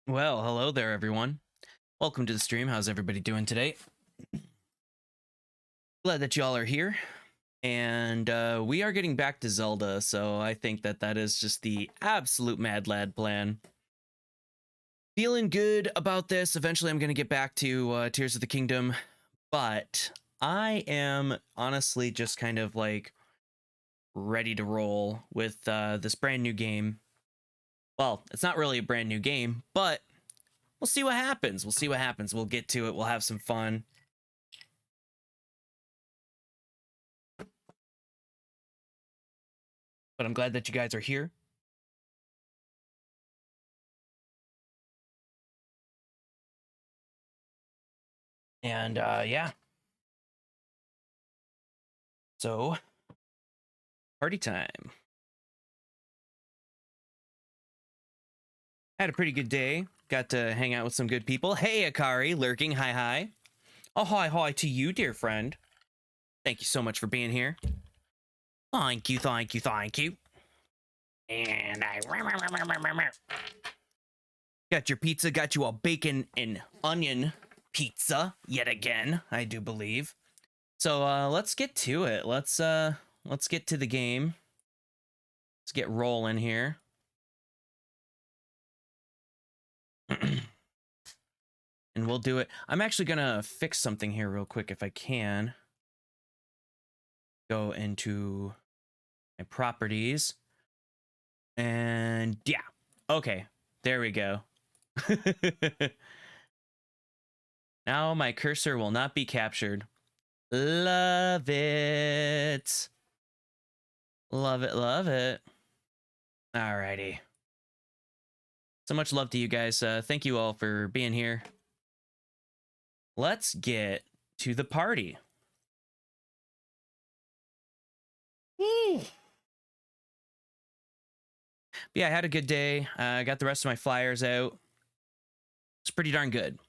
Well, hello there, everyone. Welcome to the stream. How's everybody doing today? Glad that y'all are here. And we are getting back to Zelda, so I think that is just the absolute mad lad plan. Feeling good about this. Eventually, I'm going to get back to Tears of the Kingdom, but I am honestly just kind of like ready to roll with this brand new game. Well, it's not really a brand new game, but we'll see what happens. We'll get to it. We'll have some fun. But I'm glad that you guys are here. And yeah. So, party time. Had a pretty good day. Got to hang out with some good people. Hey, Akari, lurking. Hi, hi. Oh, hi to you, dear friend. Thank you so much for being here. Thank you. And I got your pizza. Got you a bacon and onion pizza yet again, I do believe. So let's get to it. Let's get to the game. Let's get rolling here. And we'll do it. I'm actually gonna fix something here real quick if I can. Go into my properties. And yeah. Okay. There we go. Now my cursor will not be captured. Love it. Love it. Alrighty. So much love to you guys. Thank you all for being here. Let's get to the party. Yeah, I had a good day. I got the rest of my flyers out. It's pretty darn good.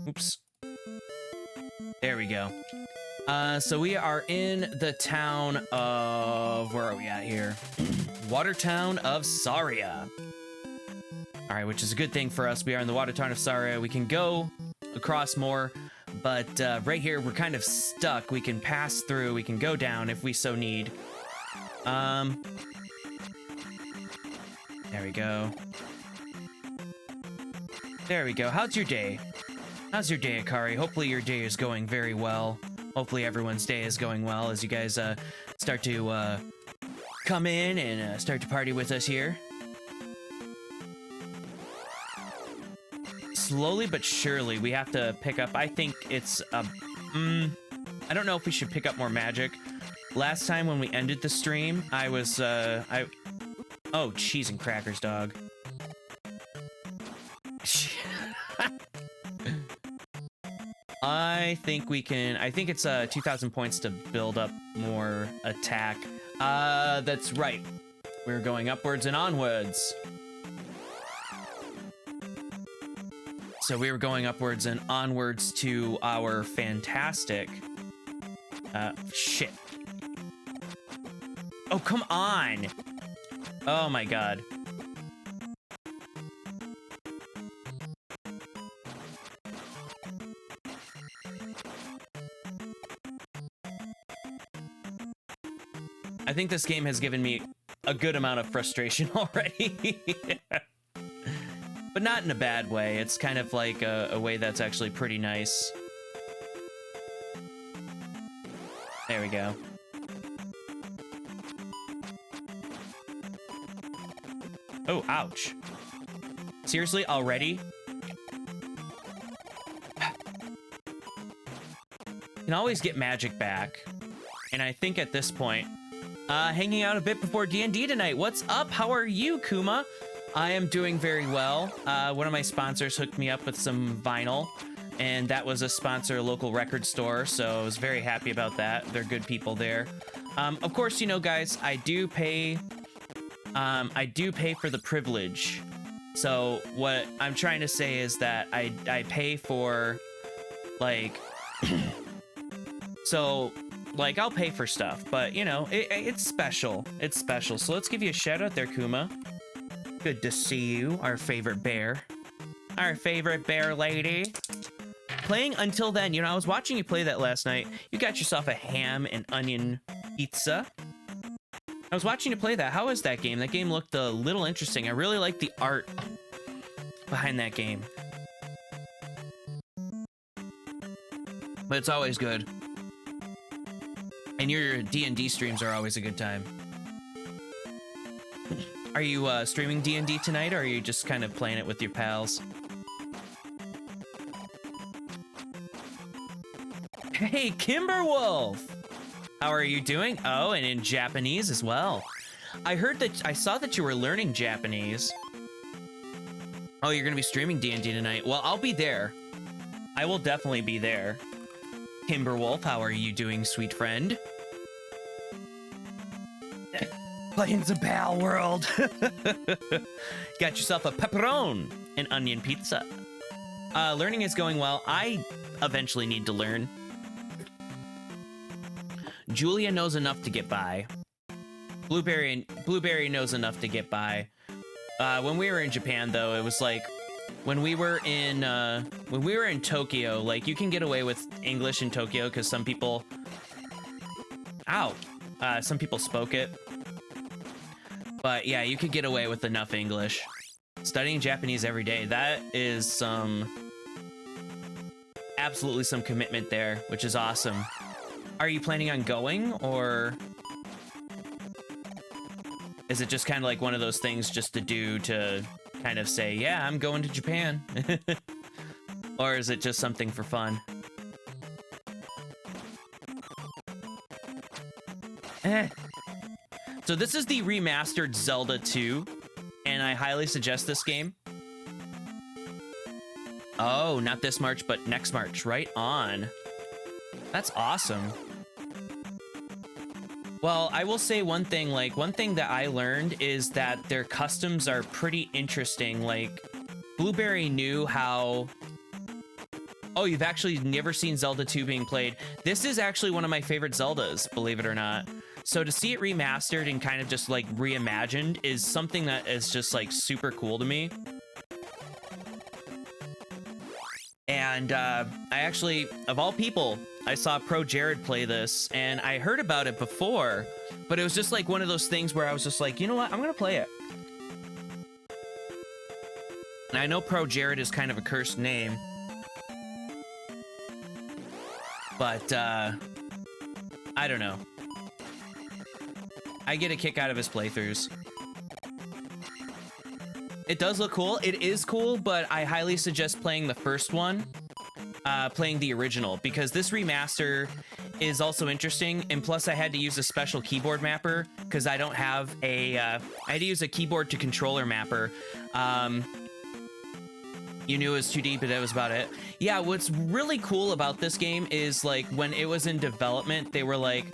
Oops. There we go. So we are in the town of... Where are we at here? Watertown of Saria. All right, which is a good thing for us. We are in the Watertown of Saria. We can go across more, but right here, we're kind of stuck. We can pass through. We can go down if we so need. There we go. There we go. How's your day? How's your day, Akari? Hopefully your day is going very well. Hopefully everyone's day is going well as you guys start to come in and start to party with us here. Slowly but surely, we have to pick up. I think it's I don't know if we should pick up more magic. Last time when we ended the stream, I was oh, cheese and crackers, dog. I think we can. I think it's 2,000 points to build up more attack. That's right. We're going upwards and onwards. So we were going upwards and onwards to our fantastic... shit. Oh, come on! Oh my god. I think this game has given me a good amount of frustration already. But not in a bad way. It's kind of like a way that's actually pretty nice. There we go. Oh, ouch. Seriously, already? You can always get magic back. And I think at this point, hanging out a bit before D&D tonight. What's up? How are you, Kuma? I am doing very well. One of my sponsors hooked me up with some vinyl, and that was a sponsor, a local record store, so I was very happy about that. They're good people there. Of course, you know, guys, I do pay for the privilege. So what I'm trying to say is that I pay for, like, So, like, I'll pay for stuff, but, you know, it's special. It's special. So let's give you a shout out there, Kuma. Good to see you, our favorite bear. Our favorite bear lady. Playing Until Then, you know, I was watching you play that last night. You got yourself a ham and onion pizza. I was watching you play that. How is that game? That game looked a little interesting. I really like the art behind that game. But it's always good. And your D&D streams are always a good time. Are you streaming D&D tonight, or are you just kind of playing it with your pals? Hey, Kimberwolf! How are you doing? Oh, and in Japanese as well. I saw that you were learning Japanese. Oh, you're gonna be streaming D&D tonight. Well, I'll be there. I will definitely be there. Kimberwolf, how are you doing, sweet friend? Playing the Pal World. Got yourself a pepperoni and onion pizza. Learning is going well. I eventually need to learn. Julia knows enough to get by. Blueberry knows enough to get by. When we were in Japan, though, it was like when we were in Tokyo. Like, you can get away with English in Tokyo because some people spoke it. But yeah, you could get away with enough English. Studying Japanese every day, that is absolutely some commitment there, which is awesome. Are you planning on going, or is it just kind of like one of those things just to do to kind of say, yeah, I'm going to Japan? Or is it just something for fun? So this is the remastered Zelda 2, and I highly suggest this game. Oh, not this March, but next March. Right on. That's awesome. Well, I will say one thing, like, one thing that I learned is that their customs are pretty interesting. Like, Blueberry knew how... Oh, you've actually never seen Zelda 2 being played. This is actually one of my favorite Zeldas, believe it or not. So to see it remastered and kind of just, like, reimagined is something that is just, like, super cool to me. And I actually, of all people, I saw Pro Jared play this, and I heard about it before, but it was just like one of those things where I was just like, you know what, I'm gonna play it. And I know Pro Jared is kind of a cursed name, but I don't know. I get a kick out of his playthroughs. It does look cool. It is cool, but I highly suggest playing the first one, playing the original, because this remaster is also interesting. And plus, I had to use a special keyboard mapper because I don't have a. I had to use a keyboard to controller mapper. You knew it was too deep, but that was about it. Yeah, what's really cool about this game is, like, when it was in development, they were like,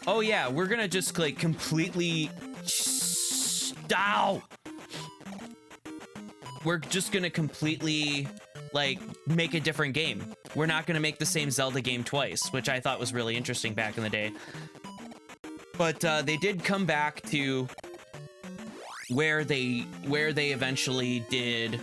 "Oh yeah, we're gonna just like completely stop." We're just gonna completely, like, make a different game. We're not gonna make the same Zelda game twice, which I thought was really interesting back in the day. But they did come back to where they eventually did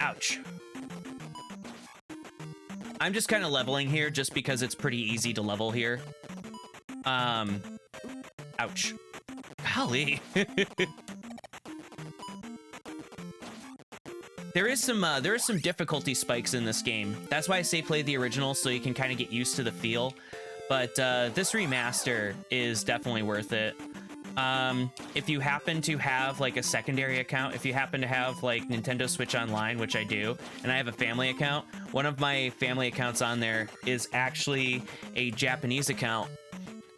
ouch. I'm just kind of leveling here just because it's pretty easy to level here. Ouch. Golly. There is some difficulty spikes in this game. That's why I say play the original, so you can kind of get used to the feel. But this remaster is definitely worth it. If you happen to have like a secondary account, if you happen to have like Nintendo Switch Online, which I do, and I have a family account, one of my family accounts on there is actually a Japanese account.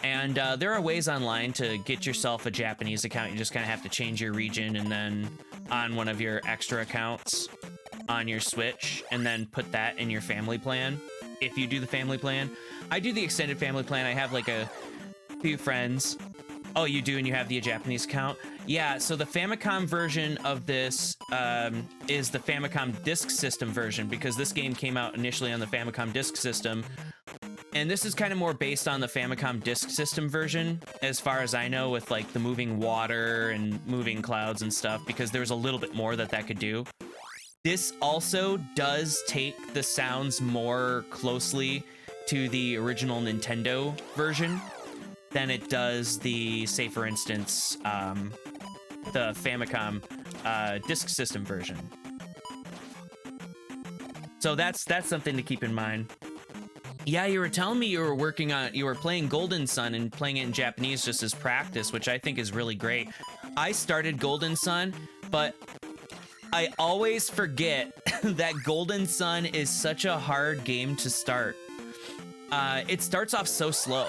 And there are ways online to get yourself a Japanese account. You just kind of have to change your region and then on one of your extra accounts on your Switch, and then put that in your family plan. If you do the family plan, I do the extended family plan. I have like a few friends. Oh, you do, and you have the Japanese account? Yeah, so the Famicom version of this is the Famicom Disk System version, because this game came out initially on the Famicom Disk System. And this is kind of more based on the Famicom Disk System version, as far as I know, with like the moving water and moving clouds and stuff, because there's a little bit more that could do. This also does take the sounds more closely to the original Nintendo version than it does the, say for instance, the Famicom Disk System version. So that's something to keep in mind. Yeah, you were telling me you were playing Golden Sun and playing it in Japanese just as practice, which I think is really great. I started Golden Sun, but I always forget that Golden Sun is such a hard game to start. It starts off so slow,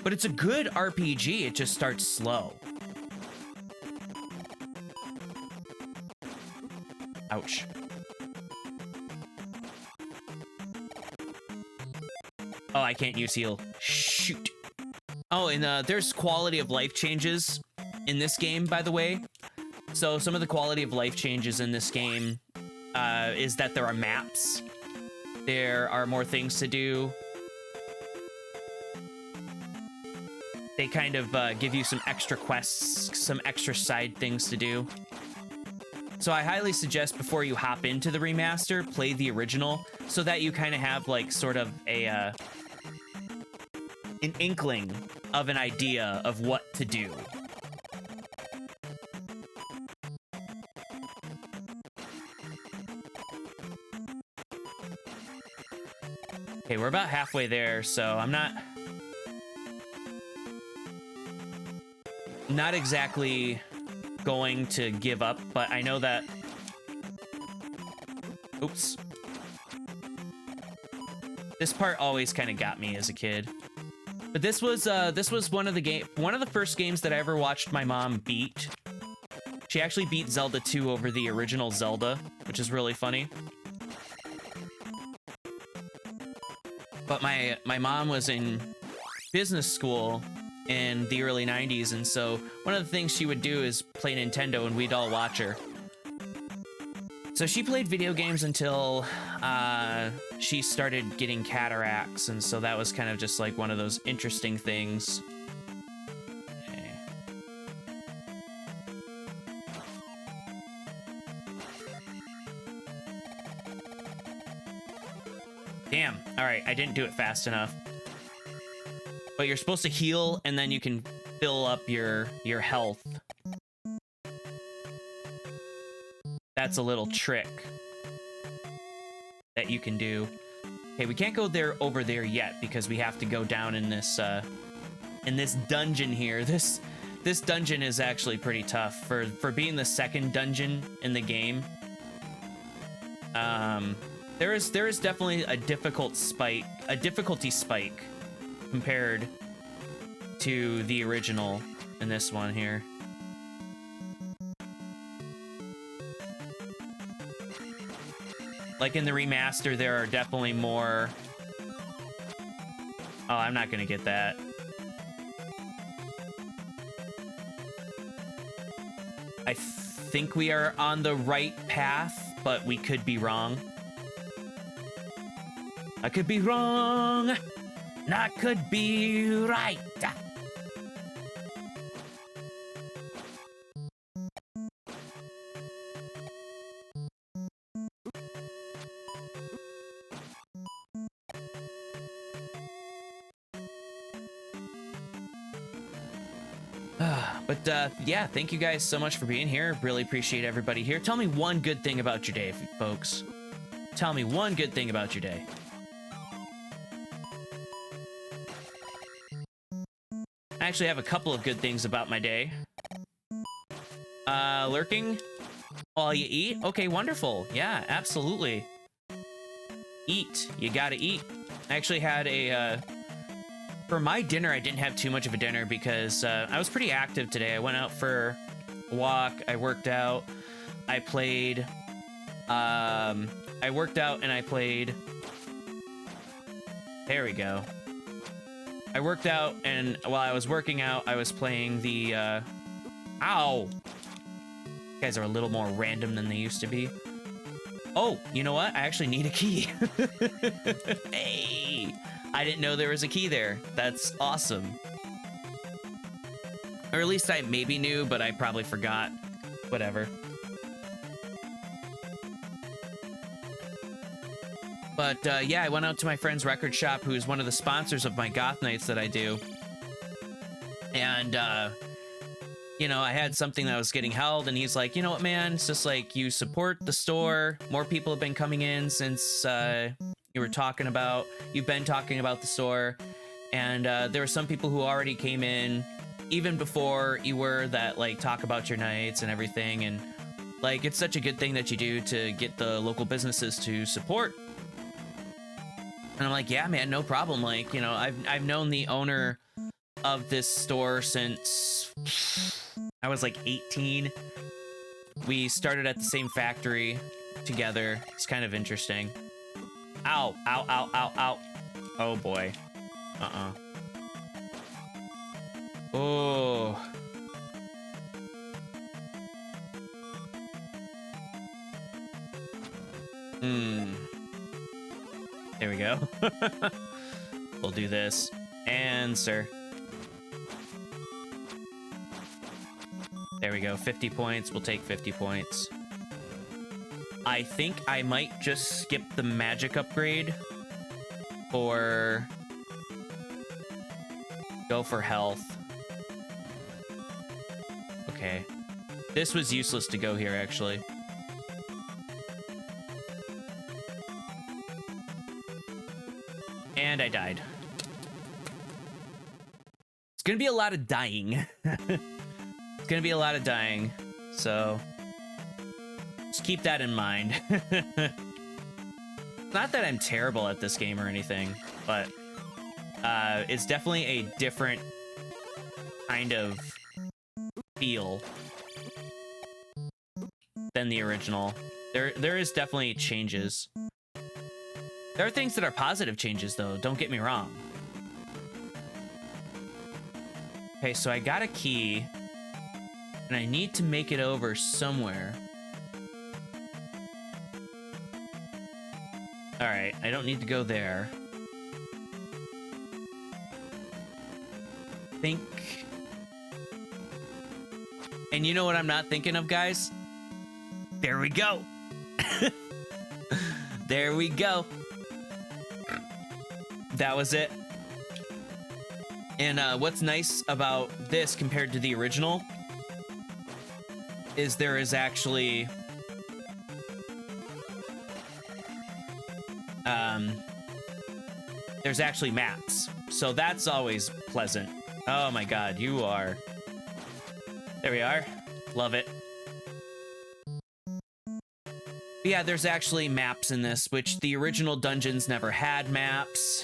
but it's a good RPG. It just starts slow. Ouch. Oh, I can't use heal. Shoot. Oh, and there's quality of life changes in this game, by the way. So some of the quality of life changes in this game is that there are maps. There are more things to do. They kind of give you some extra quests, some extra side things to do. So I highly suggest before you hop into the remaster, play the original, so that you kind of have like sort of a an inkling of an idea of what to do. Okay, we're about halfway there, so I'm not exactly going to give up, but I know that... Oops. This part always kind of got me as a kid. But this was one of the first games that I ever watched my mom beat. She actually beat Zelda 2 over the original Zelda, which is really funny. But my mom was in business school in the early 90s, and so one of the things she would do is play Nintendo, and we'd all watch her. So she played video games until she started getting cataracts, and so that was kind of just like one of those interesting things. Okay. Damn. All right, I didn't do it fast enough. But you're supposed to heal, and then you can fill up your health. That's a little trick that you can do. Okay, we can't go over there yet because we have to go down in this dungeon here. This dungeon is actually pretty tough for being the second dungeon in the game. There is definitely a difficulty spike compared to the original in this one here. Like in the remaster, there are definitely more... Oh, I'm not gonna get that. I think we are on the right path, but we could be wrong. I could be wrong, and I could be right. But yeah, thank you guys so much for being here. Really appreciate everybody here. Tell me one good thing about your day, folks. Tell me one good thing about your day. I actually have a couple of good things about my day. Lurking while you eat? Okay, wonderful. Yeah, absolutely. Eat. You gotta eat. I actually had a, for my dinner, I didn't have too much of a dinner because I was pretty active today. I went out for a walk, I worked out, I played, I worked out and I played, there we go. I worked out, and while I was working out, I was playing the, ow! Guys are a little more random than they used to be. Oh, you know what? I actually need a key. Hey, I didn't know there was a key there. That's awesome. Or at least I maybe knew, but I probably forgot. Whatever. But yeah, I went out to my friend's record shop, who's one of the sponsors of my goth nights that I do. And, you know, I had something that was getting held, and he's like, you know what, man? It's just like, you support the store. More people have been coming in since you've been talking about the store. And there were some people who already came in even before you were that, like, talk about your nights and everything. And, like, it's such a good thing that you do to get the local businesses to support. And I'm like, yeah, man, no problem. Like, you know, I've known the owner of this store since I was like 18. We started at the same factory together. It's kind of interesting. Ow, ow, ow, ow, ow. Oh boy. Oh. There we go. We'll do this. And sir. There we go. 50 points. We'll take 50 points. I think I might just skip the magic upgrade or go for health. Okay. This was useless to go here, actually. And I died. It's gonna be a lot of dying. It's gonna be a lot of dying, so just keep that in mind. Not that I'm terrible at this game or anything, but it's definitely a different kind of feel than the original. There is definitely changes. There are things that are positive changes, though. Don't get me wrong. Okay, so I got a key, and I need to make it over somewhere. All right, I don't need to go there. Think. And you know what I'm not thinking of, guys? There we go. There we go. That was it. And what's nice about this compared to the original is there is actually there's actually maps, so that's always pleasant. Oh my god, you are. There we are. Love it. But yeah, there's actually maps in this, which the original dungeons never had maps.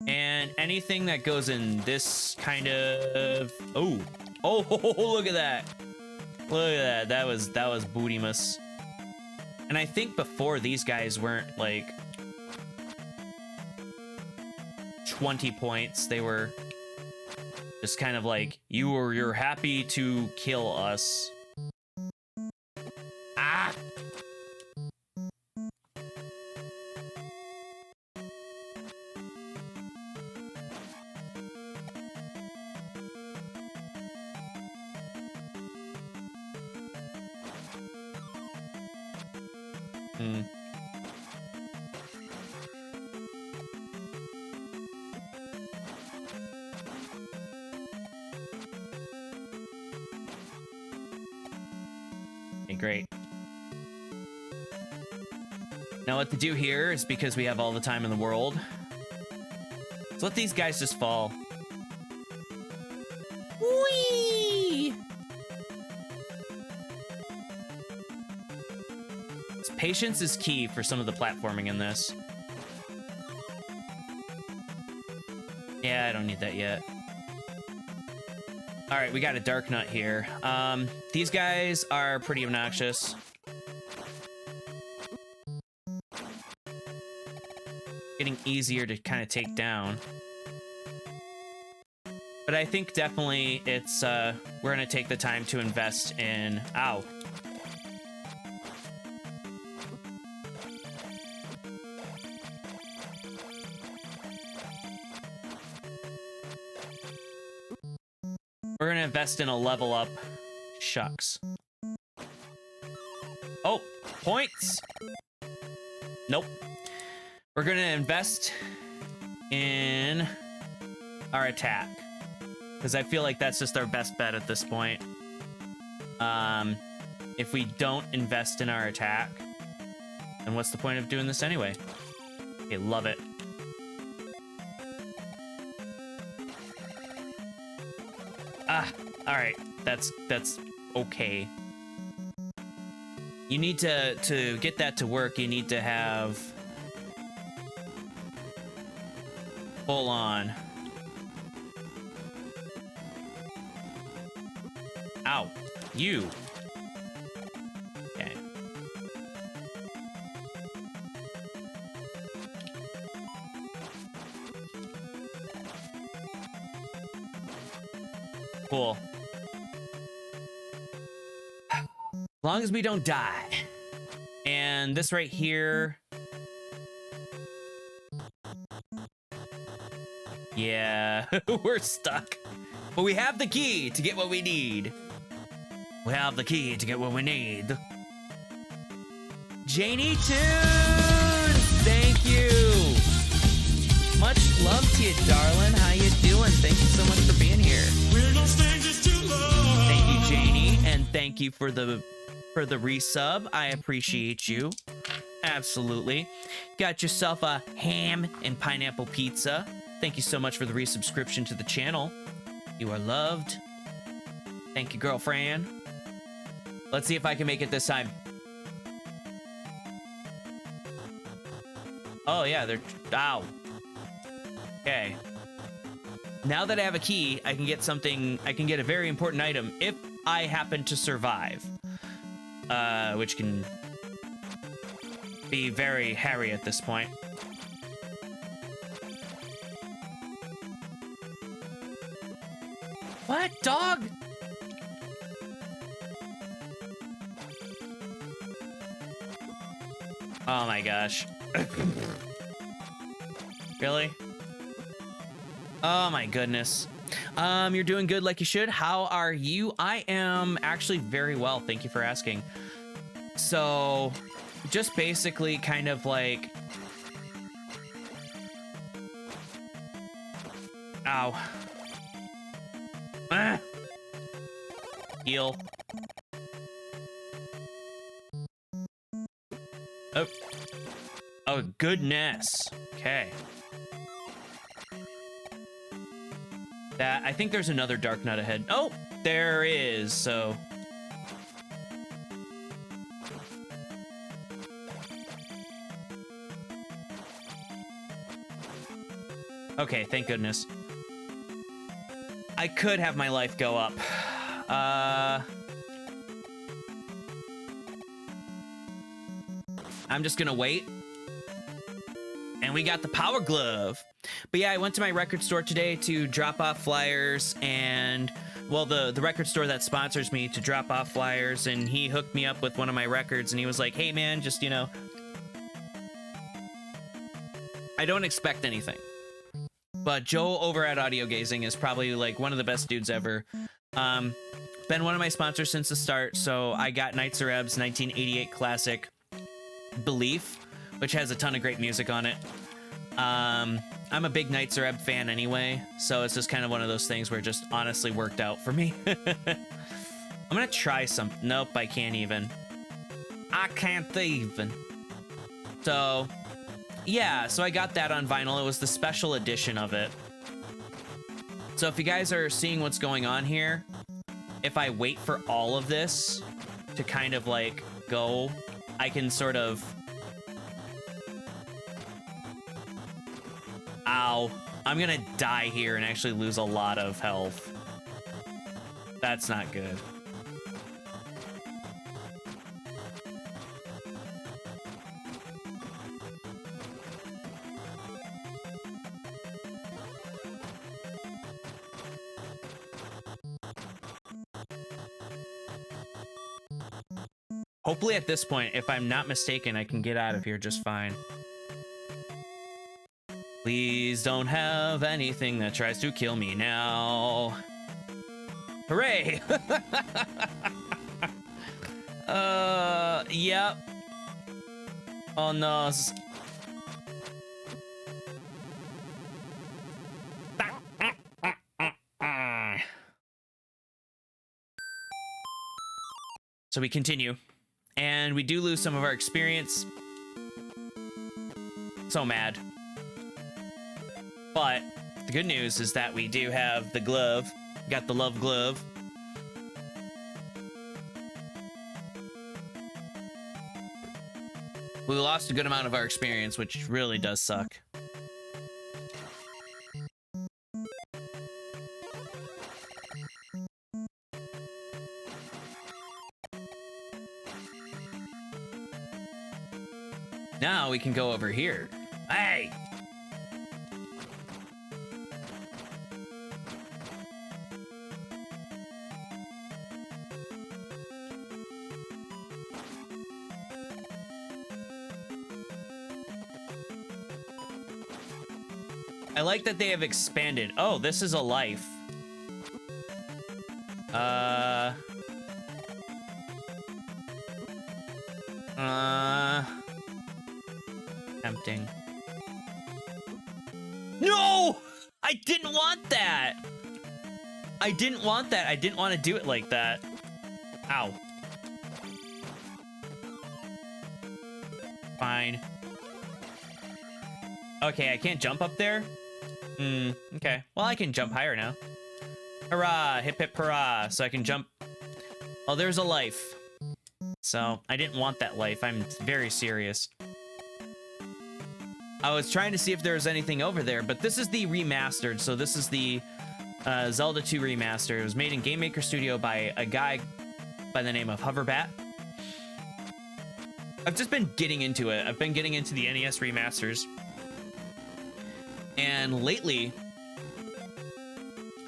And anything that goes in this kind of... Oh, look at that. Look at that. That was bootymus. And I think before these guys weren't like 20 points. They were just kind of like, you're happy to kill us. Ah! Okay, great. Now what to do here is, because we have all the time in the world, let's let these guys just fall. Whee! Patience is key for some of the platforming in this. Yeah, I don't need that yet. All right, we got a dark nut here. These guys are pretty obnoxious. Getting easier to kind of take down. But I think definitely it's, we're gonna take the time to invest in, ow, We're gonna invest in a level up. Shucks. Oh, points. Nope. We're gonna invest in our attack, because I feel like that's just our best bet at this point. If we don't invest in our attack, then what's the point of doing this anyway? Okay, love it. All right, that's okay. You need to get that to work. You need to have full on. Ow, you. Okay. Cool. As long as we don't die. And this right here. Yeah, we're stuck. But we have the key to get what we need. We have the key to get what we need. Janie Tunes, thank you. Much love to you, darling. How you doing? Thank you so much for being here. We're no strangers to love. Thank you, Janie, and thank you for the resub. I appreciate you. Absolutely. Got yourself a ham and pineapple pizza. Thank you so much for the resubscription to the channel. You are loved. Thank you, girlfriend. Let's see if I can make it this time. Oh, yeah, they're... Ow. Okay. Now that I have a key, I can get something... I can get a very important item if I happen to survive. Which can be very hairy at this point. What, dog? Oh my gosh. Really? Oh my goodness. You're doing good like you should. How are you? I am actually very well. Thank you for asking. So, just basically kind of like... Ow. Ah! Heal. Oh. Oh, goodness. Okay. That, I think there's another Dark Nut ahead. Oh, there is, so... Okay, thank goodness. I could have my life go up. I'm just gonna wait. And we got the Power Glove. But yeah, I went to my record store today to drop off flyers and, well, the record store that sponsors me to drop off flyers, and he hooked me up with one of my records, and he was like, hey man, just, you know, I don't expect anything. But Joe over at Audio Gazing is probably like one of the best dudes ever. Been one of my sponsors since the start, so I got Nights Are Ebb's 1988 classic Belief, which has a ton of great music on it. I'm a big Nights Are Ebb fan anyway, so it's just kind of one of those things where it just honestly worked out for me. I'm gonna try some. Nope, I can't even. I can't even. So, yeah, so I got that on vinyl. It was the special edition of it. So if you guys are seeing what's going on here, if I wait for all of this to kind of like go, I can sort of... Ow. I'm gonna die here and actually lose a lot of health. That's not good. Hopefully at this point, if I'm not mistaken, I can get out of here just fine. Please don't have anything that tries to kill me now. Hooray! Yep. Oh no. So we continue, and we do lose some of our experience. So mad. But the good news is that we do have the glove. Got the love glove. We lost a good amount of our experience, which really does suck. Now we can go over here. Hey! I like that they have expanded. Oh, this is a life. Tempting. No! I didn't want that! I didn't want that. I didn't want to do it like that. Ow. Fine. Okay, I can't jump up there? Okay. Well, I can jump higher now. Hurrah! Hip hip hurrah! So I can jump. Oh, there's a life. So, I didn't want that life. I'm very serious. I was trying to see if there was anything over there, but this is the remastered. So this is the Zelda 2 remaster. It was made in Game Maker Studio by a guy by the name of Hoverbat. I've just been getting into it. I've been getting into the NES remasters. And lately,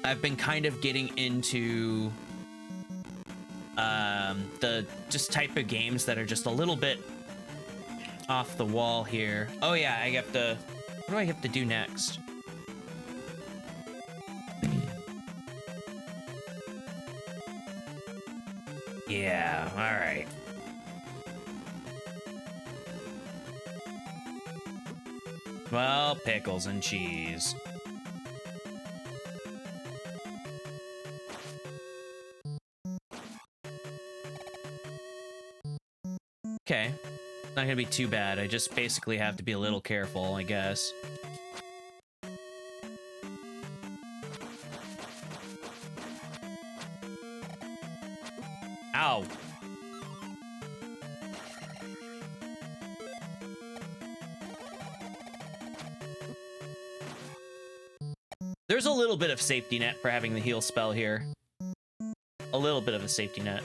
I've been kind of getting into the just type of games that are just a little bit off the wall here. Oh yeah, I have to... What do I have to do next? Yeah, alright. Well, pickles and cheese. Okay. It's not gonna be too bad. I just basically have to be a little careful, I guess. Ow. There's a little bit of safety net for having the heal spell here. A little bit of a safety net.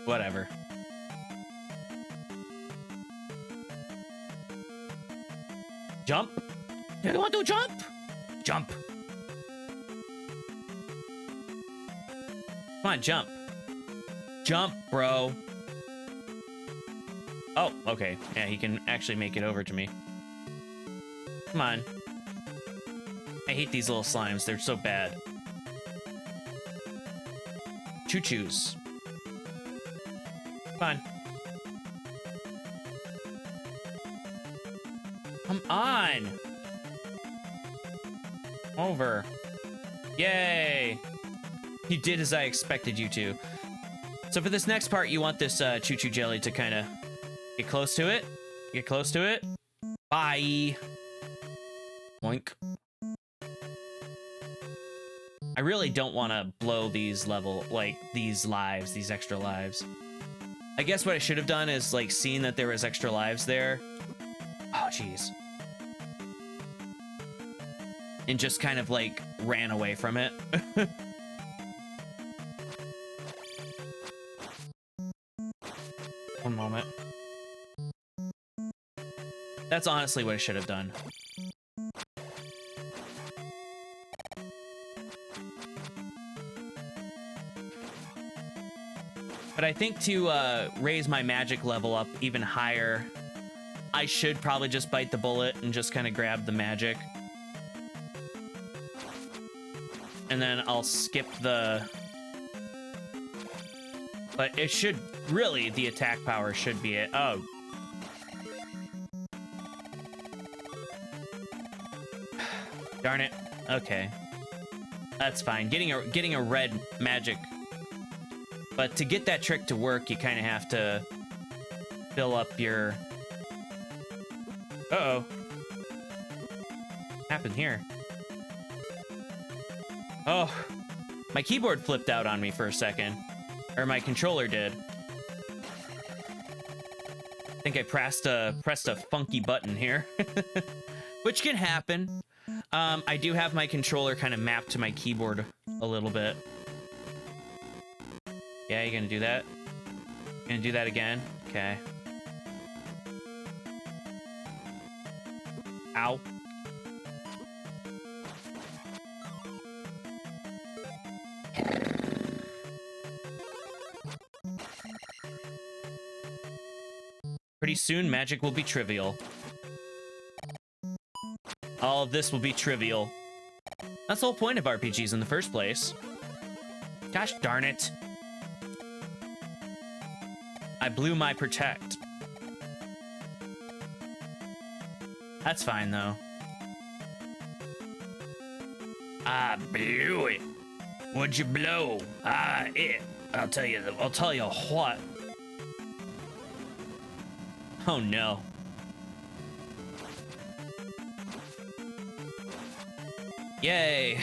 Whatever. Jump? You don't want to jump? Jump. Come on, jump. Jump, bro. Oh, okay. Yeah, he can actually make it over to me. Come on. I hate these little slimes. They're so bad. Choo-choos. Come on. Come on! Over. Yay! You did as I expected you to. So for this next part, you want this choo-choo jelly to kind of get close to it. Get close to it. Bye! Boink. I really don't want to blow these these lives, these extra lives. I guess what I should have done is, like, seen that there was extra lives there. Oh, jeez. And just kind of, like, ran away from it. One moment. That's honestly what I should have done. But I think to raise my magic level up even higher, I should probably just bite the bullet and just kind of grab the magic. And then I'll skip the... But it should... Really, the attack power should be it. Oh. Darn it. Okay. That's fine. Getting a red magic. But to get that trick to work, you kind of have to fill up your... Uh-oh. What happened here? Oh. My keyboard flipped out on me for a second. Or my controller did. I think I pressed a funky button here. Which can happen. I do have my controller kind of mapped to my keyboard a little bit. Yeah, you gonna do that? Gonna do that again? Okay. Ow. Pretty soon, magic will be trivial. All of this will be trivial. That's the whole point of RPGs in the first place. Gosh darn it. I blew my protect. That's fine, though. I blew it. What'd you blow? It. I'll tell you what. Oh, no. Yay.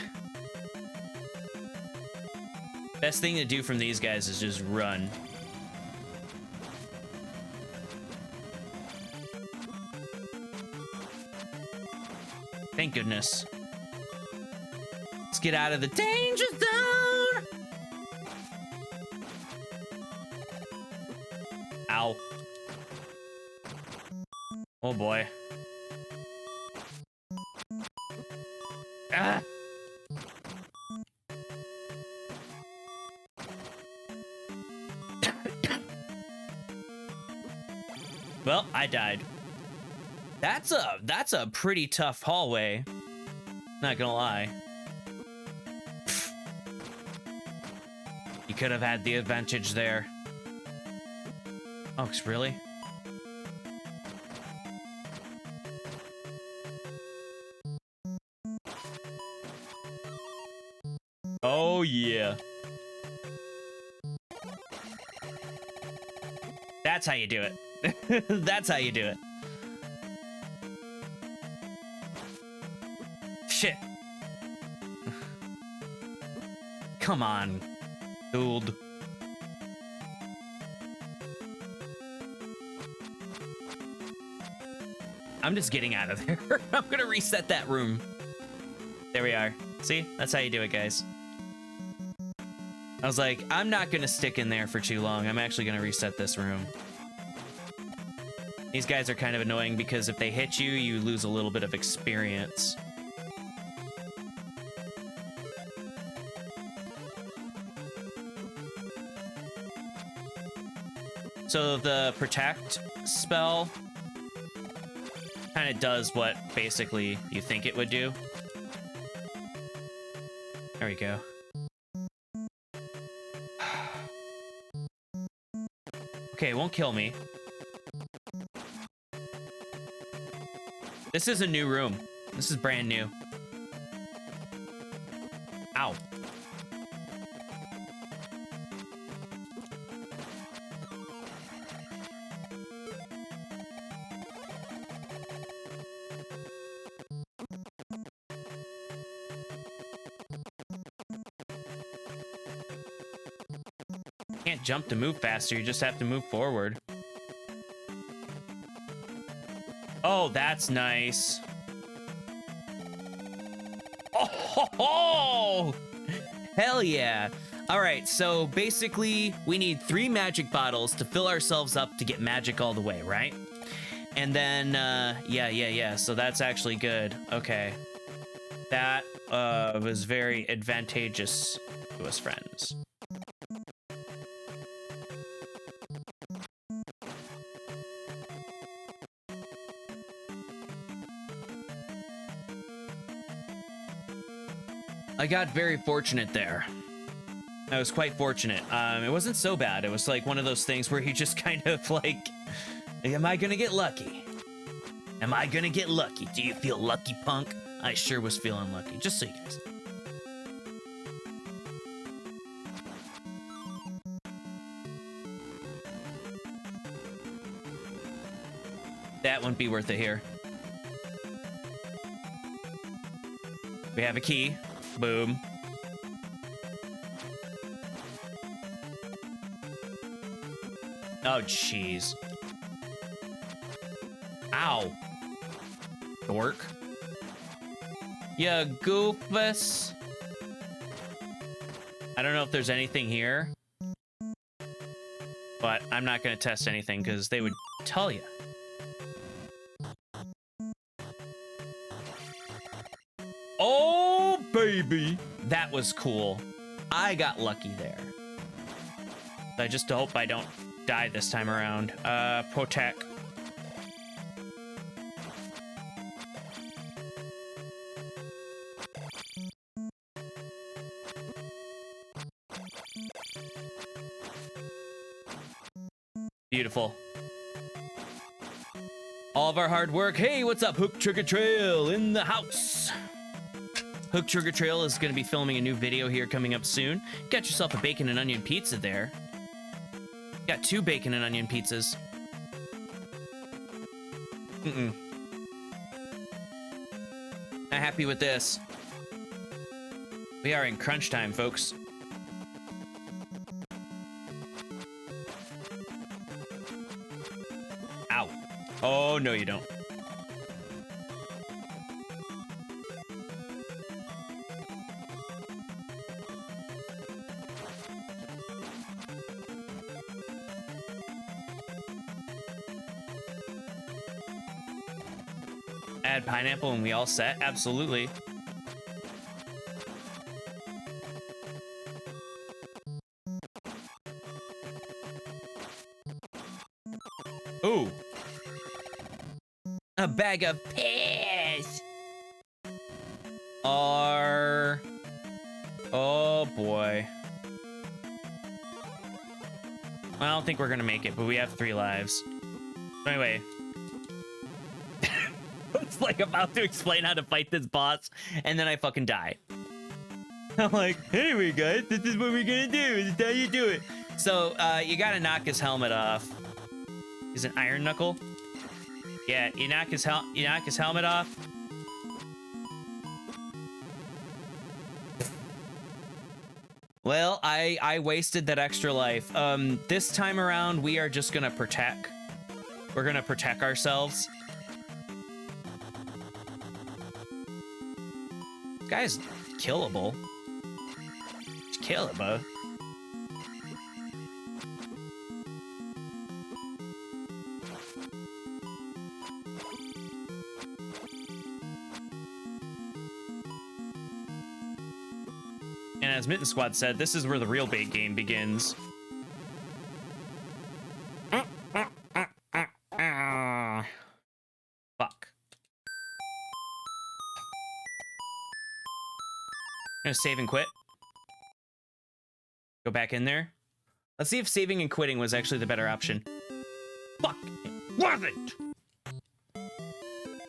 Best thing to do from these guys is just run. Thank goodness. Let's get out of the danger zone. Ow. Oh boy. Ah. Well, I died. That's a pretty tough hallway. Not gonna lie. You could have had the advantage there. Oh, really? Oh, yeah. That's how you do it. That's how you do it. Shit. Come on, dude. I'm just getting out of there. I'm gonna reset that room. There we are. See? That's how you do it, guys. I was like, I'm not gonna stick in there for too long. I'm actually gonna reset this room. These guys are kind of annoying because if they hit you, you lose a little bit of experience. So the protect spell kind of does what basically you think it would do. There we go. Okay, it won't kill me. This is a new room. This is brand new. Ow. Can't jump to move faster, you just have to move forward. Oh, that's nice. Oh, ho, ho! Hell yeah. All right, so basically we need 3 magic bottles to fill ourselves up to get magic all the way, right? And then, yeah. So that's actually good. Okay. That was very advantageous to us friends. got very fortunate there. I was quite fortunate. It wasn't so bad. It was like one of those things where you just kind of like, am I gonna get lucky? Am I gonna get lucky? Do you feel lucky, punk? I sure was feeling lucky, just so you guys know. That wouldn't be worth it here. We have a key. Boom. Oh, jeez. Ow. Dork. Ya goofus. I don't know if there's anything here, but I'm not going to test anything because they would tell you. Oh, baby. That was cool. I got lucky there. I just hope I don't die this time around. Protect. Beautiful. All of our hard work. Hey, what's up? Hook Trigger Trail in the house. Hook Trigger Trail is going to be filming a new video here coming up soon. Got yourself a bacon and onion pizza there. Got 2 bacon and onion pizzas. Not happy with this. We are in crunch time, folks. Ow. Oh, no, you don't. Add pineapple and we all set? Absolutely. Ooh. A bag of piss. Oh boy. I don't think we're gonna make it, but we have 3 lives. Anyway. It's like about to explain how to fight this boss, and then I fucking die. I'm like, anyway, guys, this is what we're gonna do. This is how you do it. So, you gotta knock his helmet off. Is it Iron Knuckle? Yeah, you knock his helmet off. Well, I wasted that extra life. This time around, we are just gonna protect. We're gonna protect ourselves. This guy's killable. It's killable. And as Mitten Squad said, this is where the real bait game begins. Fuck. I'm gonna save and quit. Go back in there. Let's see if saving and quitting was actually the better option. Fuck! It wasn't!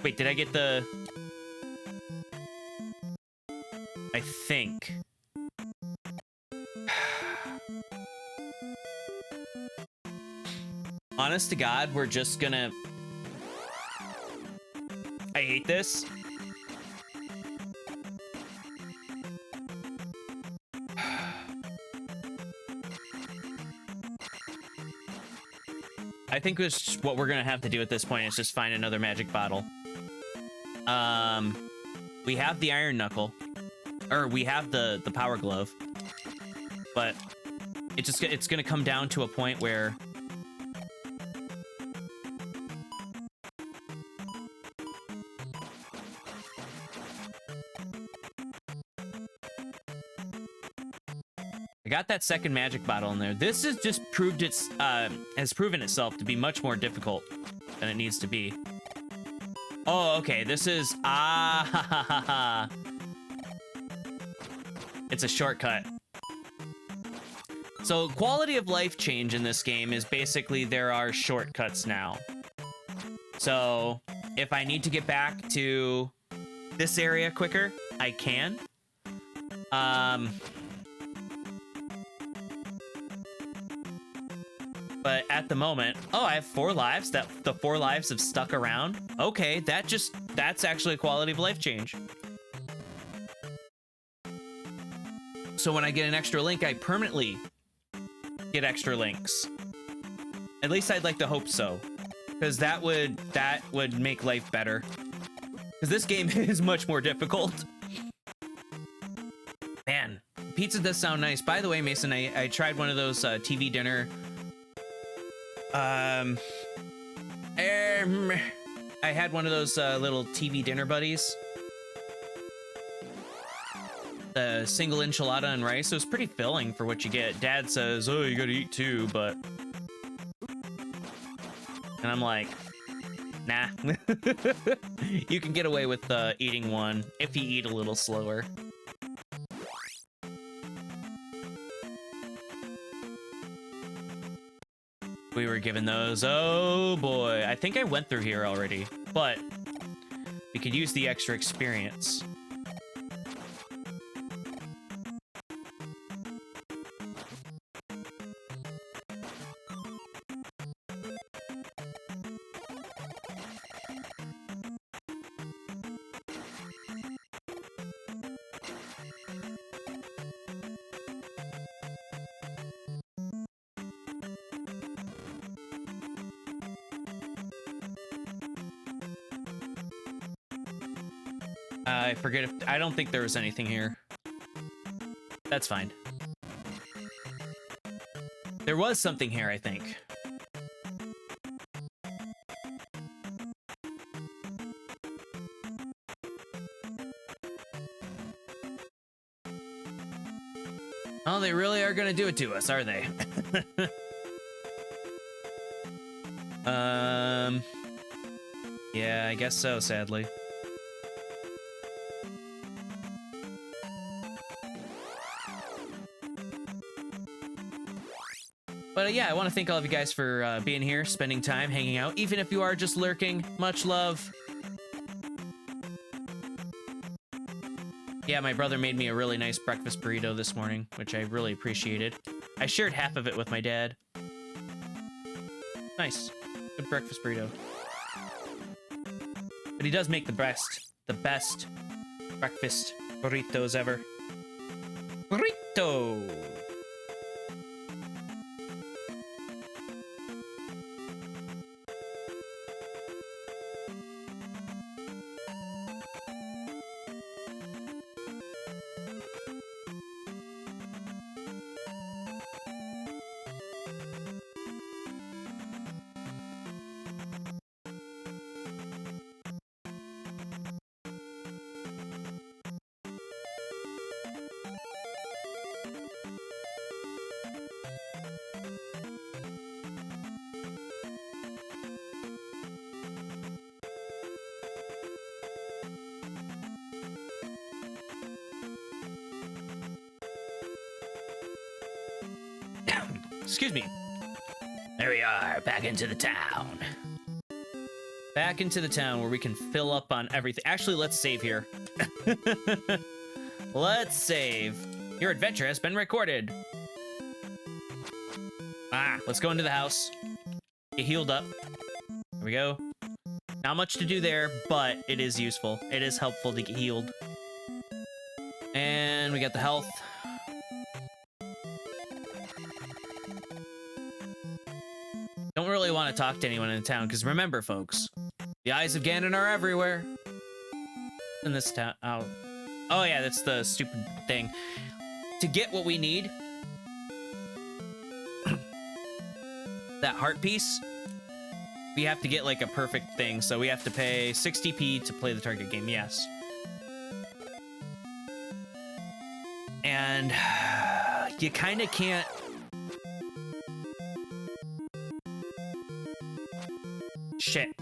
Wait, did I get the... I think... Honest to God, we're just gonna... I hate this. I think this, what we're gonna have to do at this point is just find another magic bottle. We have the Iron Knuckle, or we have the Power Glove, but it's gonna come down to a point where I got that second magic bottle in there. This has just proved has proven itself to be much more difficult than it needs to be. Oh, okay. This is It's a shortcut. So quality of life change in this game is basically there are shortcuts now. So if I need to get back to this area quicker, I can. But at the moment, oh, I have 4 lives. That the 4 lives have stuck around. Okay, that's actually a quality of life change. So when I get an extra link, I permanently get extra links. At least I'd like to hope so, because that would make life better. Because this game is much more difficult. Man, pizza does sound nice. By the way, Mason, I tried one of those TV dinner. I had one of those little TV dinner buddies. The single enchilada and rice. It was pretty filling for what you get. Dad says, oh, you gotta eat too, but... And I'm like, nah. You can get away with eating one if you eat a little slower. We were given those. Oh boy. I think I went through here already, but we could use the extra experience. I forget if... I don't think there was anything here. That's fine. There was something here, I think. Oh, they really are gonna do it to us, are they? Yeah, I guess so, sadly. But yeah, I want to thank all of you guys for being here, spending time, hanging out, even if you are just lurking. Much love. Yeah, my brother made me a really nice breakfast burrito this morning, which I really appreciated. I shared half of it with my dad. Nice. Good breakfast burrito. But he does make the best breakfast burritos ever. Burrito! Excuse me. There we are, back into the town. Back into the town where we can fill up on everything. Actually, let's save here. Let's save. Your adventure has been recorded. Let's go into the house. Get healed up. There we go. Not much to do there, but it is useful. It is helpful to get healed. And we got the health. Don't really want to talk to anyone in town, because remember, folks, the eyes of Ganon are everywhere. In this town. Oh yeah, that's the stupid thing. To get what we need, that heart piece, we have to get like a perfect thing. So we have to pay 60p to play the target game. Yes. And you kind of can't. Shit.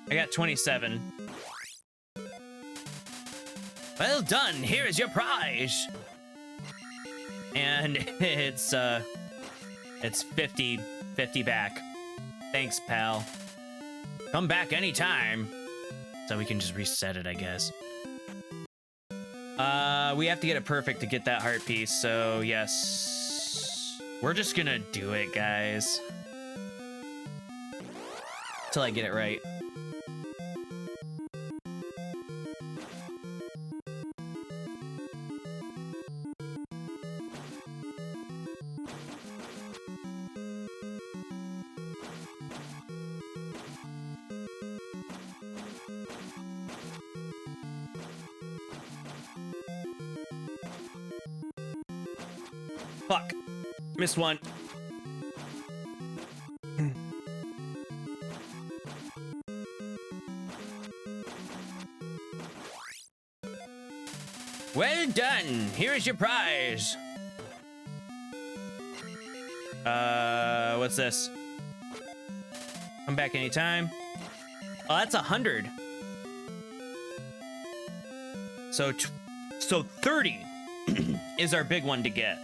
I got 27. Well done, here is your prize. And it's 50 back. Thanks, pal. Come back anytime. So we can just reset it, I guess. We have to get it perfect to get that heart piece, so yes. We're just gonna do it, guys. Till I get it right. Fuck. Missed one. Well done. Here is your prize. What's this? Come back anytime. Oh, that's 100. So 30 is our big one to get.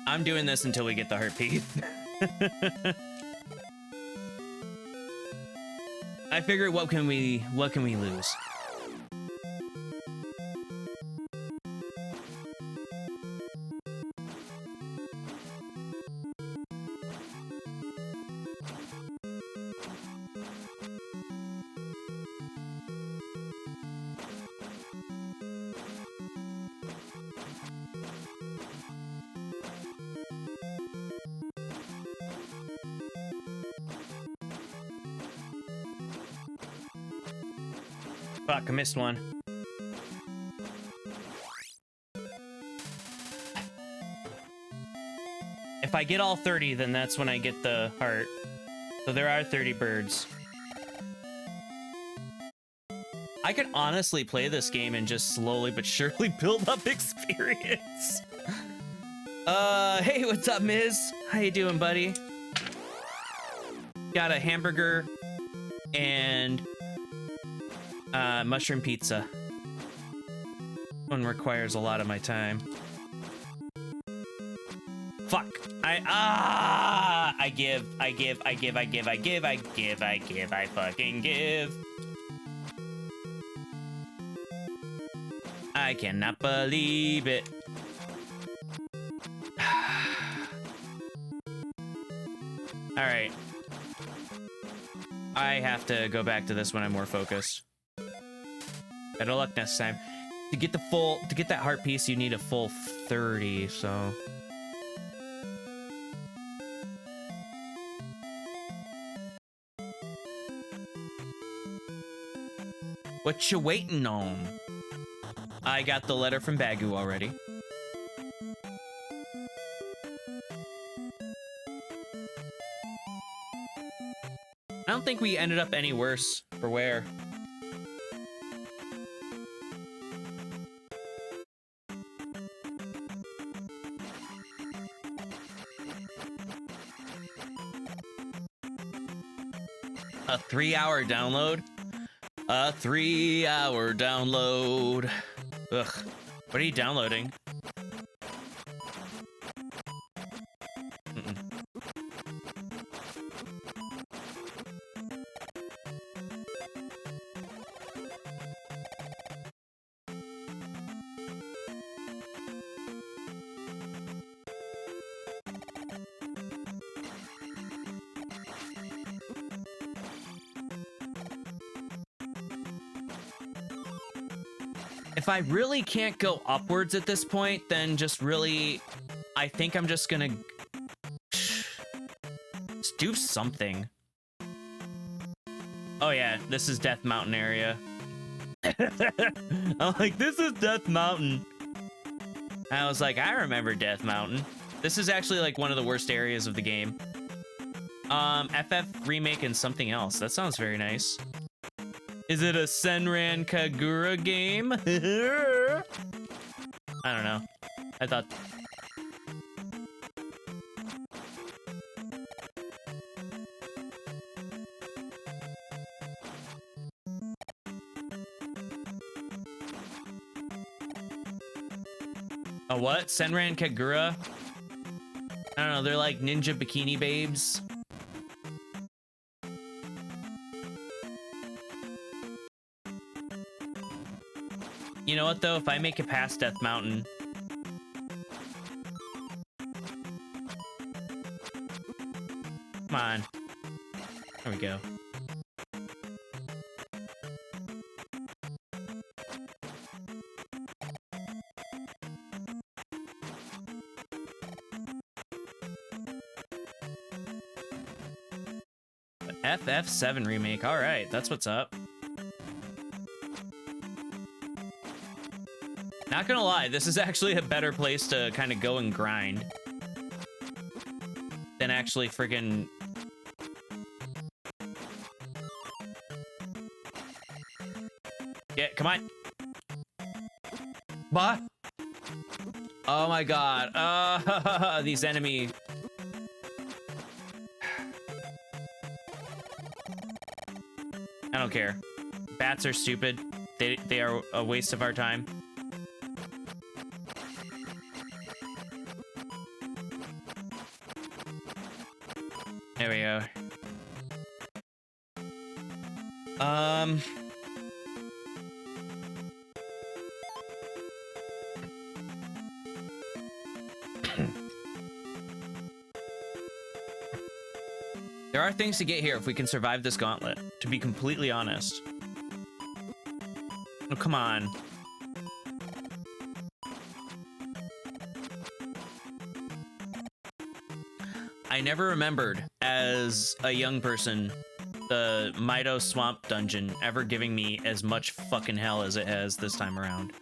I'm doing this until we get the heart piece. I figured, what can we lose? Fuck, I missed one. If I get all 30, then that's when I get the heart. So there are 30 birds. I could honestly play this game and just slowly but surely build up experience. Hey, what's up, Miz? How you doing, buddy? Got a hamburger and mushroom pizza. One requires a lot of my time. Fuck. I fucking give. I cannot believe it. All right. I have to go back to this when I'm more focused. Better luck next time. To get that heart piece, you need a full 30, so. What you waiting on? I got the letter from Bagu already. I don't think we ended up any worse for wear. A 3-hour download? A 3-hour download. Ugh. What are you downloading? If I really can't go upwards at this point, then just really, I think I'm just gonna just do something. Oh yeah, this is Death Mountain area. I'm like, this is Death Mountain. I was like, I remember Death Mountain. This is actually like one of the worst areas of the game. FF remake and something else. That sounds very nice. Is it a Senran Kagura game? I don't know. I thought... A what? Senran Kagura? I don't know, they're like ninja bikini babes. You know what though? If I make it past Death Mountain, come on. There we go. FF7 remake. All right, that's what's up. Not gonna lie, this is actually a better place to kind of go and grind than actually friggin' come on. What? Oh my god. These enemy. I don't care. Bats are stupid. They are a waste of our time. There we go. There are things to get here if we can survive this gauntlet, to be completely honest. Oh, come on. I never remembered, as a young person, the Mido Swamp Dungeon ever giving me as much fucking hell as it has this time around.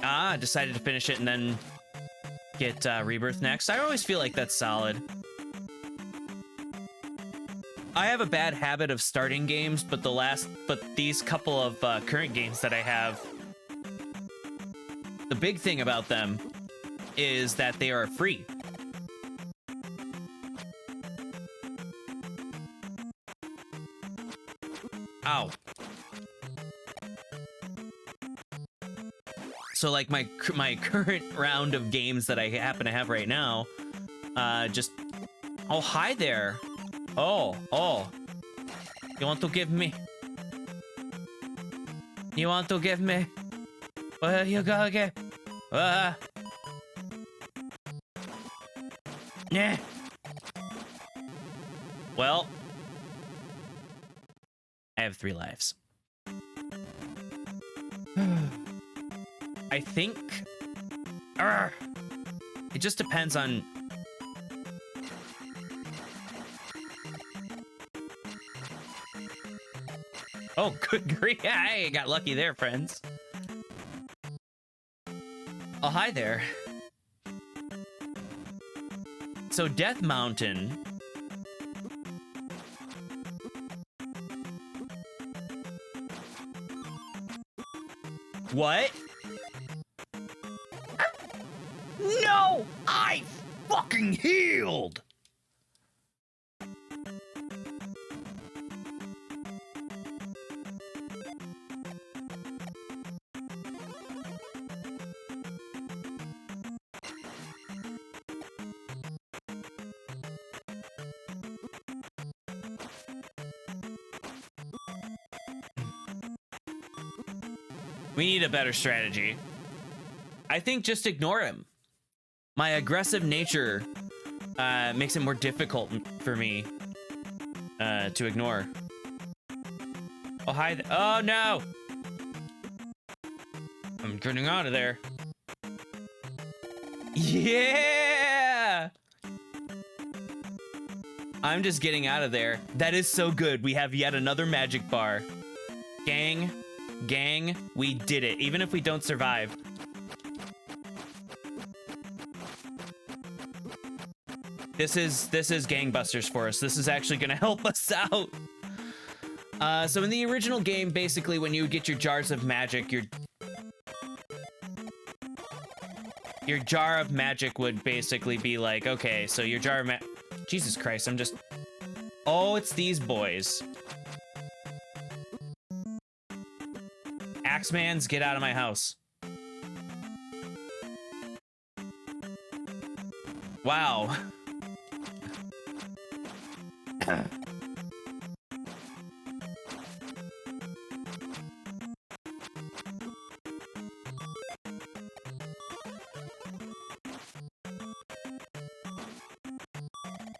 Ah, decided to finish it and then get Rebirth next. I always feel like that's solid. I have a bad habit of starting games, but these couple of current games that I have, the big thing about them is that they are free. Ow. So like my current round of games that I happen to have right now, just, oh, hi there. Oh, you want to give me? You want to give me? Where you gonna get? Yeah. Well, I have 3 lives. I think it just depends on oh, good grief. Yeah, I got lucky there, friends. Oh, hi there. So Death Mountain. What? No! I fucking healed! We need a better strategy. I think just ignore him. My aggressive nature makes it more difficult for me to ignore. Oh, hi. Oh, no. I'm getting out of there. Yeah. I'm just getting out of there. That is so good. We have yet another magic bar. Gang, we did it. Even if we don't survive. This is gangbusters for us. This is actually gonna help us out. So in the original game, basically, when you get your jars of magic, your jar of magic would basically be like, okay, so your jar of Jesus Christ, I'm just... Oh, it's these boys. Axemans, get out of my house. Wow.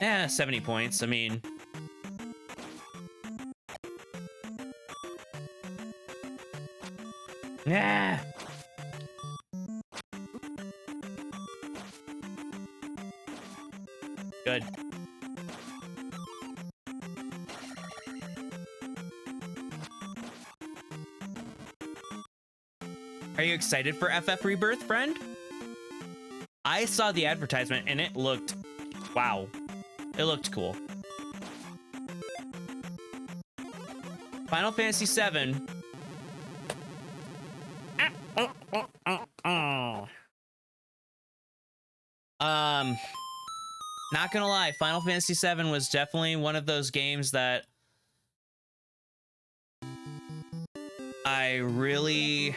Yeah, 70 points. I mean, yeah. Good. Are you excited for FF Rebirth, friend? I saw the advertisement and it looked, wow. It looked cool. Final Fantasy VII. Not gonna lie, Final Fantasy VII was definitely one of those games that I really...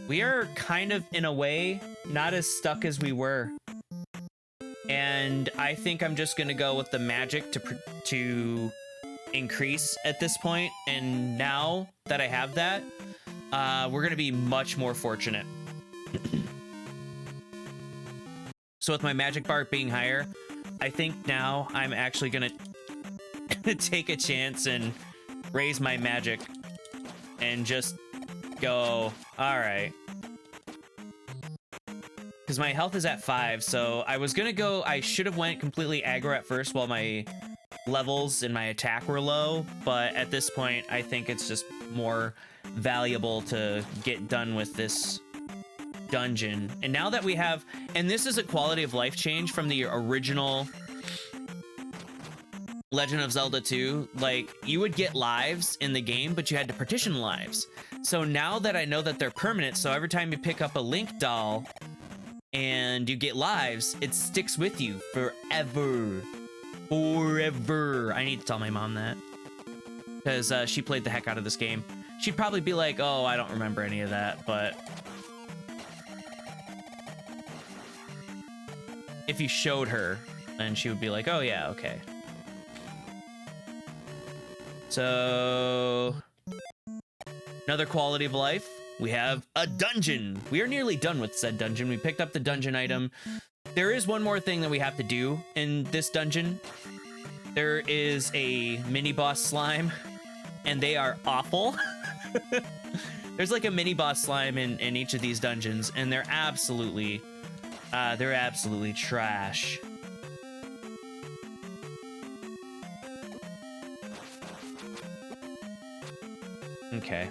We are kind of, in a way, not as stuck as we were. And I think I'm just gonna go with the magic to increase at this point. And now that I have that, we're gonna be much more fortunate. So with my magic bar being higher, I think now I'm actually gonna take a chance and raise my magic and just go, all right. Because my health is at 5, so I was gonna go, I should have went completely aggro at first while my levels and my attack were low, but at this point, I think it's just more valuable to get done with this dungeon. And now that we have, and this is a quality of life change from the original Legend of Zelda 2, like, you would get lives in the game, but you had to partition lives. So now that I know that they're permanent, so every time you pick up a Link doll and you get lives, it sticks with you forever. Forever. I need to tell my mom that. Because she played the heck out of this game. She'd probably be like, oh, I don't remember any of that, but... if you showed her, then she would be like, oh yeah, okay. So... another quality of life. We have a dungeon. We are nearly done with said dungeon. We picked up the dungeon item. There is one more thing that we have to do in this dungeon. There is a mini boss slime, and they are awful. There's like a mini boss slime in each of these dungeons, and they're absolutely trash. Okay.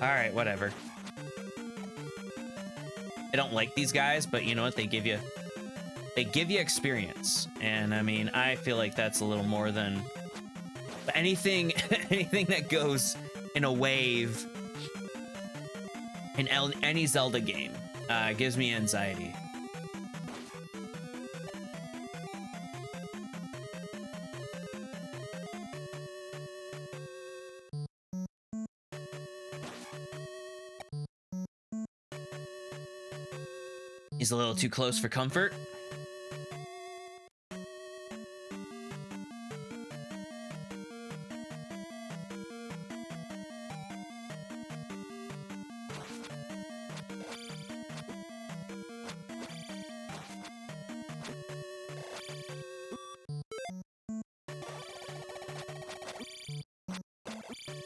All right, whatever. I don't like these guys, but you know what? They give you experience. And I mean, I feel like that's a little more than anything that goes in a wave in any Zelda game gives me anxiety. He's a little too close for comfort.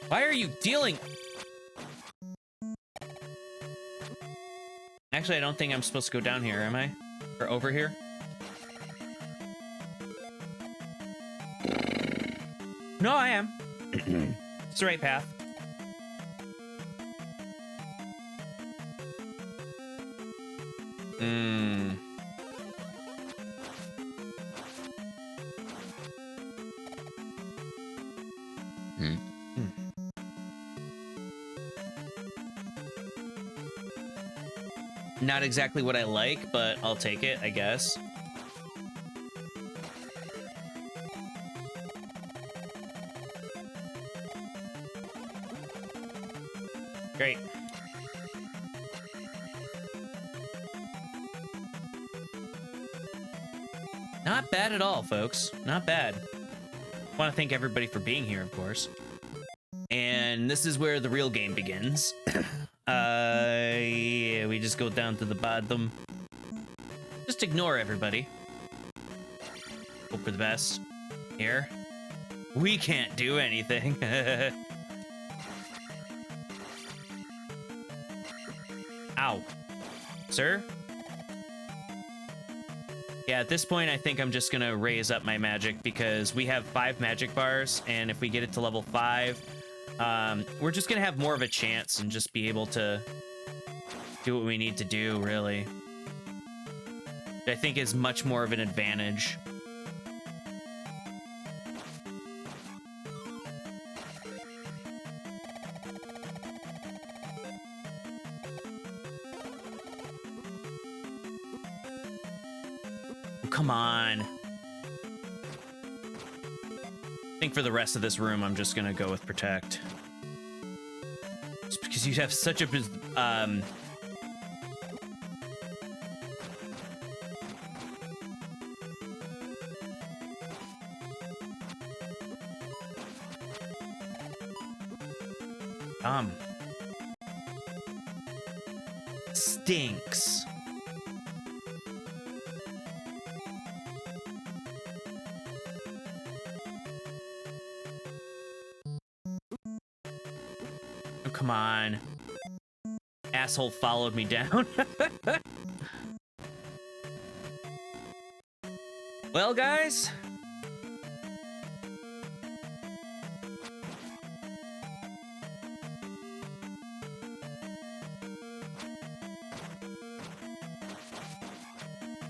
Why are you dealing? Actually, I don't think I'm supposed to go down here, am I? Or over here? No, I am. It's the right path. Not exactly what I like, but I'll take it, I guess. Great. Not bad at all, folks. Not bad. I want to thank everybody for being here, of course. And this is where the real game begins. Yeah, we just go down to the bottom. Just ignore everybody. Hope for the best. Here. We can't do anything. Ow. Sir? Yeah, at this point, I think I'm just gonna raise up my magic because we have 5 magic bars, and if we get it to level 5, we're just gonna have more of a chance and just be able to do what we need to do, really. I think is much more of an advantage. Come on. I think for the rest of this room, I'm just gonna go with protect. Just because you have such a stinks. Oh, come on. Asshole followed me down. Well, guys.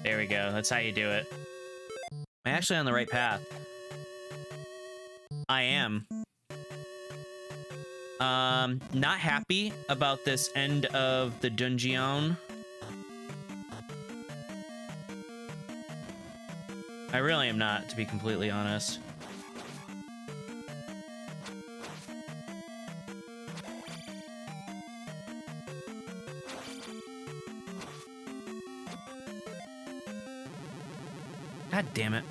There we go. That's how you do it. I'm actually on the right path. I am. Not happy about this end of the dungeon. I really am not, to be completely honest. God damn it.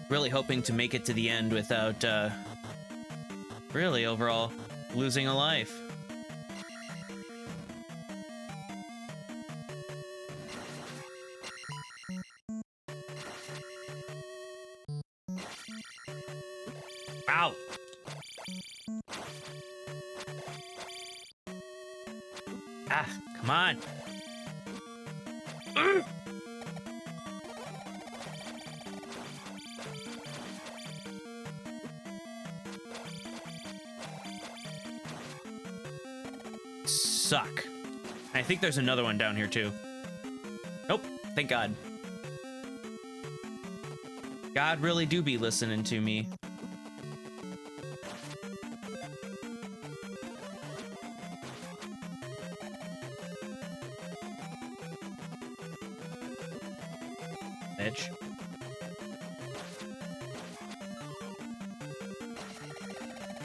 Really hoping to make it to the end without, really overall losing a life. Ow! Ah, come on! Ugh. Suck. I think there's another one down here too. Nope, thank God. God really do be listening to me. Bitch.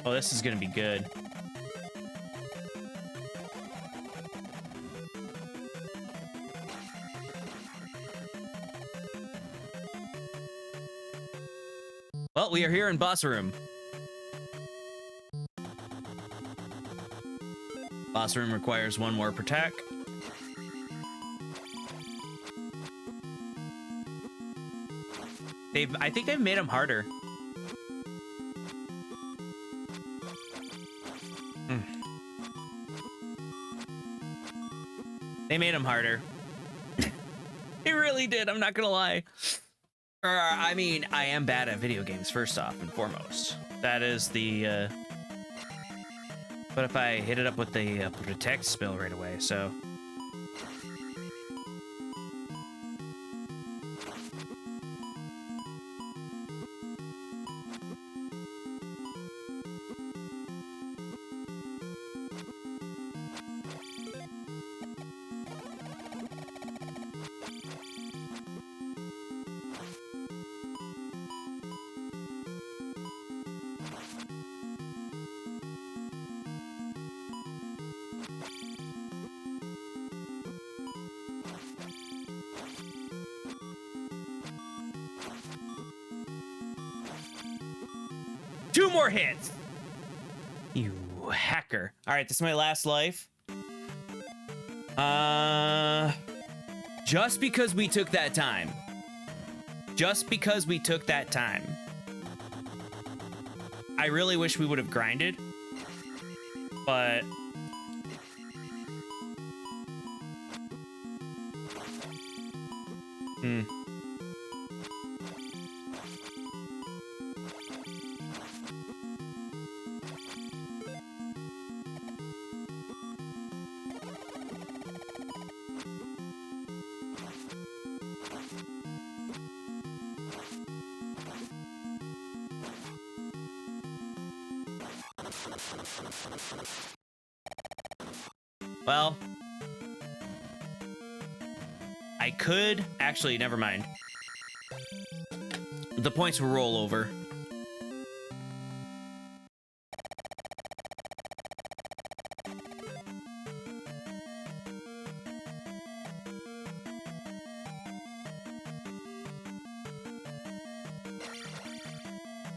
Oh, this is gonna be good. Well, we are here in boss room. Boss room requires 1 more protect. I think they've made them harder. They made them harder. They really did, I'm not gonna lie. I mean, I am bad at video games, first off and foremost. That is the, But if I hit it up with the protect spell right away, so... 2 more hits. You hacker. All right, this is my last life. Just because we took that time. Just because we took that time. I really wish we would have grinded, but well, I could actually, never mind. The points will roll over.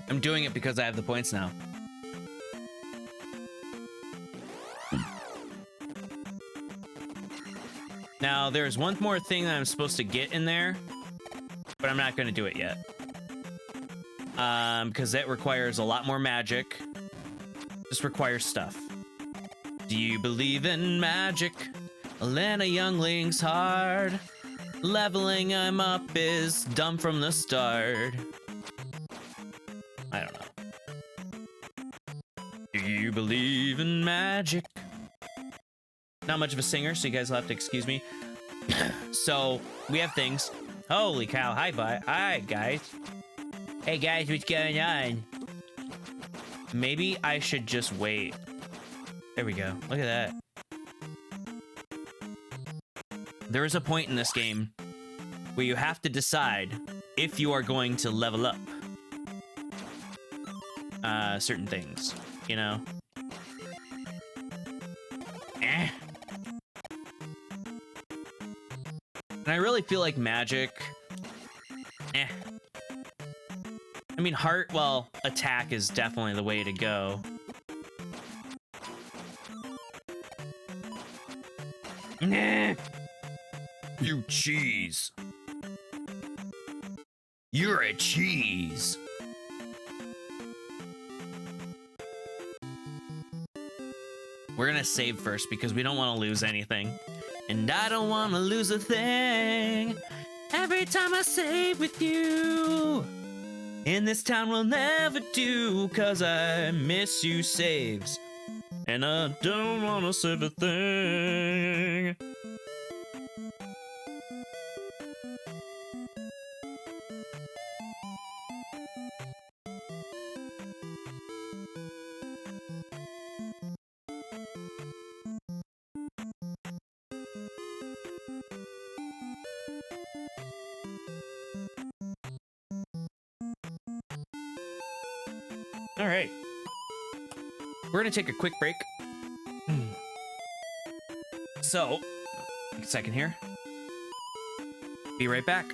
I'm doing it because I have the points now. Now, there's one more thing that I'm supposed to get in there, but I'm not going to do it yet. Because that requires a lot more magic. Just requires stuff. Do you believe in magic? Lend a youngling's heart. Leveling him up is dumb from the start. I don't know. Do you believe in magic? Not much of a singer, so you guys will have to excuse me. So, we have things. Holy cow, hi, bye. Hi, guys. Hey, guys, what's going on? Maybe I should just wait. There we go. Look at that. There is a point in this game where you have to decide if you are going to level up certain things, you know? And I really feel like magic, I mean, heart, well, attack is definitely the way to go. You cheese. You're a cheese. We're gonna save first because we don't want to lose anything. And I don't want to lose a thing. Every time I save with you. In this town we'll never do. Cause I miss you saves. And I don't want to save a thing. All right. We're gonna take a quick break. So, take a second here. Be right back.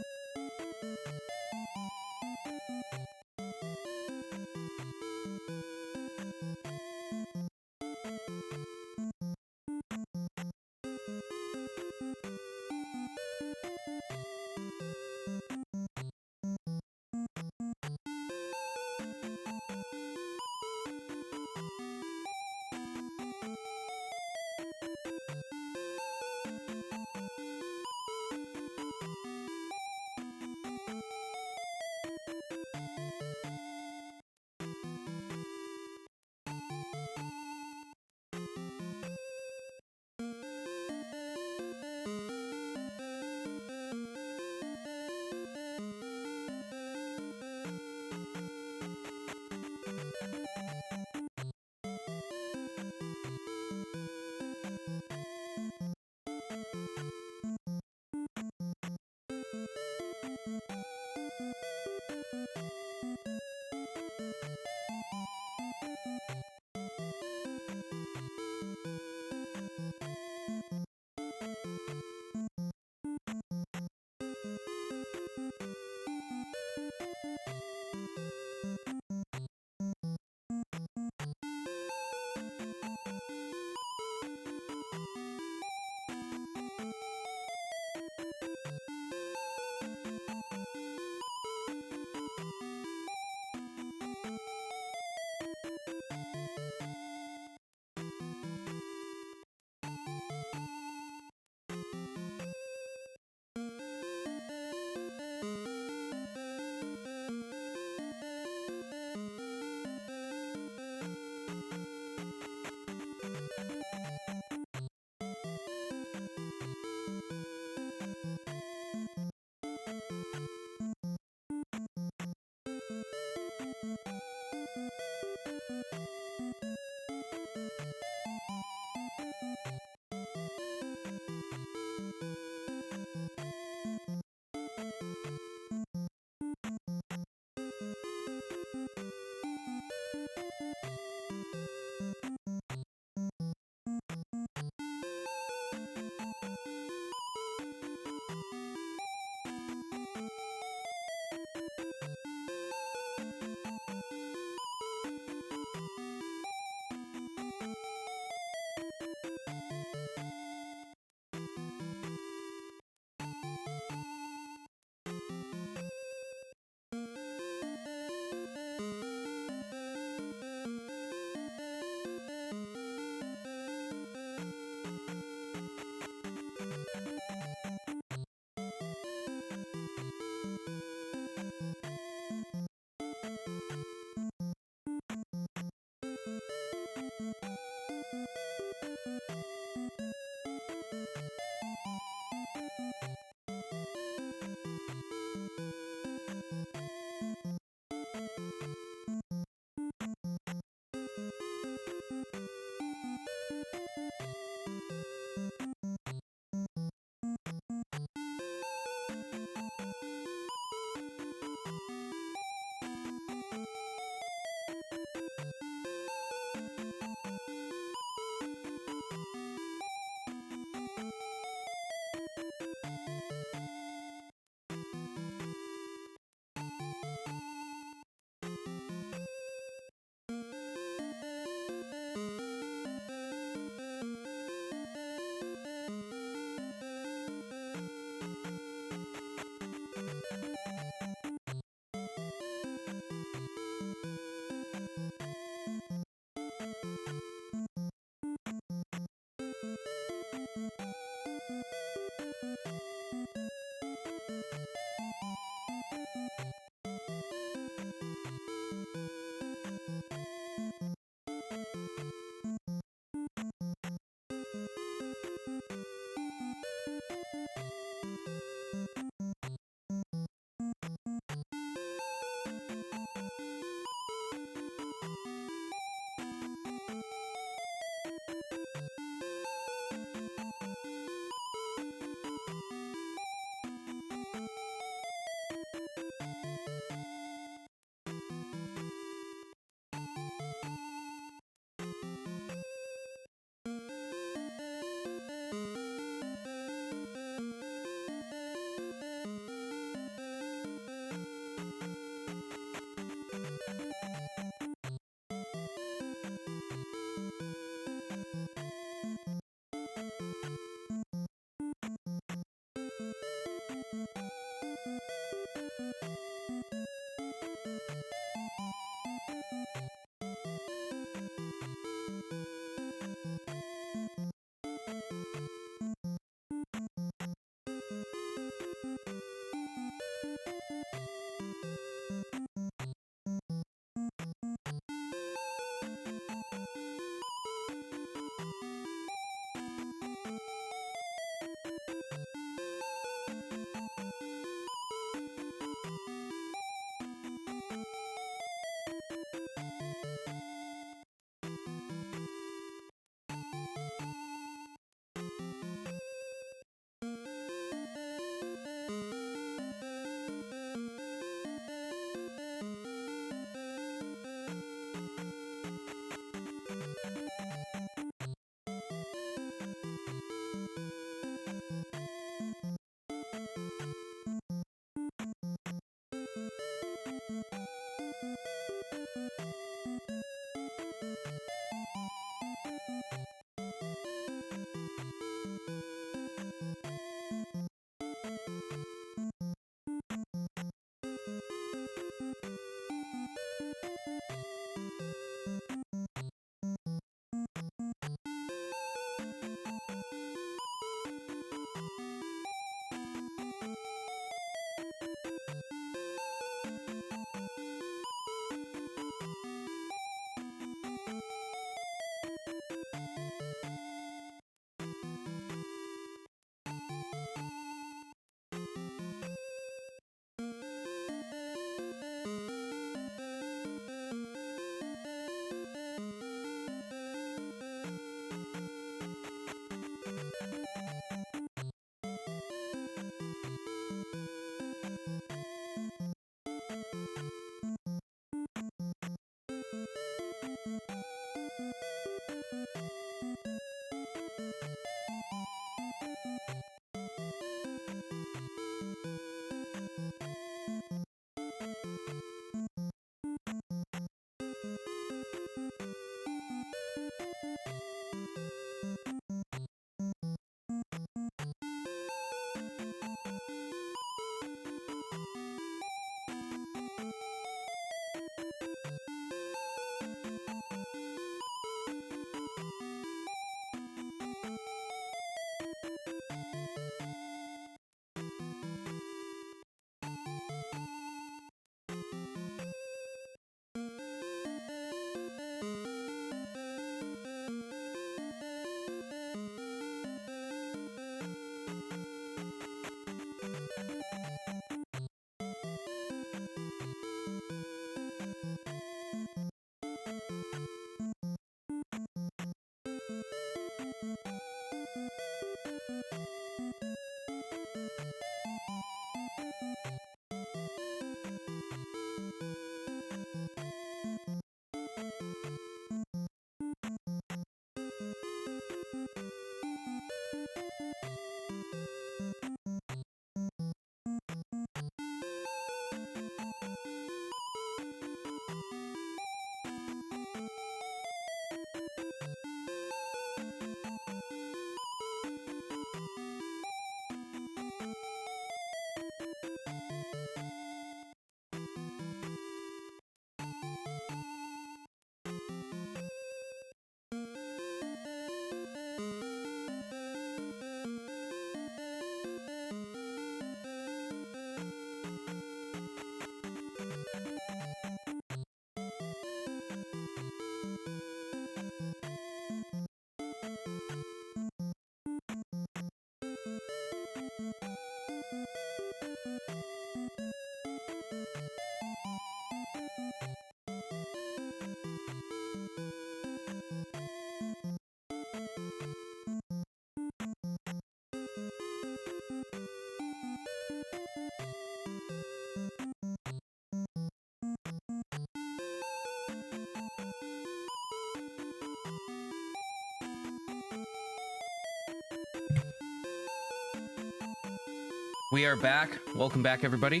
We are back. Welcome back, everybody.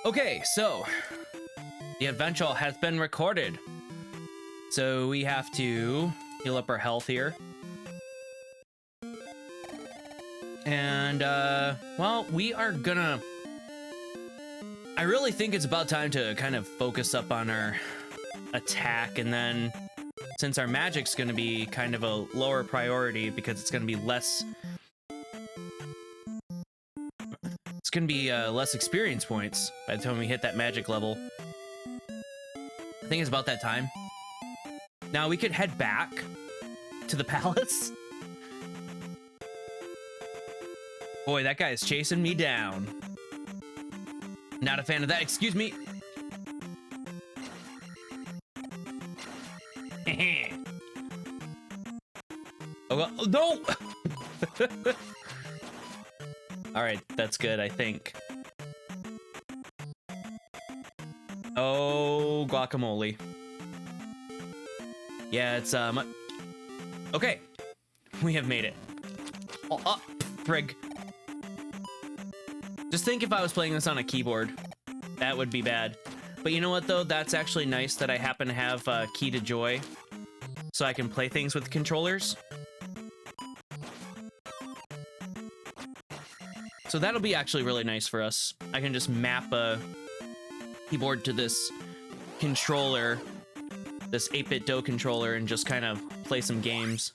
Okay, so the adventure has been recorded. So we have to heal up our health here. And, well, we are gonna... I really think it's about time to kind of focus up on our attack, and then since our magic's gonna be kind of a lower priority because it's gonna be less... It's gonna be less experience points by the time we hit that magic level. I think it's about that time. Now we could head back to the palace. Boy, that guy is chasing me down. Not a fan of that. Excuse me. Oh, well, no! All right, that's good, I think. Oh, guacamole. Yeah, it's, okay. We have made it. Oh, frig. Just think if I was playing this on a keyboard. That would be bad. But you know what, though? That's actually nice that I happen to have Key to Joy. So I can play things with controllers. So that'll be actually really nice for us. I can just map a keyboard to this controller, this 8-bit Do controller, and just kind of play some games.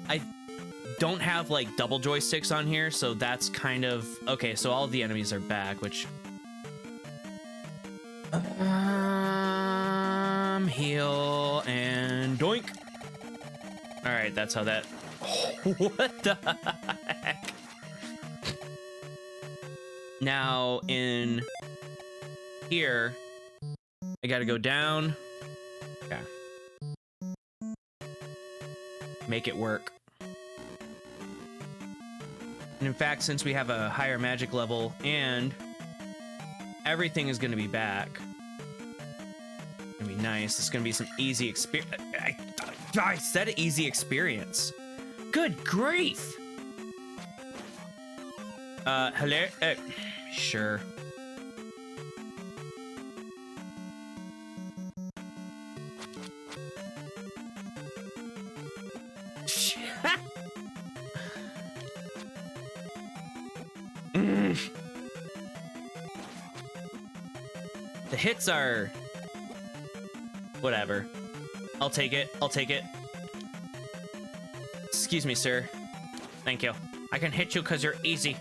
I don't have like double joysticks on here, so that's kind of... Okay, so all of the enemies are back, which... Heal and doink. All right, that's how that... What the heck? Now, in here, I gotta go down. Okay. Make it work. And in fact, since we have a higher magic level and everything is gonna be back, it's gonna be nice. It's gonna be some easy experience. I said easy experience. Good grief! Hello? Sure. The hits are... Whatever. I'll take it. I'll take it. Excuse me, sir. Thank you. I can hit you because you're easy.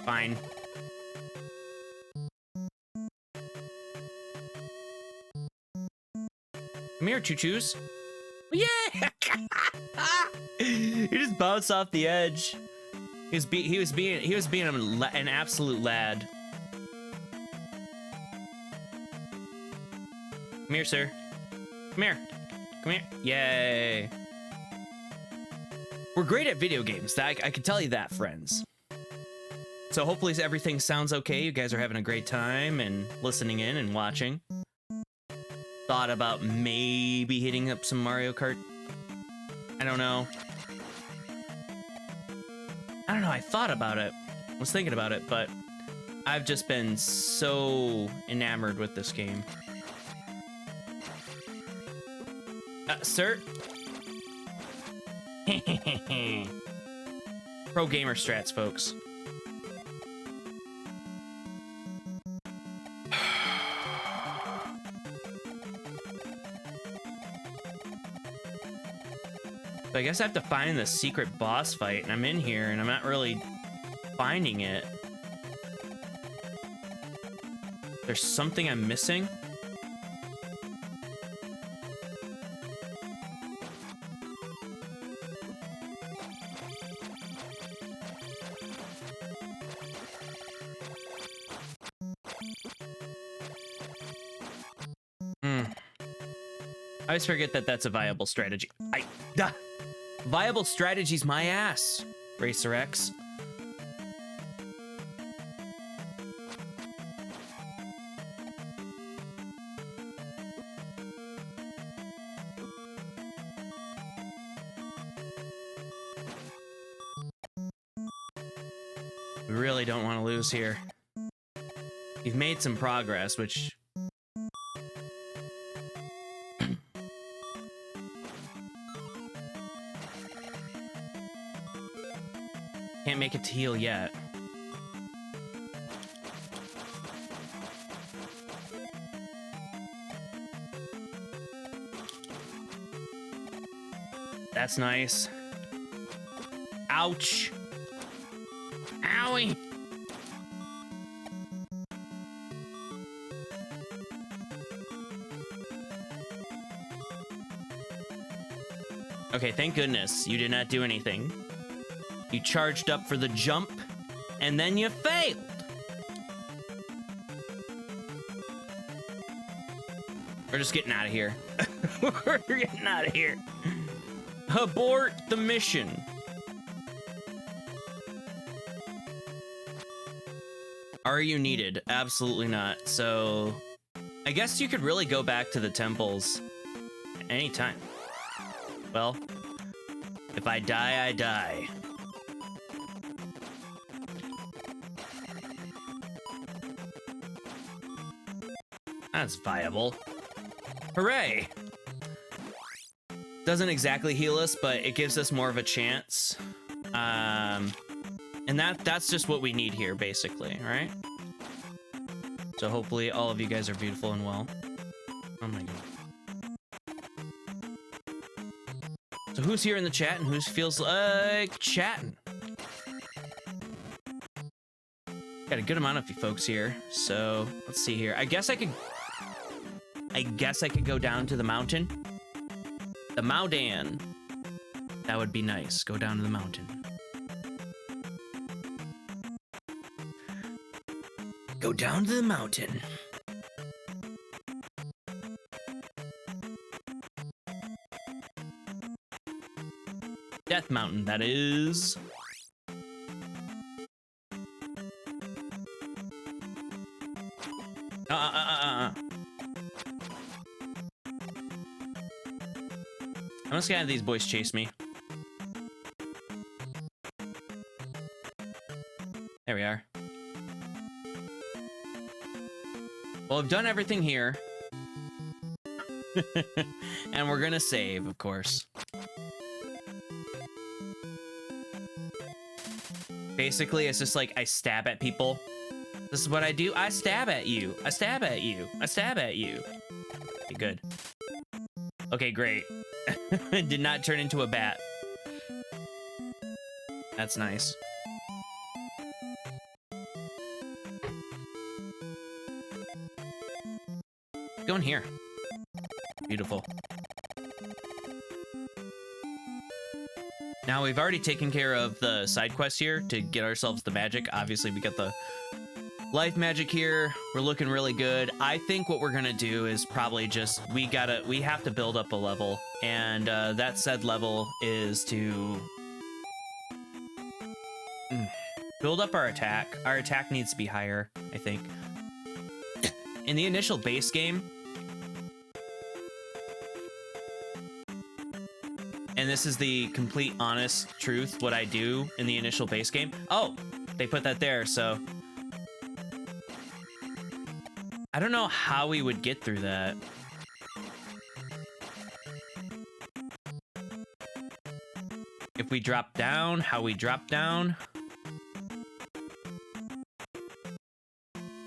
Fine. Come here, choo-choos. Yeah! He just bounced off the edge. He was being an absolute lad. Come here, sir. Come here. Come here. Yay. We're great at video games. I can tell you that, friends. So hopefully everything sounds okay. You guys are having a great time and listening in and watching. Thought about maybe hitting up some Mario Kart. I don't know. I thought about it. I was thinking about it, but I've just been so enamored with this game. Sir? Pro gamer strats, folks. So I guess I have to find the secret boss fight, and I'm in here, and I'm not really finding it. There's something I'm missing? I always forget that that's a viable strategy. Viable strategy's my ass, Racer X. We really don't want to lose here. We've made some progress, which... Can't make it to heal yet. That's nice. Ouch. Owie. Okay, thank goodness you did not do anything. You charged up for the jump, and then you failed. We're just getting out of here. We're getting out of here. Abort the mission. Are you needed? Absolutely not. So, I guess you could really go back to the temples anytime. Well, if I die, I die. That's viable. Hooray! Doesn't exactly heal us, but it gives us more of a chance. And that's just what we need here, basically, right? So hopefully all of you guys are beautiful and well. Oh my god. So who's here in the chat and who feels like chatting? Got a good amount of you folks here. So let's see here. I guess I could go down to the mountain. The mountain. That would be nice. Go down to the mountain. Go down to the mountain. Death Mountain, that is. I'm just gonna have these boys chase me. There we are. Well, I've done everything here. And we're gonna save, of course. Basically, it's just like I stab at people. This is what I do. I stab at you. I stab at you. I stab at you. Okay, good. Okay, great. It did not turn into a bat. That's nice. Go in here. Beautiful. Now, we've already taken care of the side quest here to get ourselves the magic. Obviously, we got the life magic here. We're looking really good. I think what we're gonna do is probably just, we have to build up a level. And that said level is to build up our attack. Our attack needs to be higher, I think. In the initial base game, and this is the complete honest truth, what I do in the initial base game. Oh, they put that there, so. I don't know how we would get through that. we drop down, how we drop down.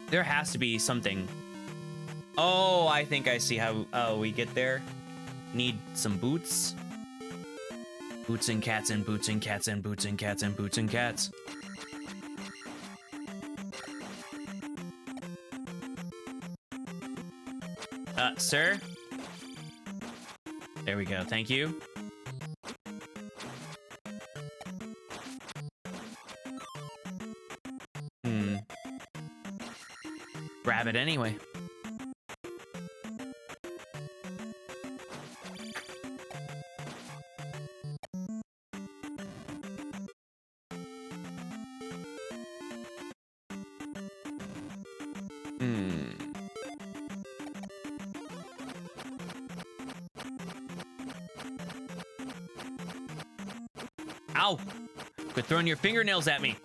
There has to be something. Oh, I think I see how we get there. Need some boots. Boots and cats and boots and cats and boots and cats and boots and cats. Sir? There we go, thank you. Grab it anyway. Ow! Quit throwing your fingernails at me.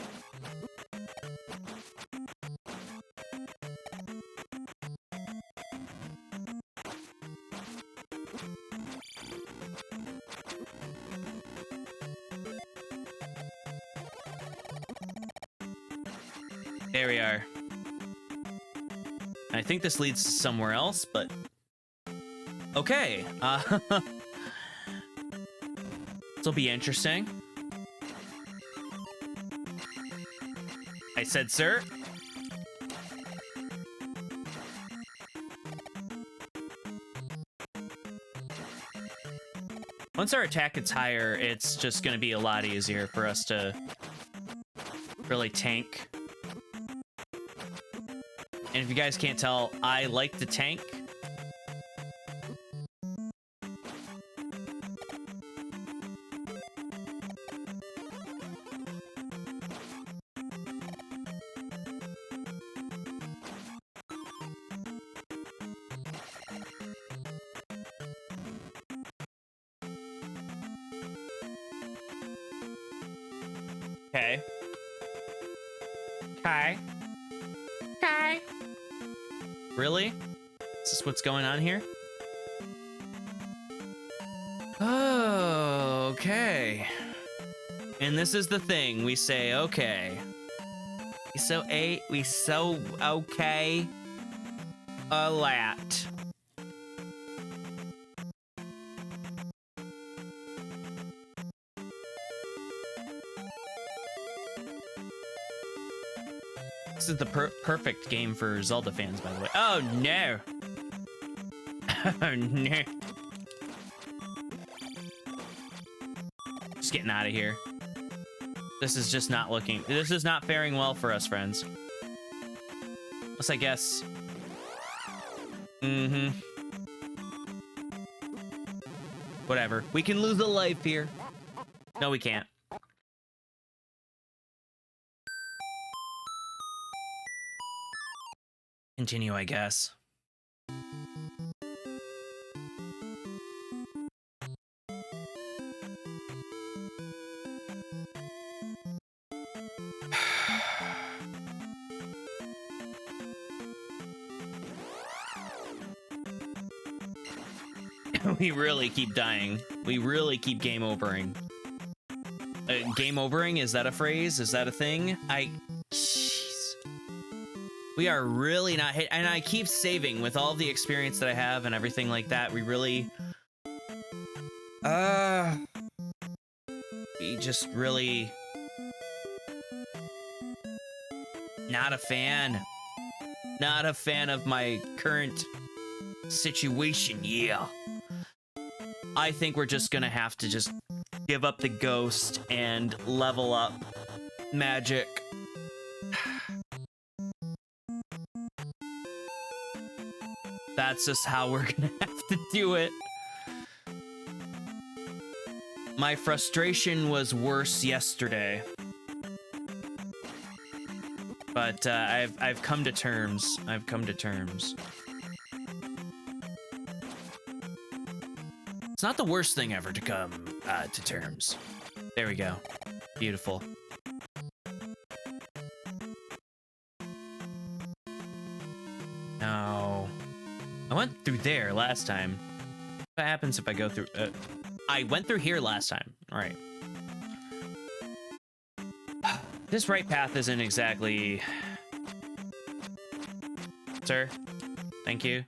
There we are. I think this leads to somewhere else, but okay. This'll be interesting. I said, sir. Once our attack gets higher, it's just gonna be a lot easier for us to really tank. And if you guys can't tell, I like to tank. Okay. Okay. Okay. Really? Is this what's going on here? Oh, okay. And this is the thing. We say, okay. We so okay a lot. This is the perfect game for Zelda fans, by the way. Oh, no. Oh, no. Just getting out of here. This is just not looking... This is not faring well for us, friends. Unless I guess... Whatever. We can lose a life here. No, we can't. Continue, I guess. We really keep dying. We really keep game overing. Game overing? Is that a phrase? Is that a thing? Jeez. We are really not hit, and I keep saving with all the experience that I have and everything like that. We really... we just really... Not a fan. Not a fan of my current situation, yeah. I think we're just gonna have to just give up the ghost and level up magic. That's just how we're gonna have to do it. My frustration was worse yesterday. But I've come to terms. I've come to terms. It's not the worst thing ever to come to terms. There we go. Beautiful. No. I went through there last time. What happens if I go through... I went through here last time. All right. This right path isn't exactly... Sir, thank you.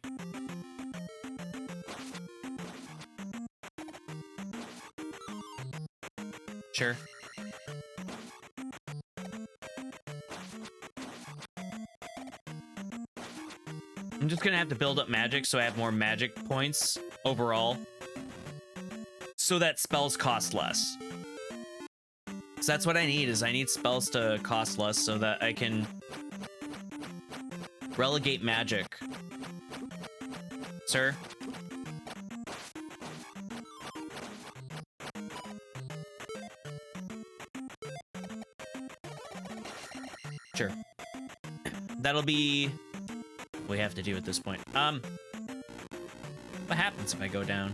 Sure. I'm just gonna have to build up magic so I have more magic points overall, so that spells cost less. So that's what I need, is I need spells to cost less so that I can relegate magic. Sir? Sure. That'll be what we have to do at this point. What happens if I go down?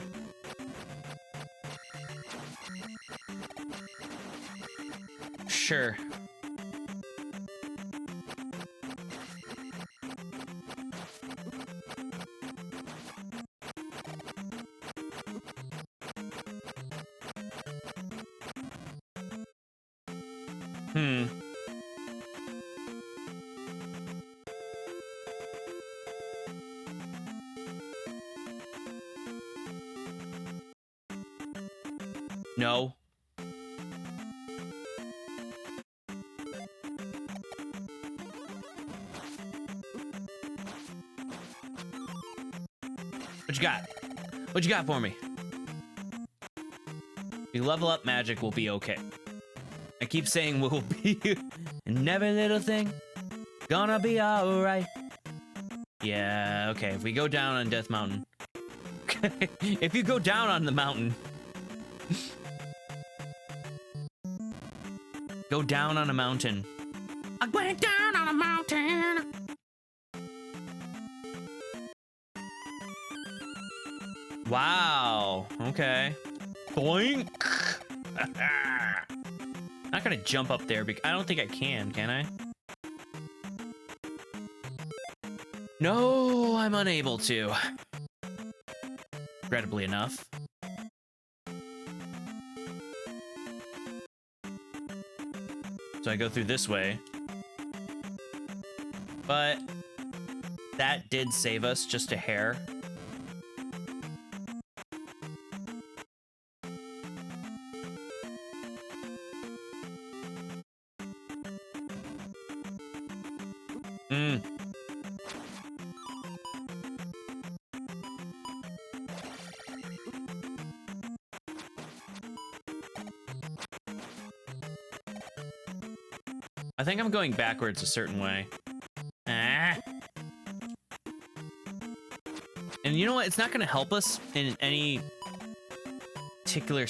Sure. No. What you got? What you got for me? If you level up magic, we'll be okay. I keep saying we'll be in every little thing. Gonna be alright. Yeah, okay. If we go down on Death Mountain. If you go down on the mountain. Go down on a mountain. I went down on a mountain. Wow. Okay. Boink. Not gonna jump up there because I don't think I can I? No, I'm unable to. Regrettably enough. So I go through this way. But that did save us just a hair. I think I'm going backwards a certain way. Ah. And you know what? It's not going to help us in any particular...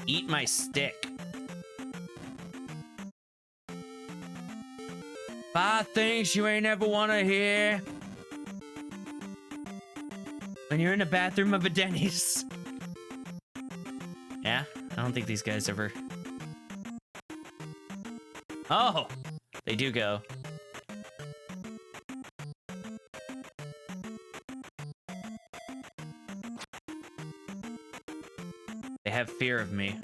Eat my stick. 5 things you ain't ever want to hear when you're in the bathroom of a Denny's. Yeah, I don't think these guys ever... Oh, they do go. They have fear of me.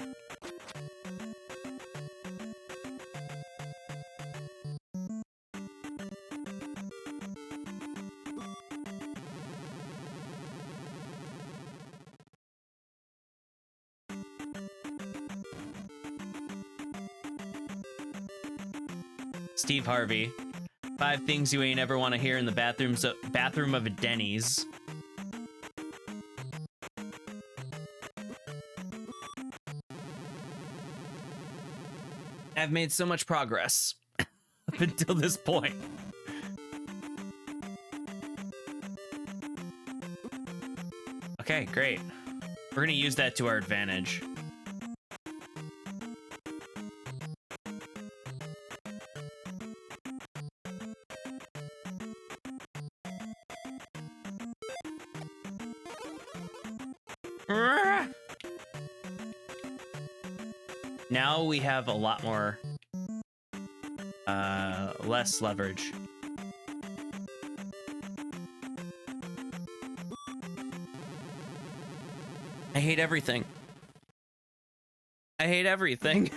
Steve Harvey. 5 things you ain't ever want to hear in the bathroom of a Denny's. I've made so much progress up until this point. Okay, great. We're gonna use that to our advantage. Now we have a lot more, less leverage. I hate everything. I hate everything.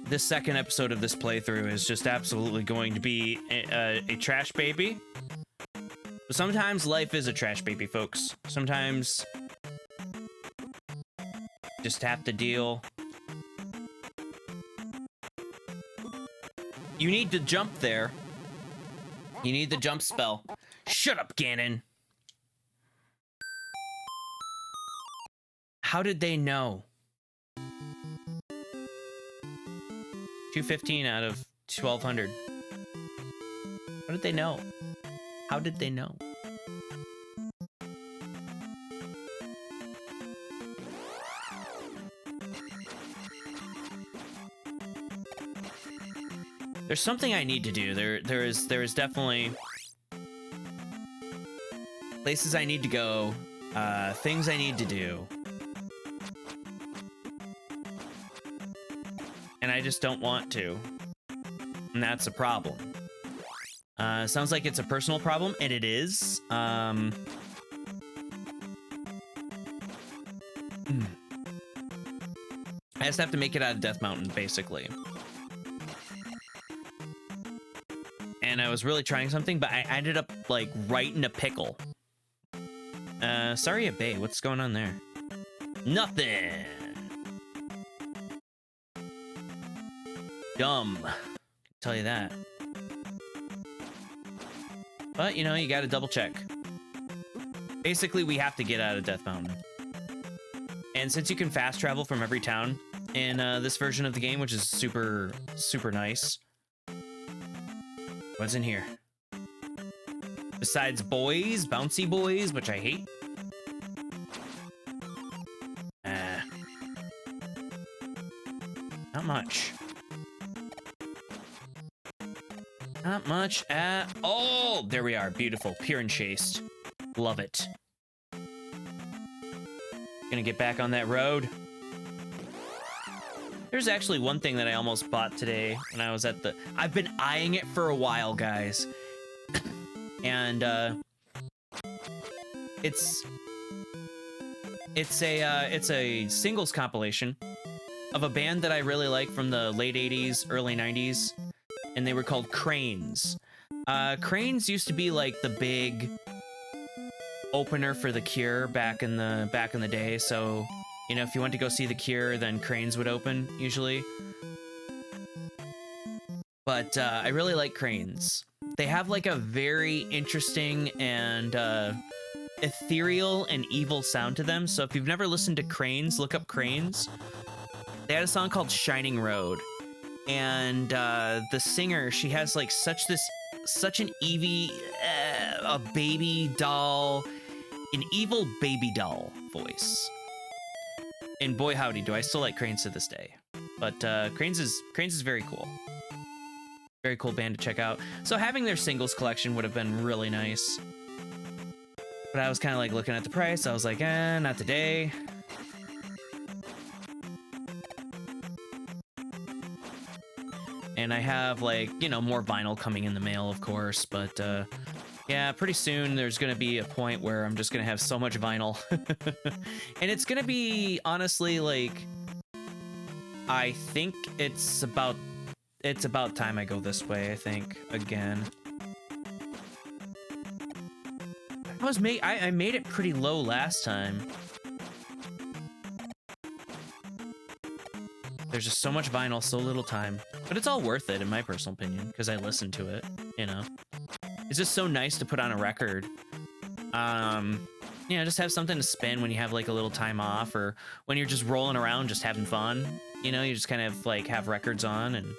This second episode of this playthrough is just absolutely going to be a trash baby. But sometimes life is a trash baby, folks. Sometimes just have to deal. You need to jump there. You need the jump spell. Shut up, Ganon. How did they know? 215 out of 1200. How did they know? How did they know? There's something I need to do. There is definitely places I need to go, things I need to do. And I just don't want to. And that's a problem. Sounds like it's a personal problem, and it is. I just have to make it out of Death Mountain, basically. And I was really trying something, but I ended up, like, right in a pickle. Sorry, Bay, what's going on there? Nothing! Dumb. Can tell you that. But, you know, you gotta double check. Basically, we have to get out of Death Mountain. And since you can fast travel from every town in this version of the game, which is super, super nice. What's in here? Besides boys, bouncy boys, which I hate. Not much. Not much at all. There we are. Beautiful. Pure and chaste. Love it. Gonna get back on that road. There's actually one thing that I almost bought today when I was at the... I've been eyeing it for a while, guys. And, it's a singles compilation of a band that I really like from the late 80s, early 90s. And they were called Cranes. Cranes used to be like the big opener for The Cure back in the day. So, you know, if you went to go see The Cure, then Cranes would open usually. But I really like Cranes. They have like a very interesting and ethereal and evil sound to them. So if you've never listened to Cranes, look up Cranes. They had a song called Shining Road. And the singer, she has like such an a baby doll, an evil baby doll voice. And boy howdy, do I still like Cranes to this day. But Cranes is very cool. Very cool band to check out. So having their singles collection would have been really nice. But I was kind of like looking at the price. I was like, not today. And I have, like, you know, more vinyl coming in the mail, of course, but, yeah, pretty soon there's gonna be a point where I'm just gonna have so much vinyl. And it's gonna be, honestly, like, I think it's about time I go this way, I think, again. I made it pretty low last time. There's just so much vinyl, so little time. But it's all worth it, in my personal opinion, because I listen to it, you know? It's just so nice to put on a record. You know, just have something to spin when you have, like, a little time off, or when you're just rolling around just having fun. You know, you just kind of, like, have records on, and...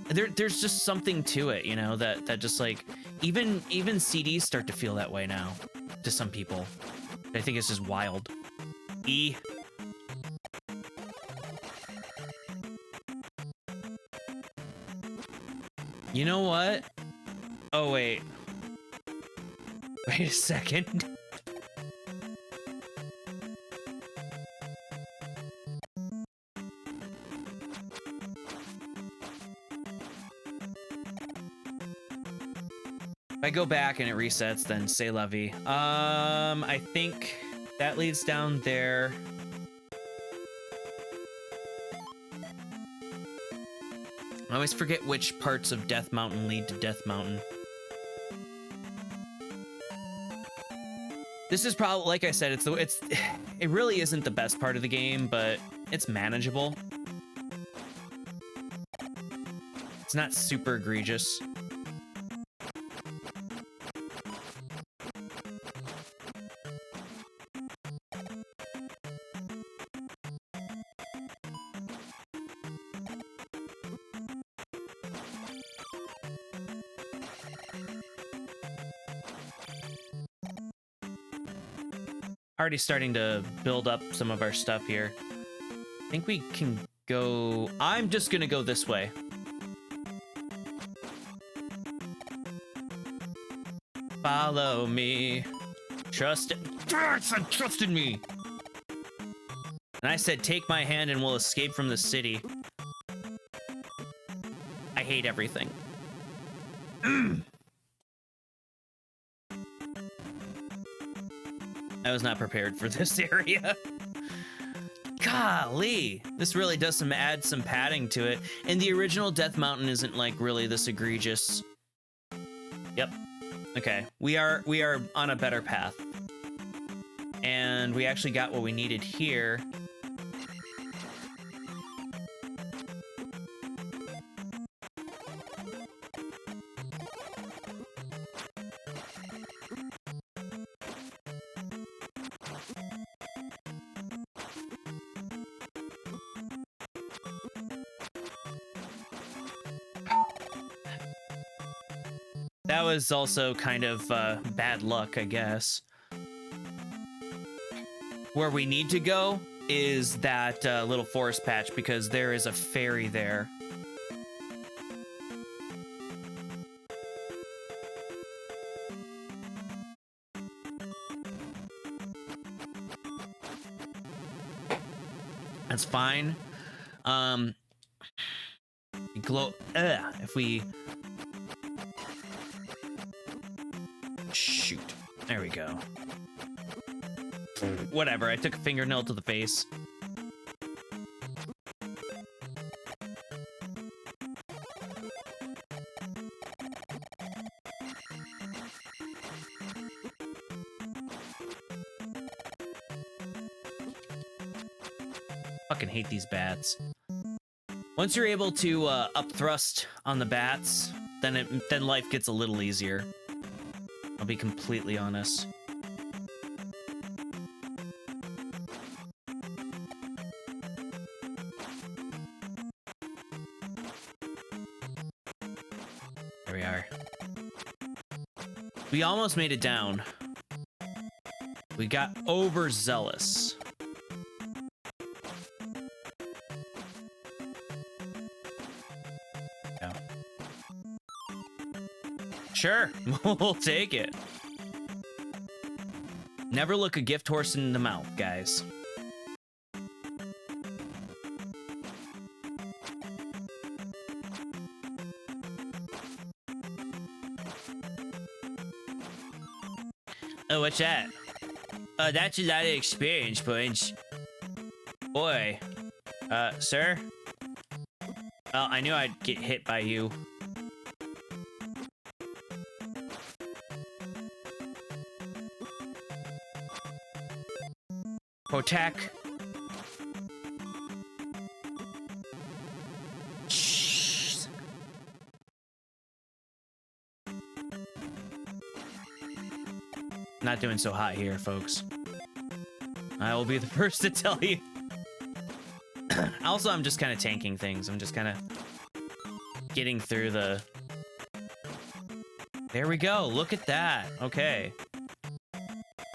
There's just something to it, you know, that just, like... Even CDs start to feel that way now, to some people. I think it's just wild. You know what? Oh, wait. Wait a second. I go back and it resets, then say la vie. I think that leads down there. I always forget which parts of Death Mountain lead to Death Mountain. This is probably, like I said, it really isn't the best part of the game, but it's manageable. It's not super egregious. Already starting to build up some of our stuff here. I think we can go... I'm just gonna go this way. Follow me. Trust in me. And I said, take my hand and we'll escape from the city. I hate everything. I was not prepared for this area. Golly, this really does add some padding to it. And the original Death Mountain isn't like really this egregious. Yep. Okay, we are on a better path. And we actually got what we needed here. That was also kind of bad luck, I guess. Where we need to go is that little forest patch because there is a fairy there. That's fine. If we... Shoot. There we go. Whatever, I took a fingernail to the face. Fucking hate these bats. Once you're able to up thrust on the bats, then life gets a little easier. I'll be completely honest. There we are. We almost made it down. We got overzealous. Yeah. Sure, we'll take it. Never look a gift horse in the mouth, guys. Oh, what's that? That's a lot of experience points. Boy. Sir? Well, I knew I'd get hit by you. Attack. Jeez. Not doing so hot here, folks. I will be the first to tell you. Also, I'm just kind of tanking things. I'm just kind of getting through the... There we go. Look at that. Okay.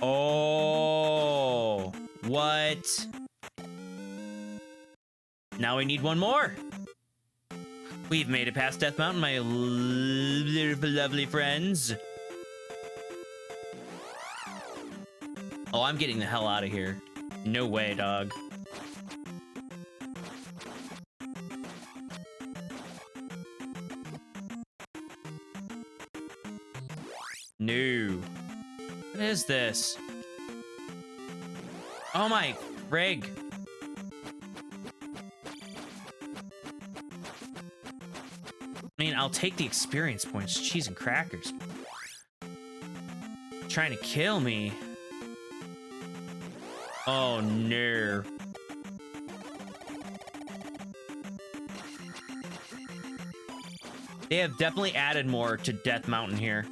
Oh... What? Now we need one more. We've made it past Death Mountain, my lovely friends. Oh, I'm getting the hell out of here. No way, dog. no. What is this? Oh my frig. I mean, I'll take the experience points. Cheese and crackers. Trying to kill me. Oh no. They have definitely added more to Death Mountain here.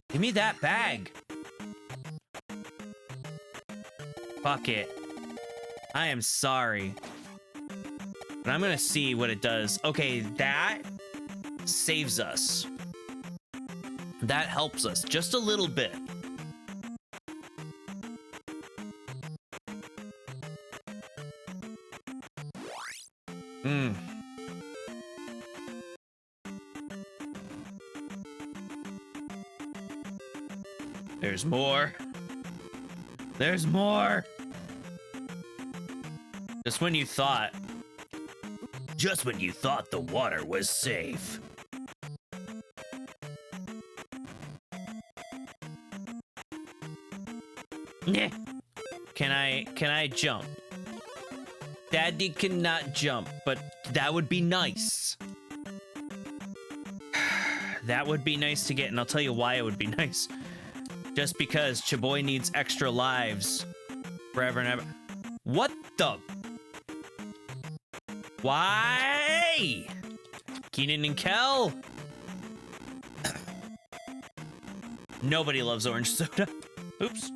Give me that bag. Fuck it. I am sorry. But I'm gonna see what it does. Okay, that saves us. That helps us just a little bit. There's more. There's more. Just when you thought the water was safe. Nah. Can I jump? Daddy cannot jump, but that would be nice. That would be nice to get, and I'll tell you why it would be nice. Just because Chaboy needs extra lives forever and ever. What the? Why? Keenan and Kel. Nobody loves orange soda. Oops.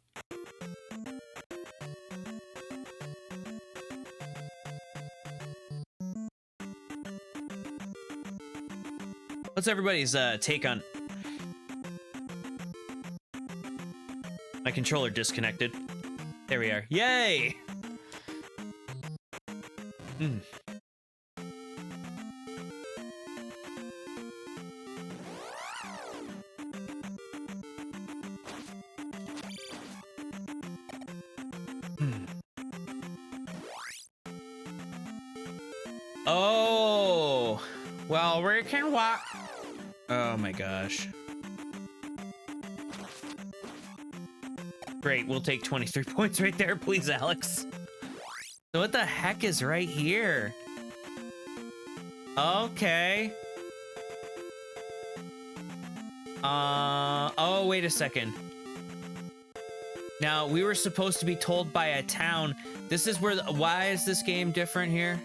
What's everybody's take on... My controller disconnected. There we are. Yay! Oh! Well, we can walk... Oh my gosh. Great, we'll take 23 points right there, please, Alex. So what the heck is right here? Okay. Oh, wait a second. Now, we were supposed to be told by a town. This is where, why is this game different here?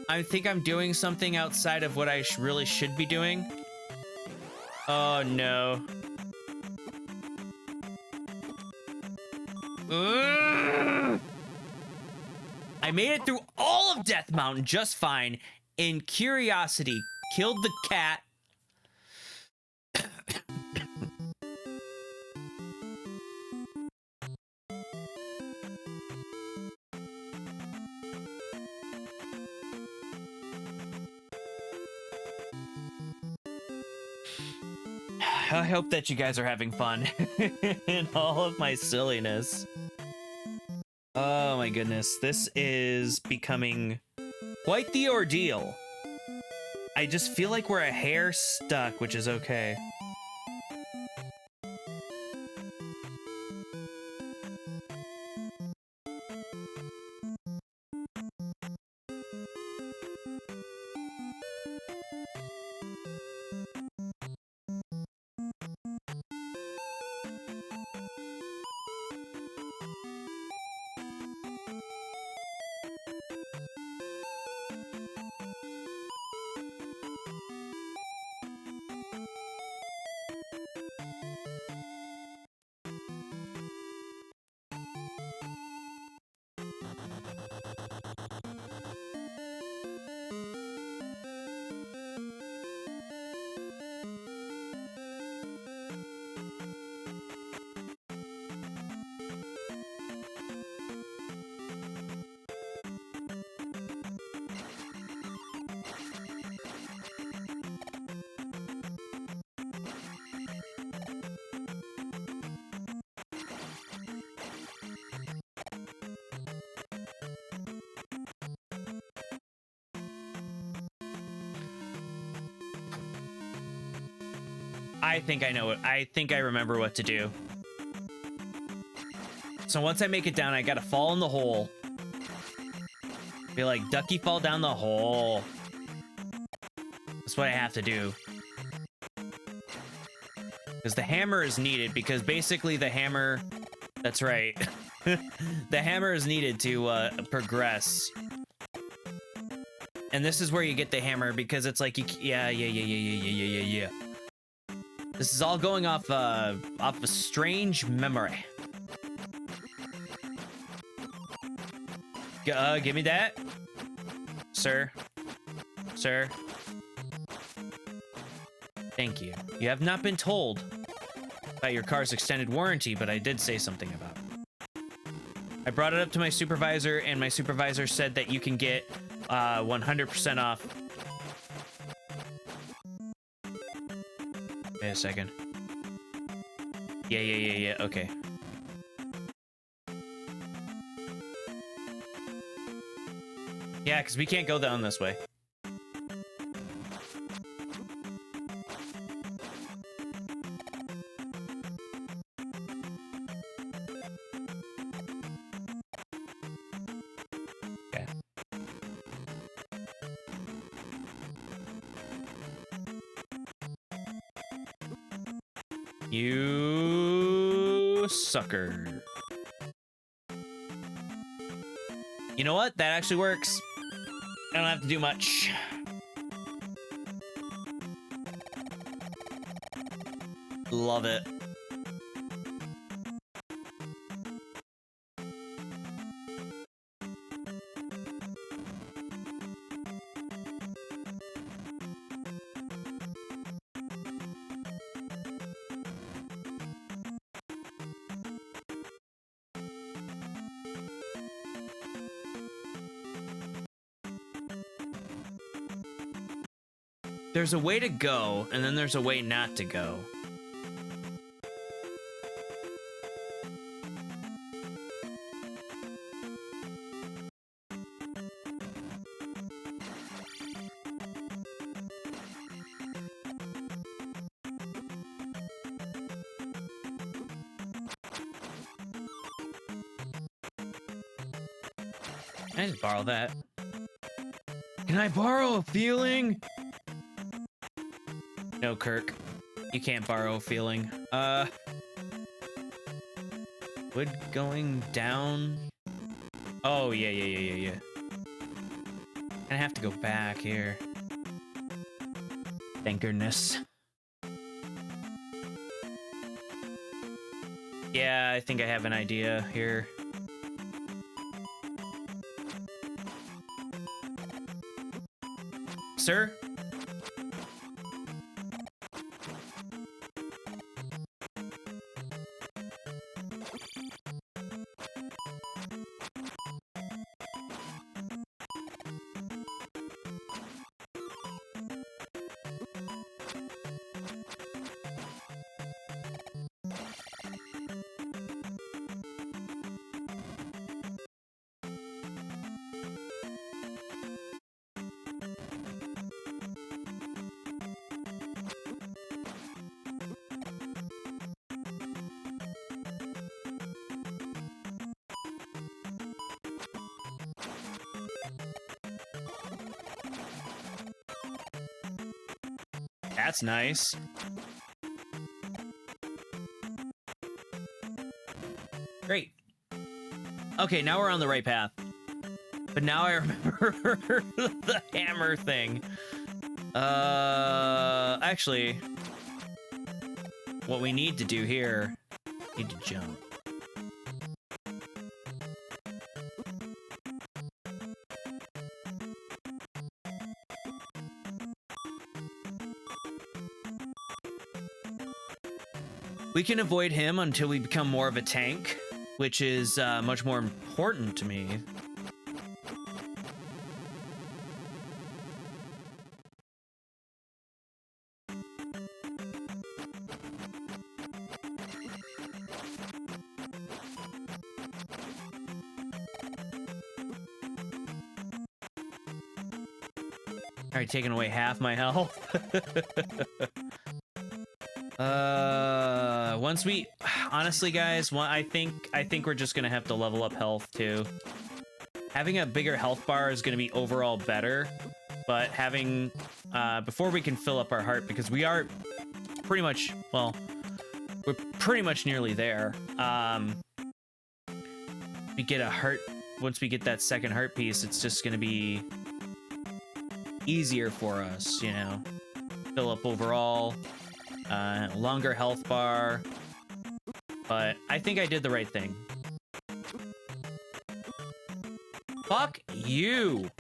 I think I'm doing something outside of what I really should be doing. Oh, no. I made it through all of Death Mountain just fine. In curiosity, killed the cat. I hope that you guys are having fun in all of my silliness. Oh my goodness, this is becoming quite the ordeal. I just feel like we're a hair stuck, which is okay. I think I know it. I think I remember what to do. So once I make it down, I gotta fall in the hole. Be like, ducky, fall down the hole. That's what I have to do. Because the hammer is needed, because basically the hammer... That's right. The hammer is needed to progress. And this is where you get the hammer, because it's like, yeah. This is all going off a strange memory. Give me that. Sir. Sir. Thank you. You have not been told about your car's extended warranty, but I did say something about it. I brought it up to my supervisor, and my supervisor said that you can get 100% off. Wait a second. Yeah, okay. Yeah, because we can't go down this way. Okay. You sucker. You know what? That actually works. I don't have to do much. Love it. There's a way to go, and then there's a way not to go. Can I just borrow that? Can I borrow a feeling? No, Kirk. You can't borrow a feeling. Wood going down? Oh, yeah. I have to go back here. Thank goodness. Yeah, I think I have an idea here. Sir? That's nice. Great. Okay, now we're on the right path. But now I remember the hammer thing. Actually, what we need to do here, need to jump. We can avoid him until we become more of a tank, which is much more important to me. All right, taking away half my health. Once we, honestly, guys, I think we're just gonna have to level up health too. Having a bigger health bar is gonna be overall better, but having, before we can fill up our heart, because we are pretty much, well, we're pretty much nearly there. We get a heart, once we get that second heart piece, it's just gonna be easier for us, you know, fill up overall, longer health bar, but I think I did the right thing. Fuck you!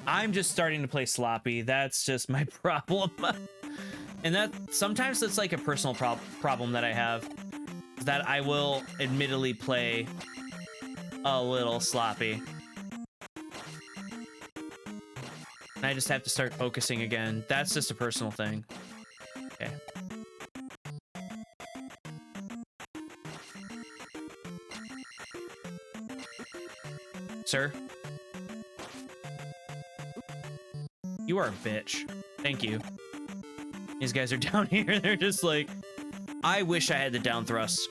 I'm just starting to play sloppy. That's just my problem. And that sometimes that's like a personal problem that I have, is that I will admittedly play a little sloppy. And I just have to start focusing again. That's just a personal thing. Okay. Sir? You are a bitch. Thank you. These guys are down here. They're just like, I wish I had the down thrust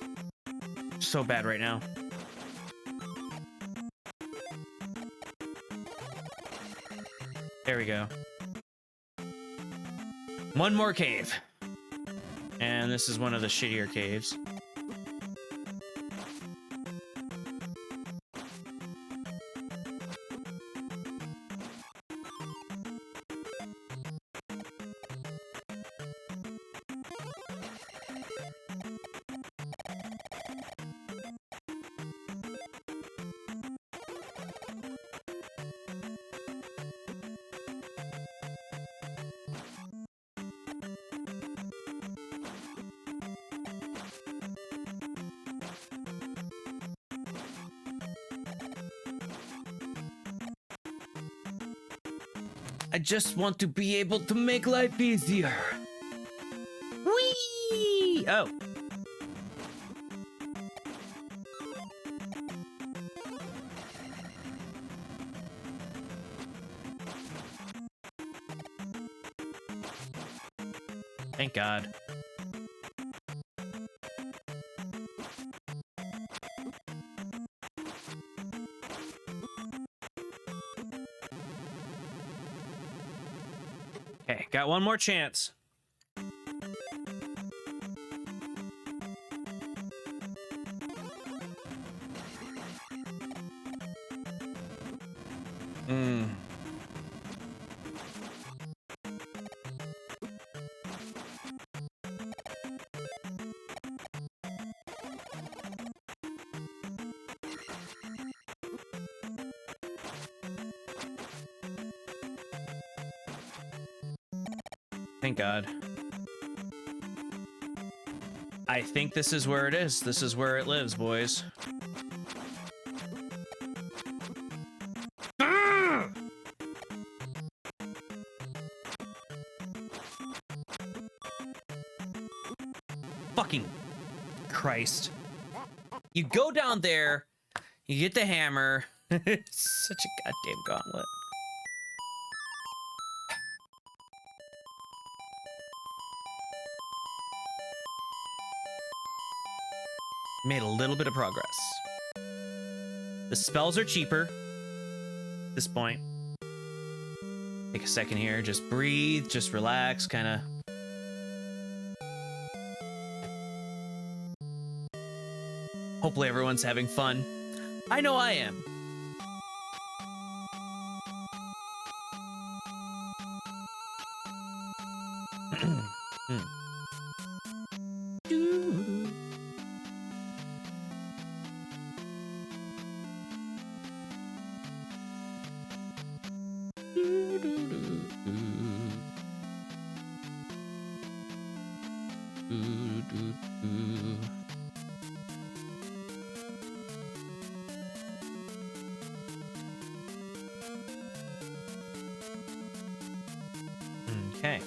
so bad right now. There we go. One more cave. And this is one of the shittier caves. I just want to be able to make life easier. Whee! Oh. Thank God. Okay, got one more chance. Thank God. I think this is where it is. This is where it lives, boys. Fucking Christ. You go down there, you get the hammer. It's such a goddamn gauntlet. Made a little bit of progress. The spells are cheaper at this point. Take a second here, just breathe, just relax, kind of. Hopefully everyone's having fun. I know I am. Okay.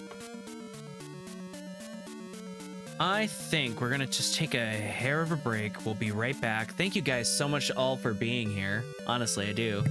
I think we're gonna just take a hair of a break. We'll be right back. Thank you guys so much all for being here. Honestly, I do.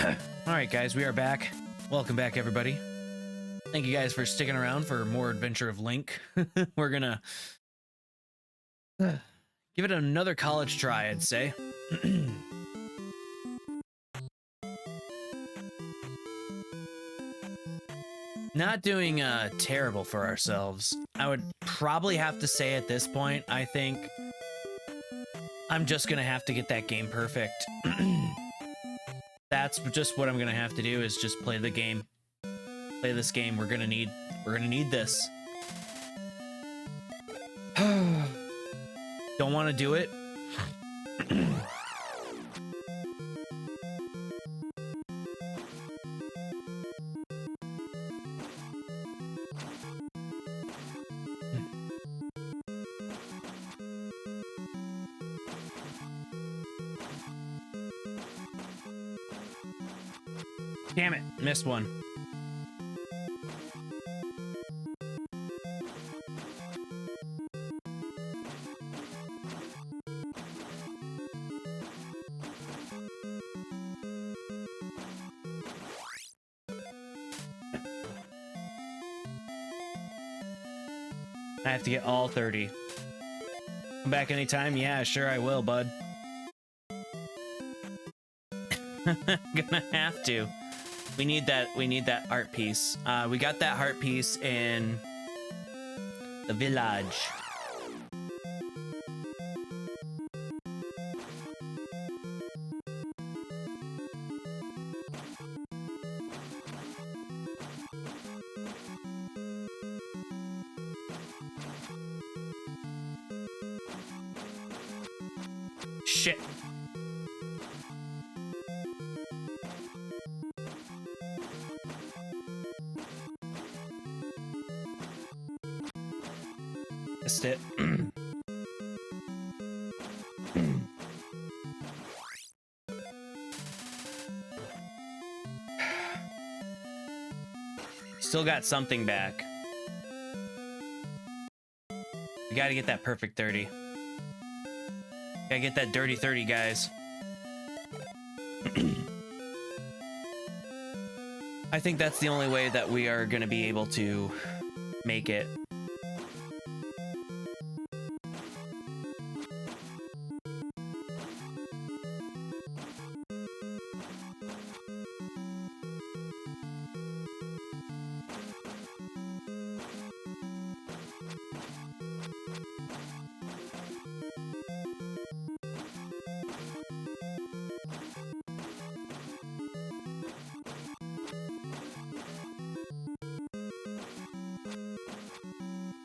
All right, guys, we are back. Welcome back, everybody. Thank you guys for sticking around for more Adventure of Link. We're gonna give it another college try, I'd say. Not doing terrible for ourselves. I would probably have to say at this point, I think I'm just gonna have to get that game perfect. That's just what I'm gonna have to do, is just play the game. Play this game. We're gonna need this. Don't want to do it. Damn it, missed one. I have to get all 30. Come back anytime? Yeah, sure I will, bud. Gonna have to. We need that art piece. We got that heart piece in the village. Shit. Missed it. Still got something back. We gotta get that perfect 30. Gotta get that dirty 30, guys. I think that's the only way that we are gonna be able to make it.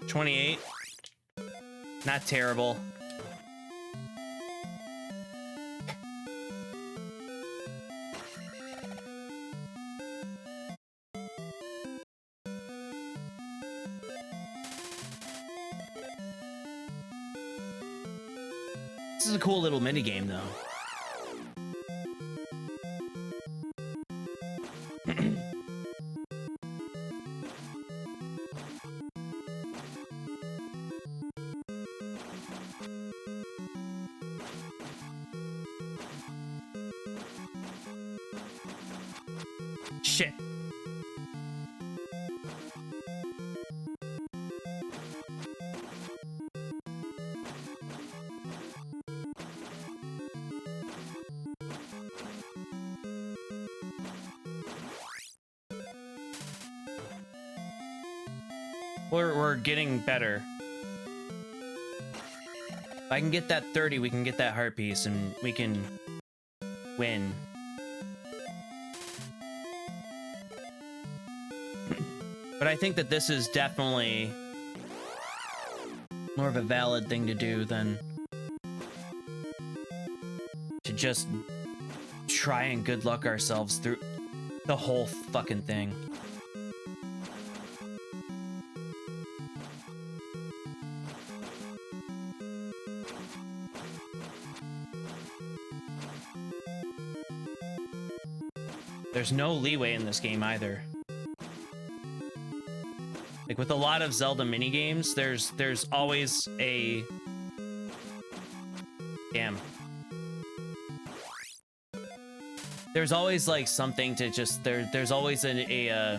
$28. Not terrible. This is a cool little mini game, though. Shit. We're getting better. If I can get that 30, we can get that heart piece and we can win. But I think that this is definitely more of a valid thing to do than to just try and good luck ourselves through the whole fucking thing. There's no leeway in this game either. Like with a lot of Zelda minigames, there's always a... Damn. there's always like something to just there's always a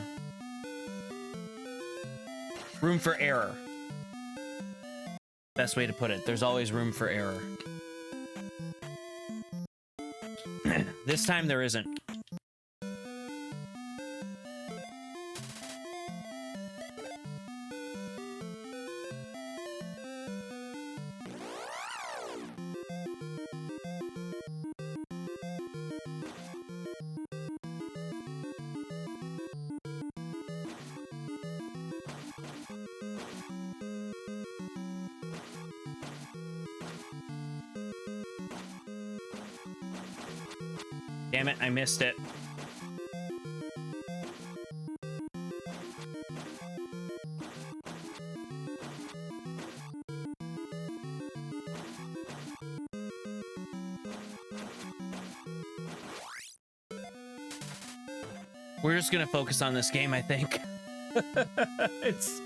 room for error. Best way to put it. There's always room for error. This time there isn't. Damn it, I missed it. We're just gonna focus on this game, I think. It's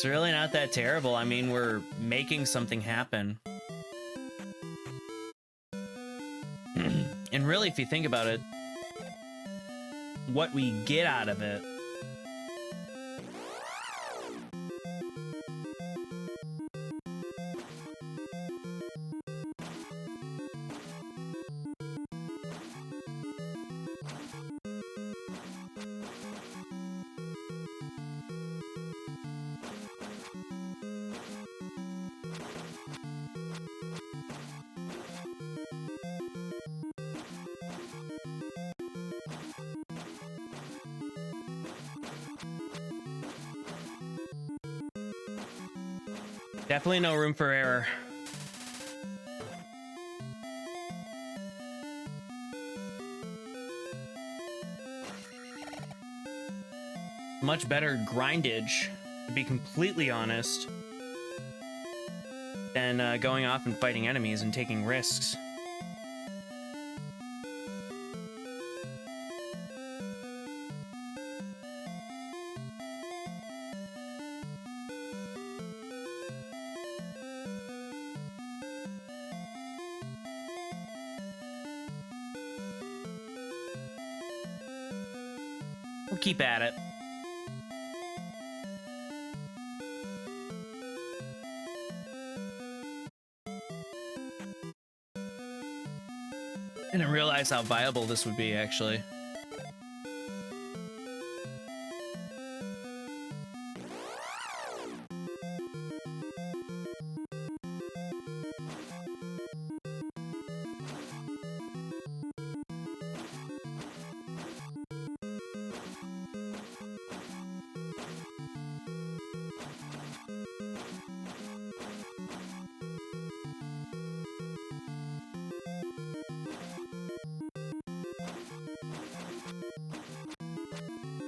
really not that terrible. I mean, we're making something happen. And really, if you think about it, what we get out of it. Definitely no room for error. Much better grindage, to be completely honest, than going off and fighting enemies and taking risks. We'll keep at it. I didn't realize how viable this would be, actually.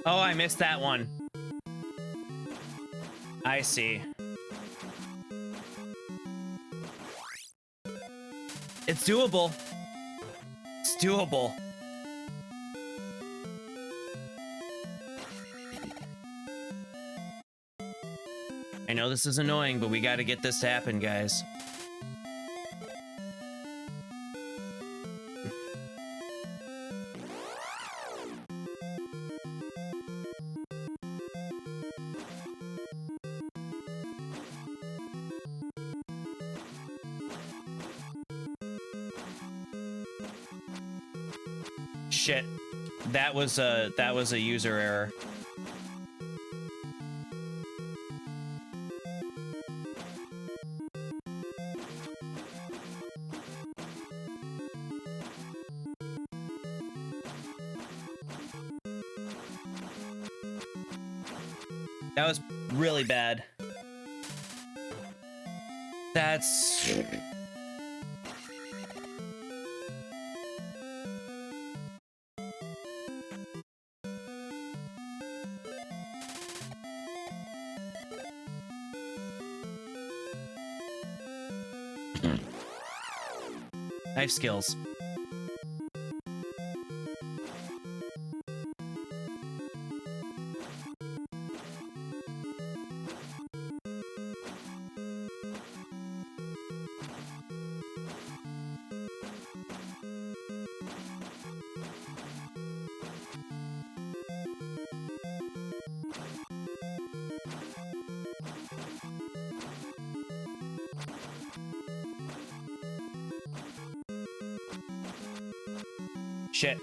Oh, I missed that one. I see. It's doable. It's doable. I know this is annoying, but we got to get this to happen, guys. Shit, that was a user error. That was really bad. That's... Knife skills. Shit.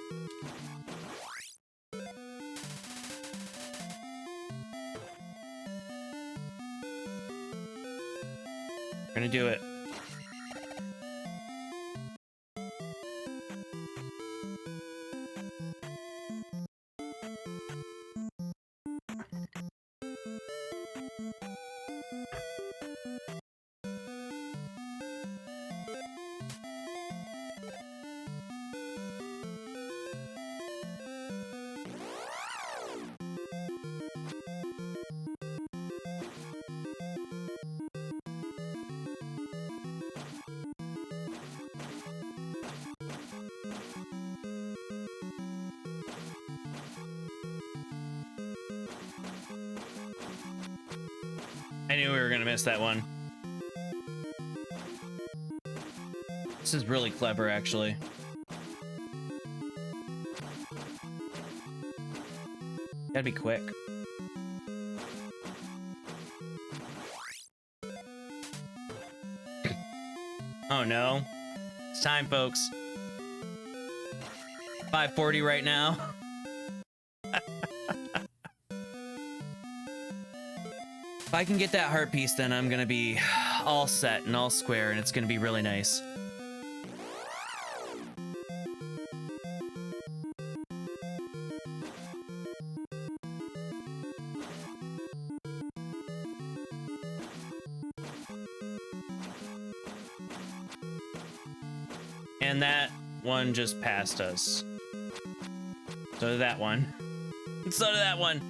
We're gonna do it. I knew we were gonna miss that one. This is really clever, actually. Gotta be quick. Oh no. It's time, folks. 5:40 right now. If I can get that heart piece, then I'm gonna be all set and all square, and it's gonna be really nice. And that one just passed us. So did that one. So did that one.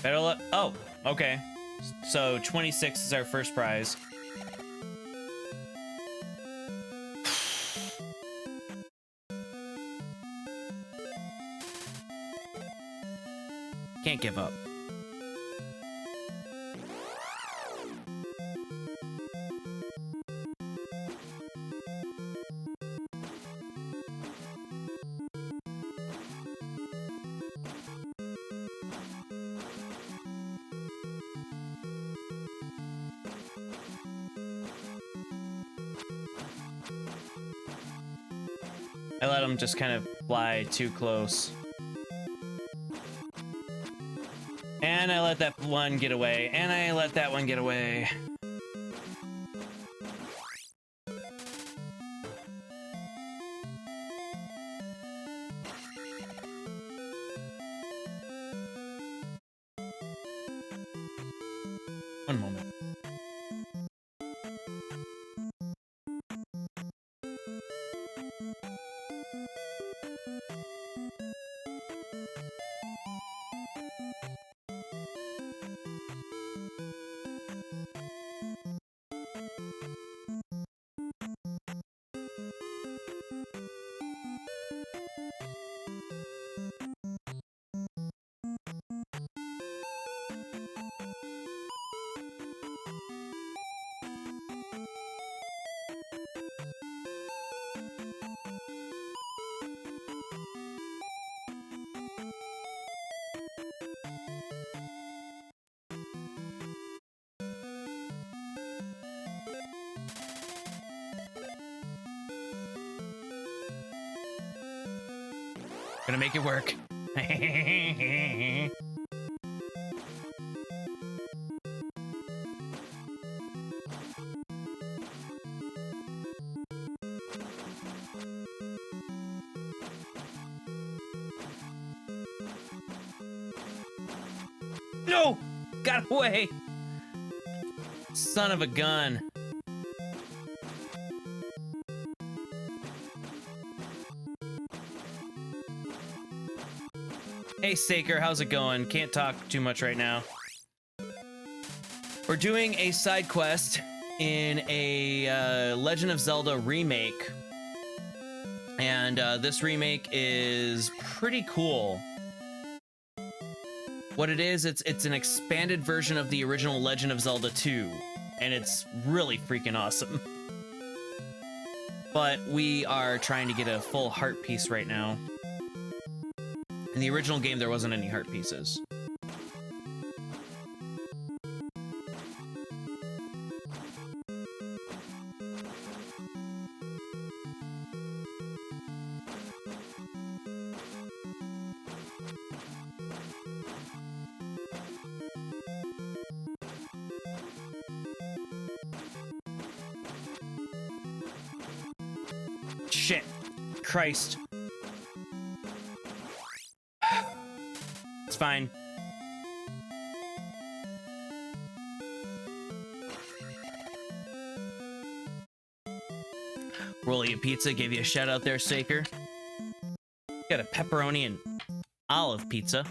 Better look. Oh, okay. So 26 is our first prize. Can't give up. I let him just kind of fly too close. And I let that one get away. And I let that one get away. One moment. Gonna make it work. No! Got away! Son of a gun. Hey, Saker, how's it going? Can't talk too much right now. We're doing a side quest in a Legend of Zelda remake. And this remake is pretty cool. What it is, it's an expanded version of the original Legend of Zelda 2. And it's really freaking awesome. But we are trying to get a full heart piece right now. In the original game, there wasn't any heart pieces. Shit. Christ. It's fine. Roll you a pizza, gave you a shout out there, Saker. Got a pepperoni and olive pizza.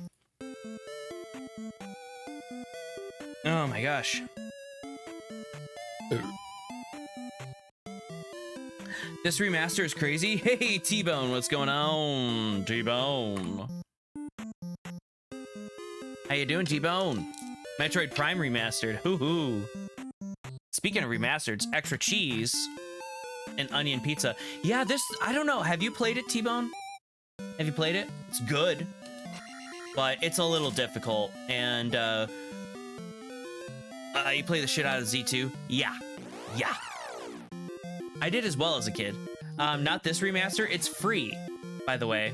Oh my gosh. This remaster is crazy. Hey, T-Bone, what's going on? T-Bone. How you doing, T-Bone? Metroid Prime Remastered. Hoo-hoo. Speaking of remasters, extra cheese and onion pizza. Yeah, this, I don't know. Have you played it, T-Bone? Have you played it? It's good, but it's a little difficult. And, you play the shit out of Z2? Yeah. Yeah. I did as well as a kid. Not this remaster. It's free, by the way.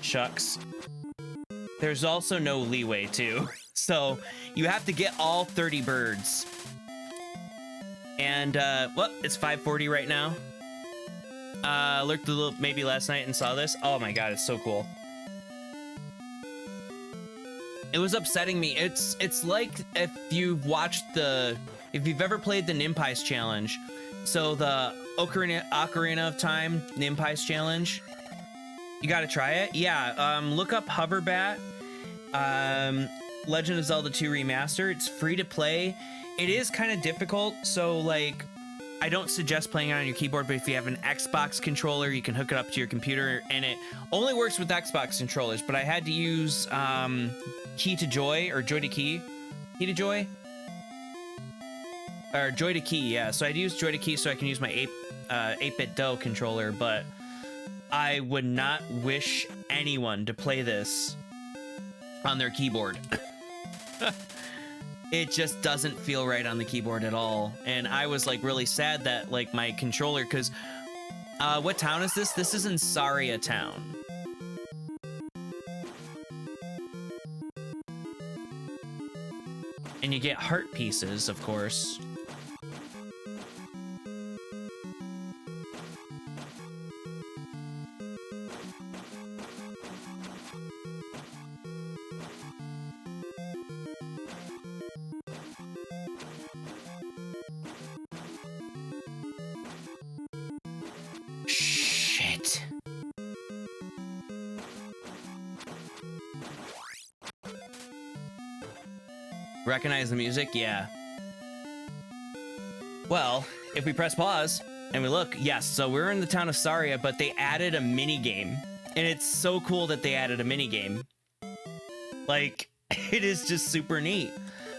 Shucks. There's also no leeway, too. So, you have to get all 30 birds. And, well, it's 5:40 right now. Looked a little, maybe last night and saw this. Oh my god, it's so cool. It was upsetting me. It's like if you've watched if you've ever played the Nimpies Challenge. So, the Ocarina of Time Nimpies Challenge. You gotta try it. Yeah, look up Hoverbat. Legend of Zelda 2 Remastered. It's free to play. It is kind of difficult, so like I don't suggest playing it on your keyboard, but if you have an Xbox controller, you can hook it up to your computer, and it only works with Xbox controllers, but I had to use Key to Joy, or Joy to Key. Key to Joy? Or Joy to Key, yeah. So I'd use Joy to Key so I can use my 8-bit Do controller, but I would not wish anyone to play this on their keyboard. It just doesn't feel right on the keyboard at all. And I was like really sad that like my controller, because what town is this? This is in Saria Town. And you get heart pieces, of course. Recognize the music? Yeah. Well, if we press pause and we look, yes, so we're in the town of Saria, but they added a mini game. And it's so cool that they added a mini game. Like, it is just super neat.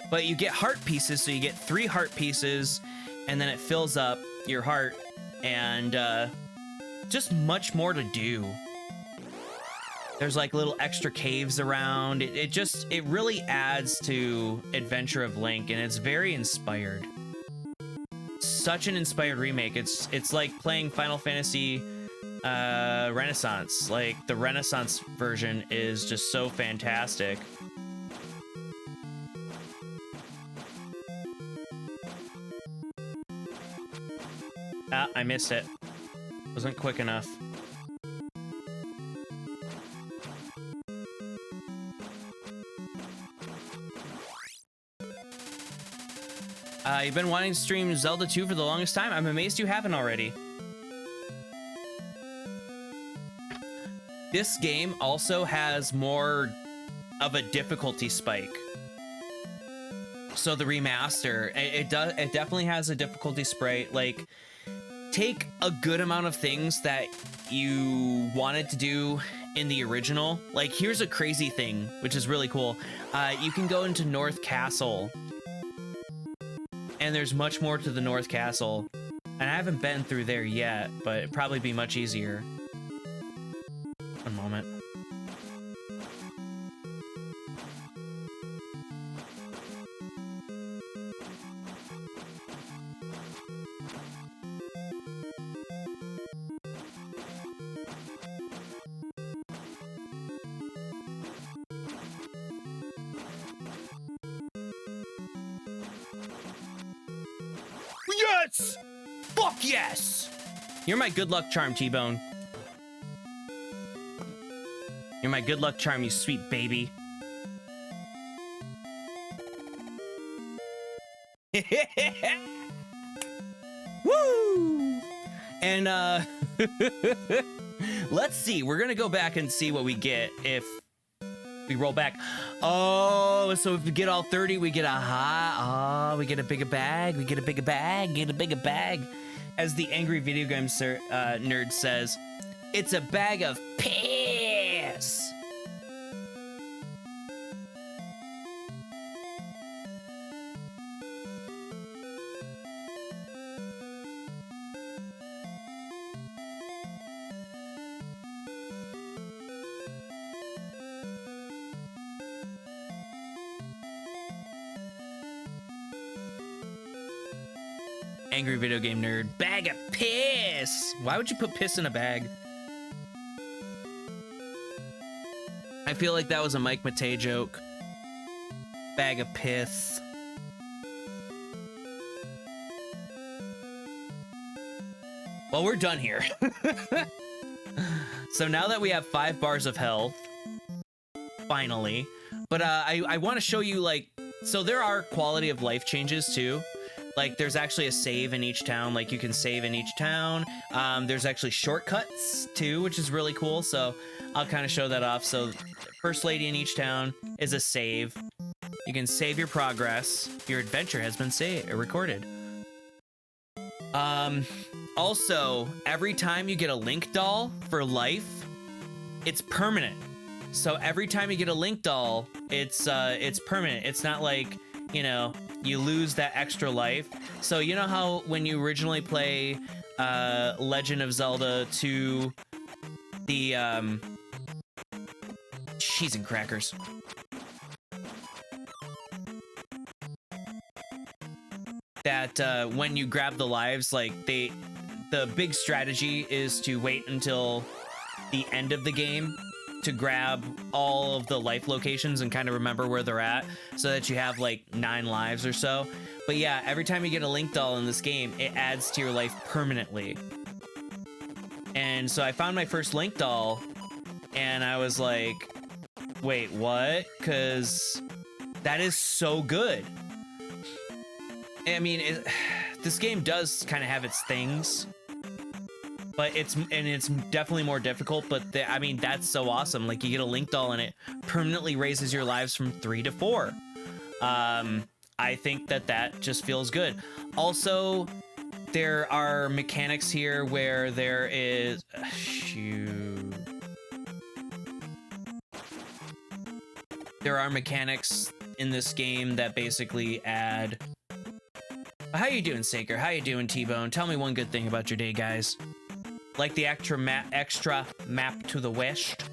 But you get heart pieces, so you get 3 heart pieces, and then it fills up your heart, and just much more to do. There's like little extra caves around. It really adds to Adventure of Link, and it's very inspired. Such an inspired remake. It's like playing Final Fantasy Renaissance. Like the Renaissance version is just so fantastic. Ah, I missed it. Wasn't quick enough. You've been wanting to stream Zelda 2 for the longest time. I'm amazed you haven't already. This game also has more of a difficulty spike. So the remaster, it definitely has a difficulty spray. Like, take a good amount of things that you wanted to do in the original. Like, here's a crazy thing, which is really cool. You can go into North Castle, and there's much more to the North Castle. And I haven't been through there yet, but it'd probably be much easier. One moment. Yes! Fuck yes! You're my good luck charm, T-Bone. You're my good luck charm, you sweet baby. Woo! And let's see. We're gonna go back and see what we get if we roll back. Oh, so if we get all 30, we get we get a bigger bag. We get a bigger bag. Get a bigger bag. As the angry video game nerd says, it's a bag of piss. Angry video game nerd. Bag of piss! Why would you put piss in a bag? I feel like that was a Mike Matei joke. Bag of piss. Well, we're done here. So now that we have 5 bars of health, finally. But I want to show you, like, so there are quality of life changes too. Like, there's actually a save in each town. Like, you can save in each town. There's actually shortcuts, too, which is really cool. So I'll kind of show that off. So first lady in each town is a save. You can save your progress. Your adventure has been recorded. Also, every time you get a Link doll for life, it's permanent. So every time you get a Link doll, it's permanent. It's not like, you know, you lose that extra life. So you know how when you originally play Legend of Zelda to the cheese and crackers. That when you grab the lives, like the big strategy is to wait until the end of the game to grab all of the life locations and kind of remember where they're at so that you have like 9 lives or so. But yeah, every time you get a Link doll in this game, it adds to your life permanently. And so I found my first Link doll and I was like, wait, what? Because that is so good. I mean, this game does kind of have its things, but it's definitely more difficult. But I mean, that's so awesome. Like, you get a Link doll and it permanently raises your lives from 3 to 4. I think that just feels good. Also, there are mechanics here where there is there are mechanics in this game that basically add. How you doing, Saker? How you doing, T-Bone? Tell me one good thing about your day, guys. Like the extra map to the west.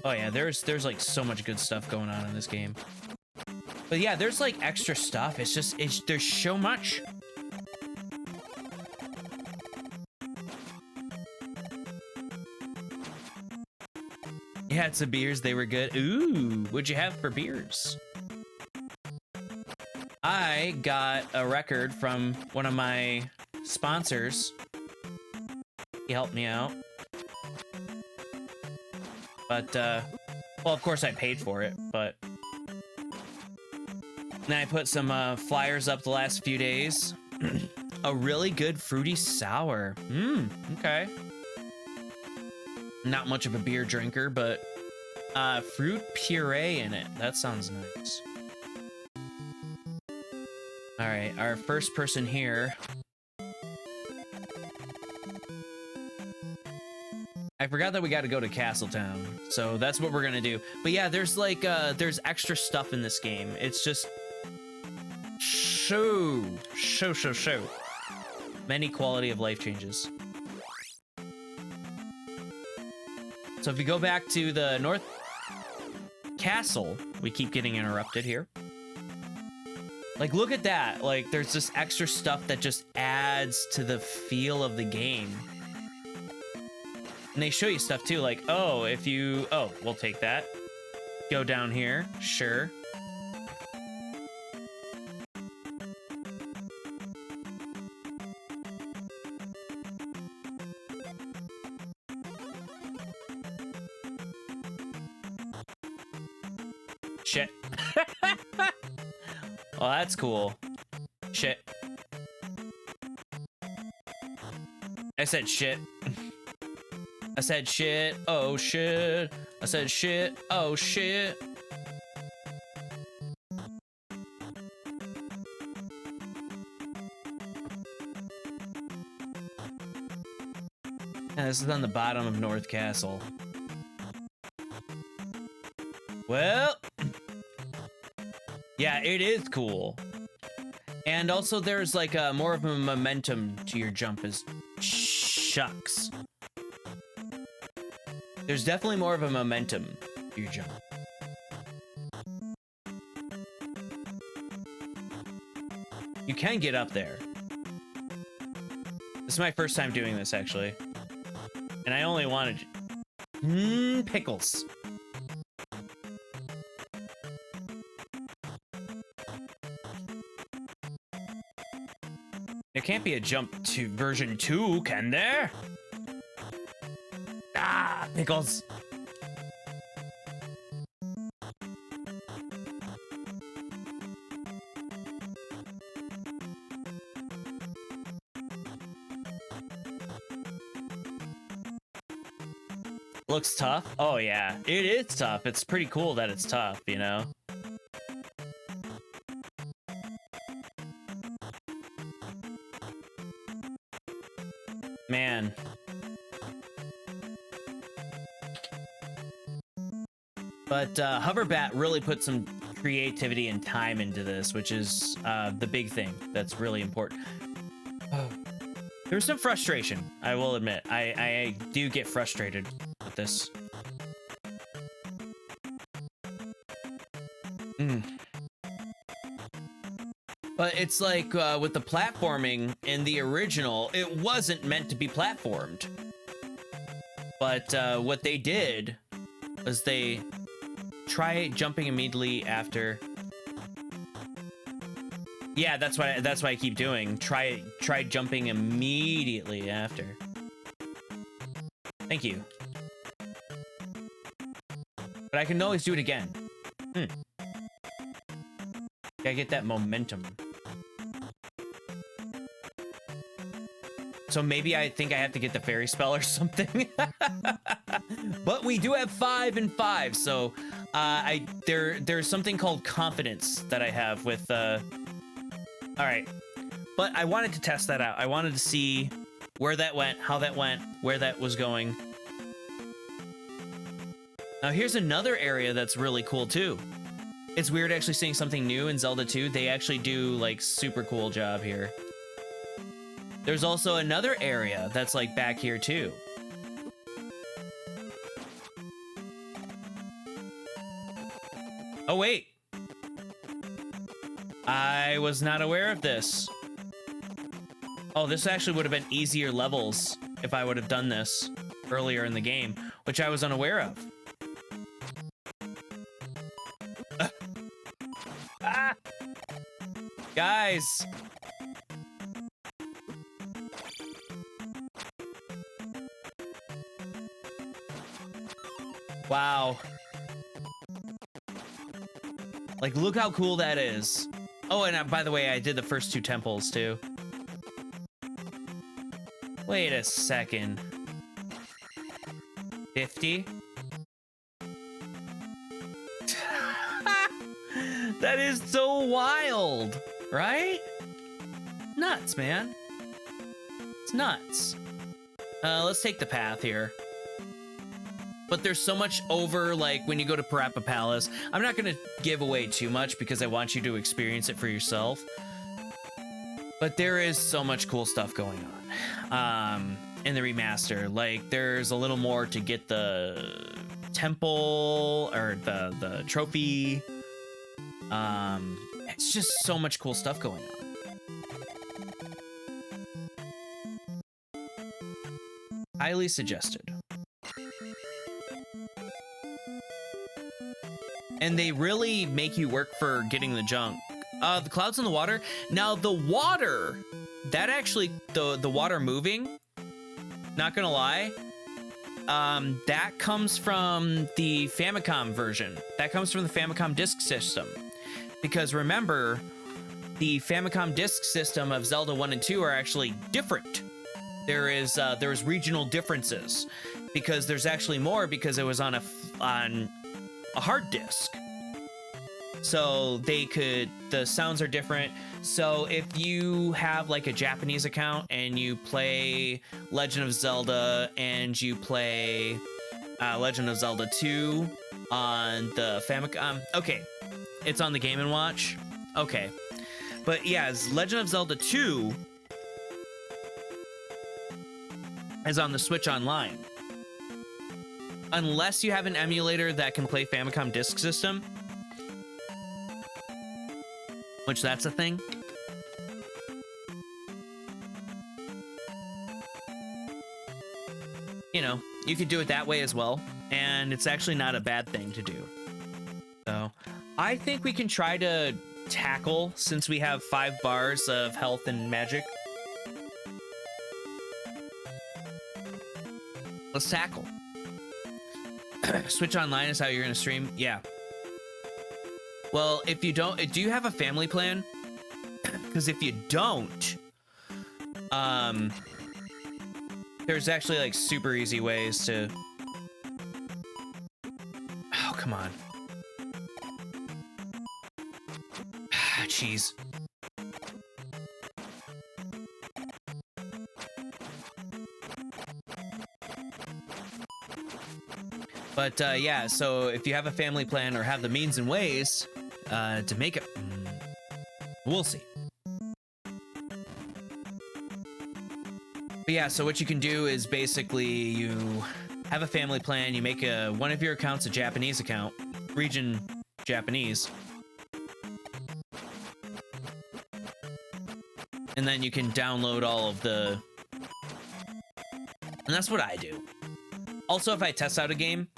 Oh yeah, there's like so much good stuff going on in this game. But yeah, there's like extra stuff. There's so much. You had some beers, they were good. Ooh, what'd you have for beers? I got a record from one of my sponsors. He helped me out. But, well, of course I paid for it, but... Then I put some flyers up the last few days. A really good fruity sour. Okay. Not much of a beer drinker, but fruit puree in it. That sounds nice. All right, our first person here. I forgot that we got to go to Castletown, so that's what we're gonna do. But yeah, there's like there's extra stuff in this game. It's just so many quality of life changes. So if you go back to the North Castle, we keep getting interrupted here. Like, look at that. Like, there's just extra stuff that just adds to the feel of the game. And they show you stuff too, like, oh, if you, oh, we'll take that. Go down here, sure. Shit. Oh, that's cool. Shit. I said shit. I said shit. Oh shit. I said shit. Oh shit. And this is on the bottom of North Castle. Well, yeah, it is cool. And also there's like more of a momentum to your jump as shucks. There's definitely more of a momentum to your jump. You can get up there. This is my first time doing this, actually. And I only wanted... pickles. There can't be a jump to version 2, can there? Ah, pickles. Looks tough. Oh yeah, it is tough. It's pretty cool that it's tough, you know? Man. But Hoverbat really put some creativity and time into this, which is the big thing that's really important. There's some frustration, I will admit. I do get frustrated with this. But it's like with the platforming in the original, it wasn't meant to be platformed. But what they did was they try jumping immediately after. Yeah, that's why I keep doing. Try jumping immediately after. Thank you. But I can always do it again. Gotta get that momentum. So maybe I think I have to get the fairy spell or something. But we do have 5 and 5, so there's something called confidence that I have with all right. But I wanted to test that out. I wanted to see where that went, how that went, where that was going. Now here's another area that's really cool too. It's weird actually seeing something new in Zelda 2. They actually do like super cool job here. There's also another area that's like back here too. Oh wait. I was not aware of this. Oh, this actually would have been easier levels if I would have done this earlier in the game, which I was unaware of. Ah! Guys! Wow. Like, look how cool that is. Oh, and by the way, I did the first 2 temples, too. Wait a second. 50? That is so wild, right? nuts, man. It's nuts. Let's take the path here. But there's so much over, like, when you go to Parappa Palace. I'm not going to give away too much because I want you to experience it for yourself. But there is so much cool stuff going on in the remaster. Like, there's a little more to get the temple or the trophy. It's just so much cool stuff going on. Highly suggested. And they really make you work for getting the junk. The clouds in the water. Now the water, that actually, the water moving, not gonna lie, that comes from the Famicom version. That comes from the Famicom disk system. Because remember, the Famicom disk system of Zelda 1 and 2 are actually different. There's regional differences because there's actually more because it was on a hard disk. So the sounds are different. So if you have like a Japanese account and you play Legend of Zelda and you play Legend of Zelda 2 on the Famicom, okay, it's on the Game & Watch, okay. But yeah, Legend of Zelda 2 is on the Switch Online. Unless you have an emulator that can play Famicom Disk System, which that's a thing. You know, you could do it that way as well, and it's actually not a bad thing to do. So, I think we can try to tackle, since we have 5 bars of health and magic. Let's tackle. Switch Online is how you're gonna stream? Yeah. Well, if you don't, do you have a family plan? Because if you don't, there's actually like super easy ways to... Oh, come on. Jeez. But yeah, so if you have a family plan or have the means and ways to make it, we'll see. But yeah, so what you can do is basically you have a family plan, you make one of your accounts a Japanese account, region Japanese, and then you can download all of the, and that's what I do. Also, if I test out a game,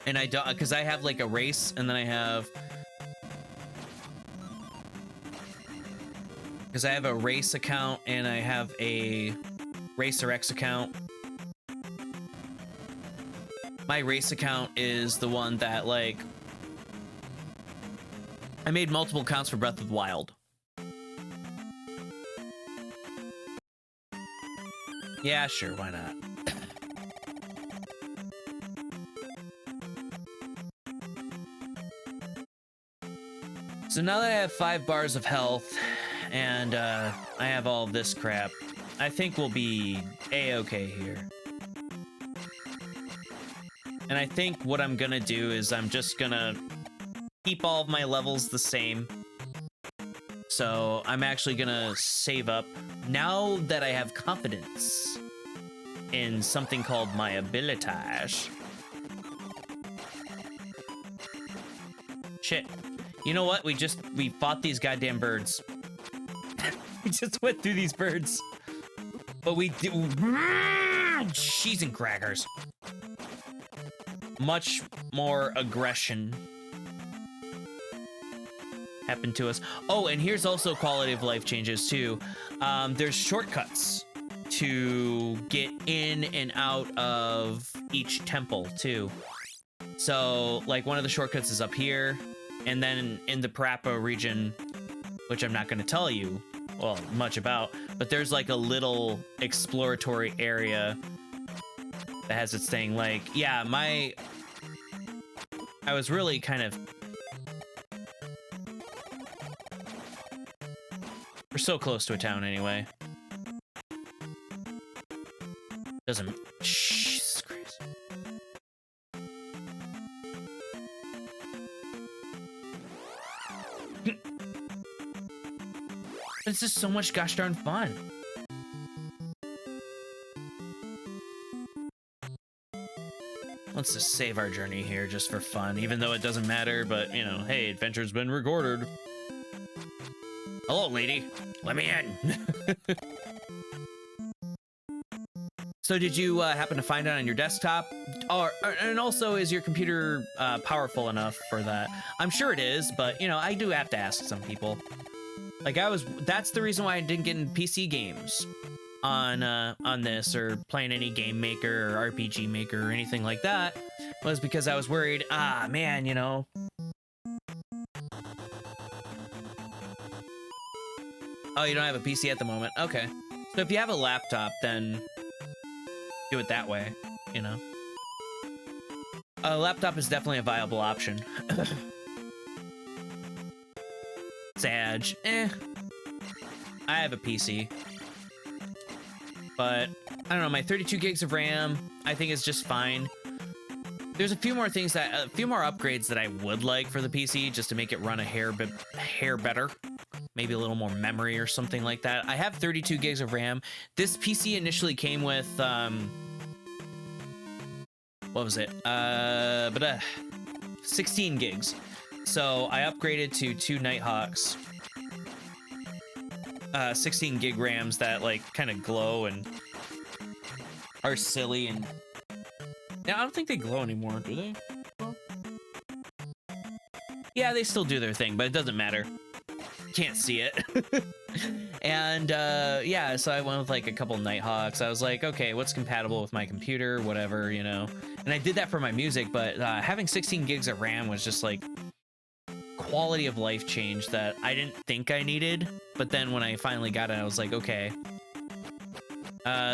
and I don't, because I have like a race, and then I have, because I have a race account, and I have a Racer X account. My race account is the one that, like, I made multiple accounts for Breath of the Wild. Yeah, sure, why not? So now that I have 5 bars of health, and I have all this crap, I think we'll be A-okay here. And I think what I'm gonna do is I'm just gonna keep all of my levels the same. So I'm actually gonna save up. Now that I have confidence in something called my abilitage. Shit. You know what? We fought these goddamn birds. We just went through these birds. But we do... Cheese and crackers. Much more aggression happened to us. Oh, and here's also quality of life changes too. There's shortcuts to get in and out of each temple too. So, like, one of the shortcuts is up here. And then in the Parappa region, which I'm not going to tell you, well, much about, but there's like a little exploratory area that has its thing. Like, yeah, I was really kind of, for so close to a town anyway. Doesn't... Jesus Christ. It's just so much gosh darn fun. Let's just save our journey here just for fun, even though it doesn't matter, but, you know, hey, adventure's been recorded. Hello, lady. Let me in. So did you happen to find it on your desktop? And also, is your computer powerful enough for that? I'm sure it is, but, you know, I do have to ask some people. Like, that's the reason why I didn't get in PC games on this, or playing any game maker or RPG maker or anything like that, was because I was worried, man, you know. Oh, you don't have a PC at the moment? Okay. So if you have a laptop, then do it that way, you know. A laptop is definitely a viable option. Sag, I have a PC. But, I don't know, my 32 gigs of RAM, I think is just fine. There's a few more things a few more upgrades that I would like for the PC, just to make it run a hair better. Maybe a little more memory or something like that. I have 32 gigs of RAM. This PC initially came with, what was it? 16 gigs. So I upgraded to 2 Nighthawks. 16 gig RAMs that like kind of glow and are silly, and yeah, I don't think they glow anymore, do they? Yeah, they still do their thing, but it doesn't matter. Can't see it. And yeah, so I went with like a couple Nighthawks. I was like, okay, what's compatible with my computer, whatever, you know. And I did that for my music, but having 16 gigs of RAM was just like quality of life change that I didn't think I needed. But then when I finally got it, I was like, okay.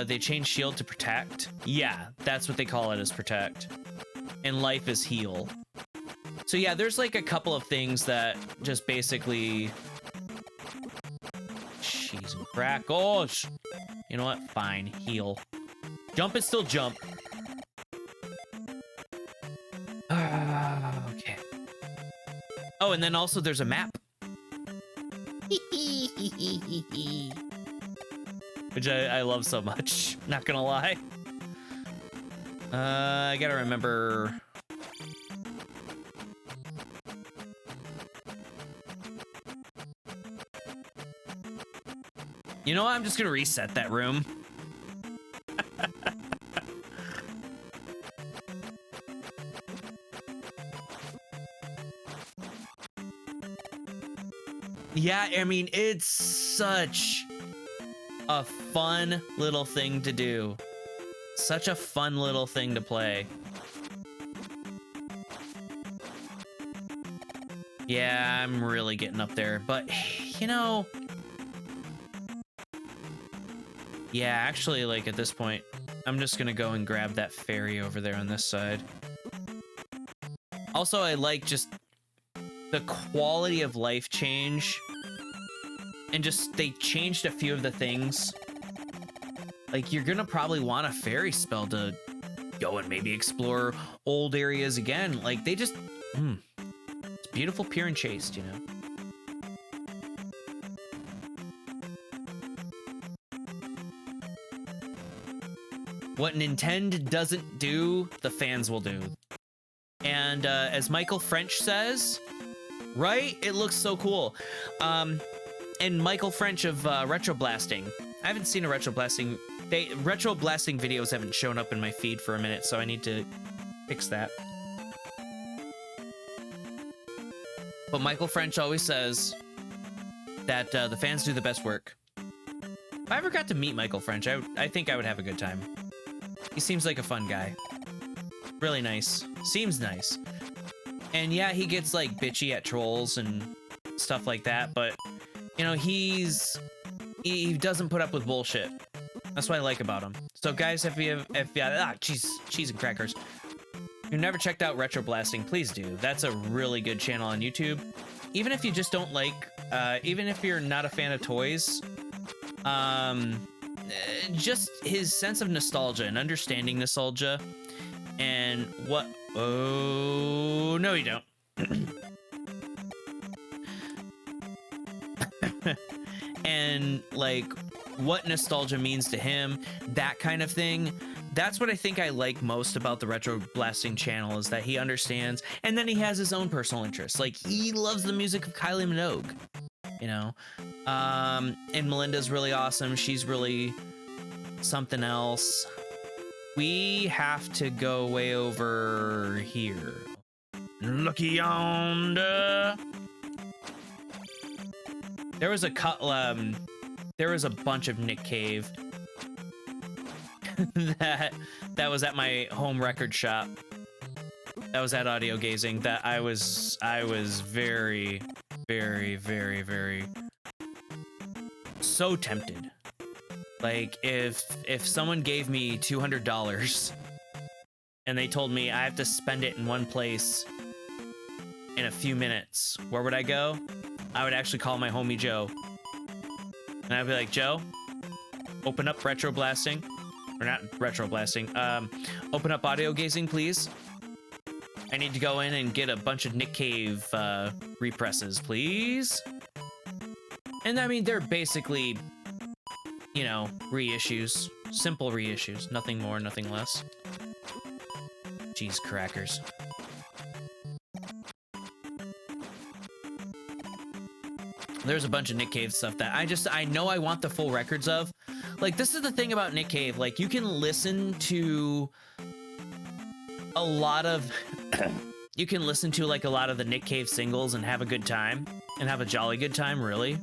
They changed shield to protect. Yeah, that's what they call it, is protect. And life is heal. So yeah, there's like a couple of things that just basically... Cheese and crackles. You know what? Fine. Heal. Jump is still jump. Okay. Oh, and then also there's a map. Which I love so much. Not gonna lie. I gotta remember... You know what? I'm just gonna reset that room. Yeah, I mean, it's such a fun little thing to do. Such a fun little thing to play. Yeah, I'm really getting up there, but, you know... Yeah, actually, like, at this point, I'm just gonna go and grab that ferry over there on this side. Also, I like just the quality of life change. And just, they changed a few of the things. Like, you're gonna probably want a fairy spell to go and maybe explore old areas again. Like, they just, it's beautiful, pure, and chaste, you know? What Nintendo doesn't do, the fans will do. And as Michael French says, right? It looks so cool. And Michael French of Retro Blasting. I haven't seen a Retro Blasting. Retro Blasting videos haven't shown up in my feed for a minute, so I need to fix that. But Michael French always says that the fans do the best work. If I ever got to meet Michael French, I think I would have a good time. He seems like a fun guy. Really nice. Seems nice. And yeah, he gets like bitchy at trolls and stuff like that, but you know, he doesn't put up with bullshit. That's what I like about him. So guys, if you cheese and crackers. If you've never checked out Retro Blasting, please do. That's a really good channel on YouTube. Even if you just don't like even if you're not a fan of toys, just his sense of nostalgia and understanding nostalgia and what. Oh, no, you don't. And like what nostalgia means to him, that kind of thing. That's what I think I like most about the Retro Blasting channel, is that he understands, and then he has his own personal interests. Like, he loves the music of Kylie Minogue, you know? And Melinda's really awesome. She's really something else. We have to go way over here. Looky yonder. There was a bunch of Nick Cave that was at my home record shop. That was at Audio Gazing that I was very, very, very, very so tempted. Like, if someone gave me $200 and they told me I have to spend it in one place in a few minutes, where would I go? I would actually call my homie Joe. And I'd be like, Joe, open up Retro Blasting. Or not Retro Blasting. Open up Audio Gazing, please. I need to go in and get a bunch of Nick Cave represses, please. And I mean, they're basically, you know, reissues. Simple reissues. Nothing more, nothing less. Cheese crackers. There's a bunch of Nick Cave stuff that I know I want the full records of. Like, this is the thing about Nick Cave. Like, you can listen to a lot of you can listen to like a lot of the Nick Cave singles and have a good time, and have a jolly good time, really.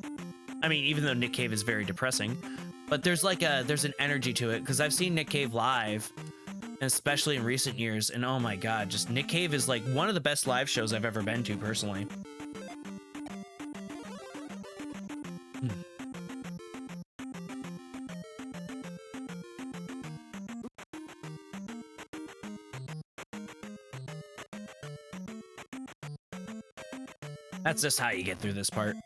I mean, even though Nick Cave is very depressing, but there's an energy to it, because I've seen Nick Cave live, especially in recent years, and oh my god, just Nick Cave is like one of the best live shows I've ever been to personally. That's just how you get through this part.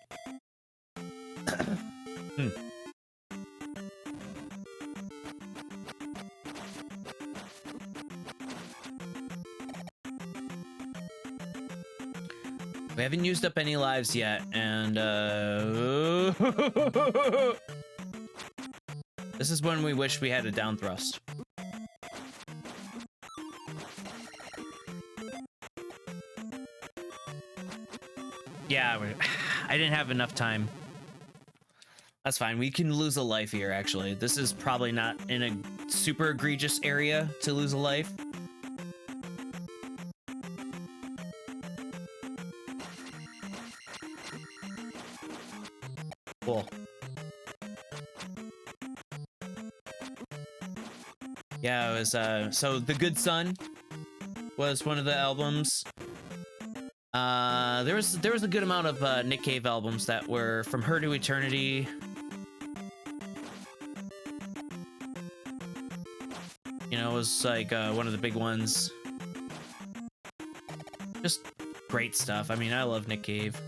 We haven't used up any lives yet, and this is when we wish we had a down thrust. Yeah, I didn't have enough time. That's fine. We can lose a life here, actually. This is probably not in a super egregious area to lose a life. Cool. Yeah, it was, so The Good Son was one of the albums. There was a good amount of Nick Cave albums that were From Her to Eternity. You know, it was like one of the big ones. Just great stuff. I mean, I love Nick Cave.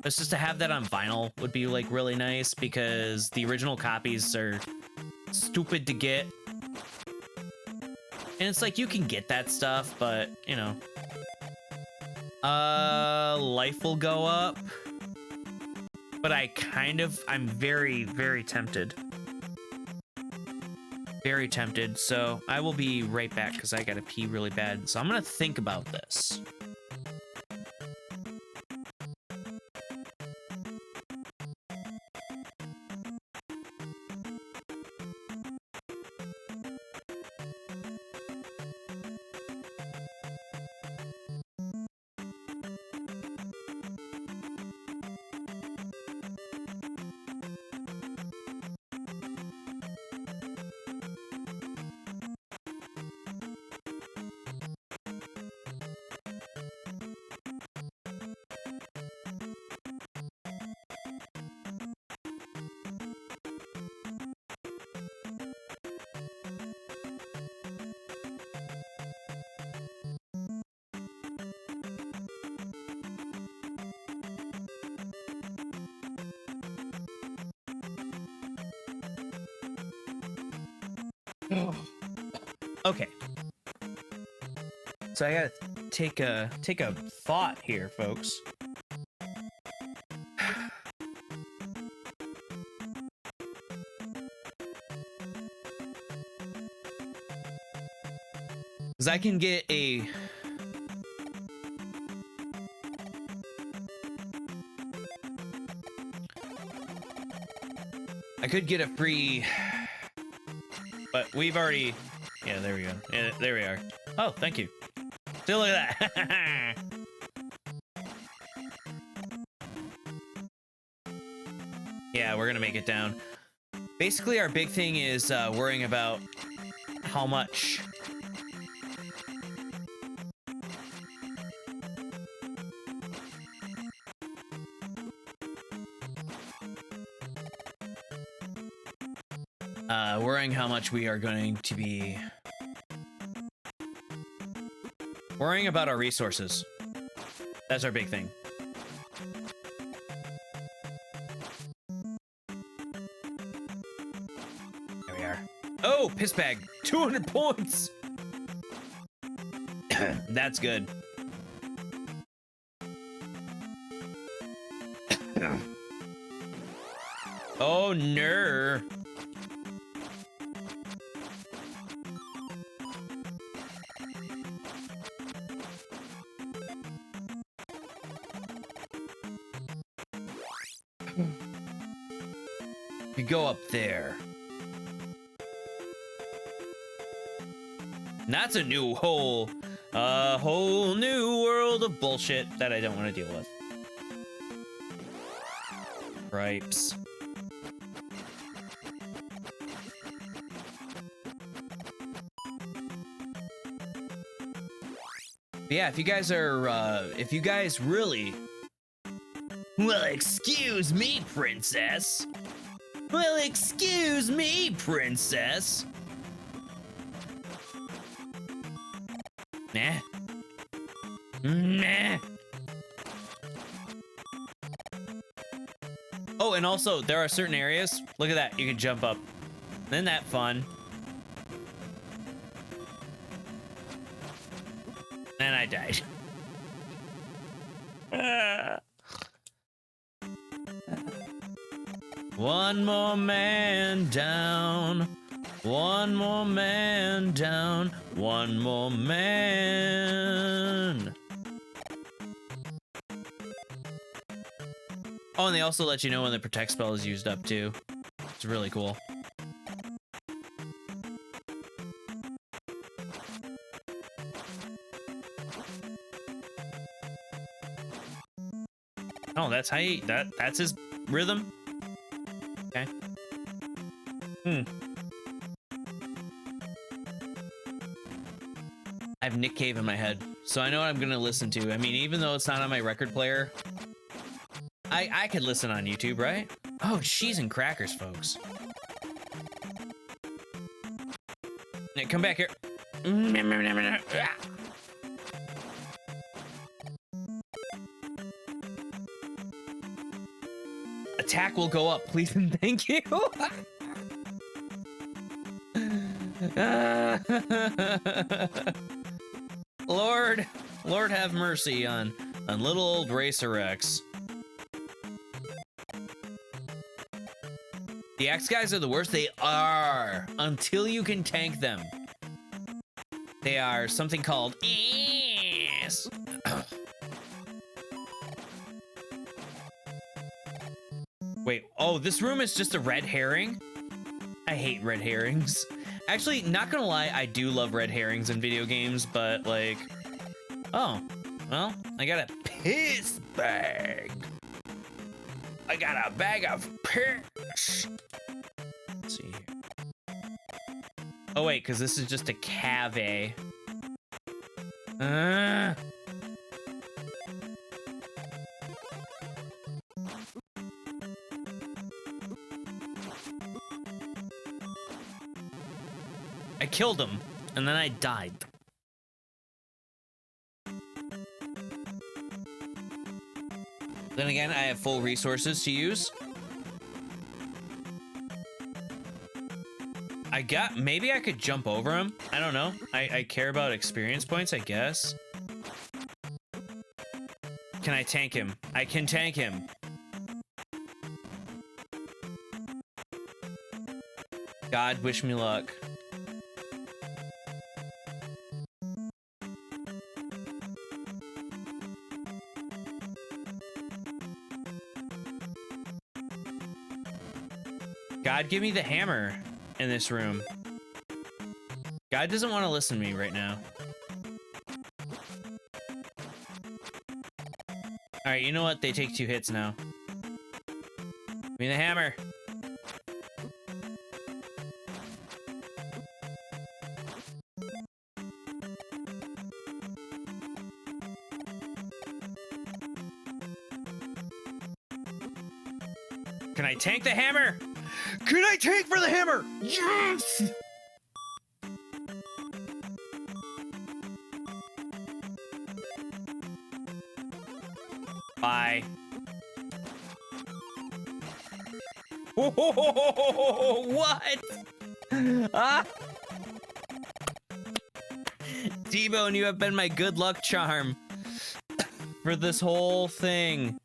It's just to have that on vinyl would be like really nice, because the original copies are stupid to get. And it's like, you can get that stuff, but you know. Life will go up. But I'm very, very tempted. Very tempted, so I will be right back because I gotta pee really bad. So I'm gonna think about this. Okay. So I gotta take a thought here, folks. Because I can get a... I could get a free... But we've already... Yeah, there we go. Yeah, there we are. Oh, thank you. See, look at that. Yeah, we're gonna make it down. Basically, our big thing is worrying about how much... worrying how much we are going to be... Worrying about our resources. That's our big thing. There we are. Oh, piss bag. 200 points. That's good. Oh, no. You go up there. And that's a whole new world of bullshit that I don't want to deal with. Gripes. But yeah, if you guys are, if you guys really... Well, excuse me, princess. Well, excuse me, princess. Nah. Nah. Oh, and also, there are certain areas. Look at that. You can jump up. Isn't that fun? And I died. One more man down. One more man down. One more man. Oh, and they also let you know when the protect spell is used up too. It's really cool. Oh, that's how you, that's his rhythm. Okay. I have Nick Cave in my head, so I know what I'm gonna listen to. I mean, even though it's not on my record player, I could listen on YouTube, right? Oh, cheese and crackers, folks. Nick, come back here. Attack will go up, please and thank you. Lord have mercy on little old Racer X. The X guys are the worst. They are, until you can tank them. They are something called ass. Wait, oh, this room is just a red herring? I hate red herrings. Actually, not gonna lie, I do love red herrings in video games, but like, oh, well, I got a piss bag. I got a bag of piss. Let's see here. Oh wait, because this is just a cave. I killed him, and then I died. Then again, I have full resources to use. maybe I could jump over him. I don't know. I care about experience points, I guess. Can I tank him? I can tank him. God, wish me luck. God, give me the hammer in this room. God doesn't want to listen to me right now. All right, you know what? They take 2 hits now. Give me the hammer. Can I tank the hammer? Can I tank for the hammer? Yes! Bye. What? Ah! T-Bone, you have been my good luck charm for this whole thing.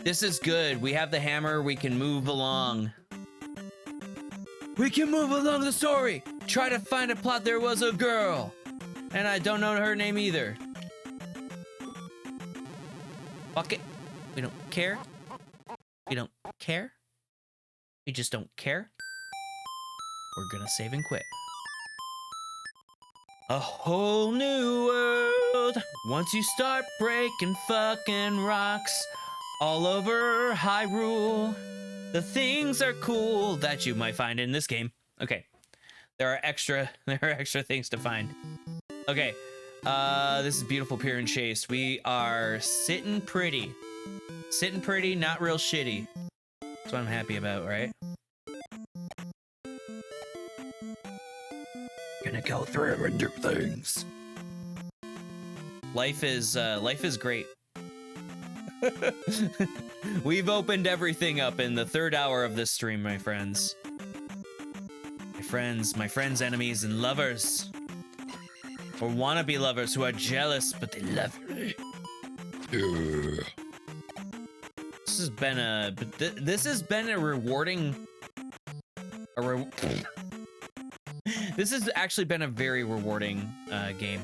This is good. We have the hammer. We can move along. We can move along the story. Try to find a plot. There was a girl. And I don't know her name either. Fuck it. We don't care. We don't care. We just don't care. We're gonna save and quit. A whole new world. Once you start breaking fucking rocks. All over Hyrule, the things are cool that you might find in this game. Okay, there are extra things to find. Okay, this is beautiful Pier and Chase. We are sitting pretty, not real shitty. That's what I'm happy about, right? Gonna go through and do things. Life is great. We've opened everything up in the 3rd hour of this stream, my friends. My friends, enemies, and lovers. Or wannabe lovers who are jealous, but they love me. This has been a rewarding... This has actually been a very rewarding game.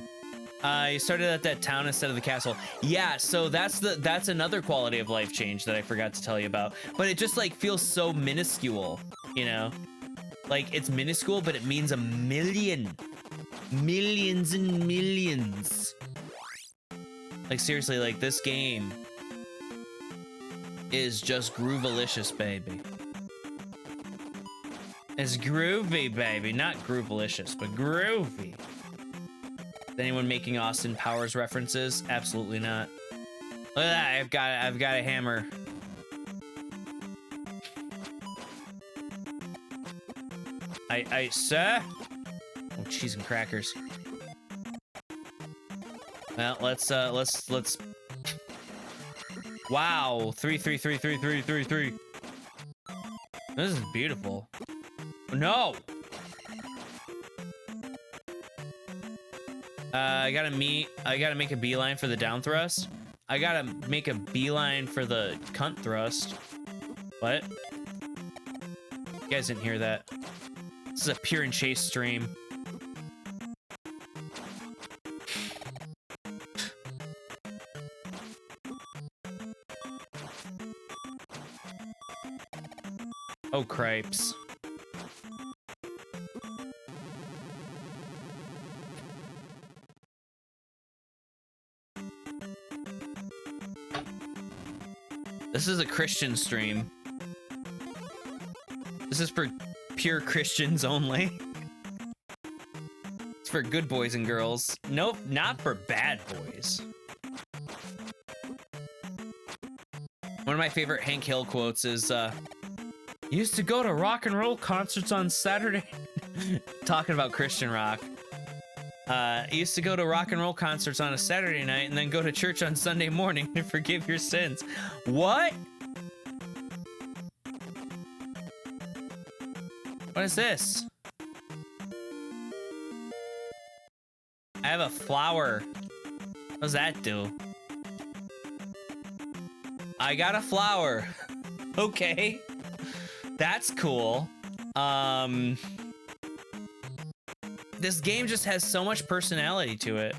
You started at that town instead of the castle. Yeah, so that's another quality of life change that I forgot to tell you about. But it just like feels so minuscule, you know? Like it's minuscule, but it means a million. Millions and millions. Like seriously, like this game is just groovalicious, baby. It's groovy, baby. Not groovalicious, but groovy. Is anyone making Austin Powers references? Absolutely not. Look at that, I've got a hammer. Sir? Oh, cheese and crackers. Well, let's wow, 3 3 3 3 3 3 3. This is beautiful. No. I gotta make a beeline for the down thrust. I gotta make a beeline for the cunt thrust. What? You guys didn't hear that. This is a Pure and Chase stream. Oh, cripes. This is a Christian stream. This is for pure Christians only. It's for good boys and girls. Nope, not for bad boys. One of my favorite Hank Hill quotes is, used to go to rock and roll concerts on Saturday. Talking about Christian rock. Used to go to rock and roll concerts on a Saturday night and then go to church on Sunday morning to forgive your sins. What? What is this? I have a flower. What does that do? I got a flower. Okay. That's cool. This game just has so much personality to it.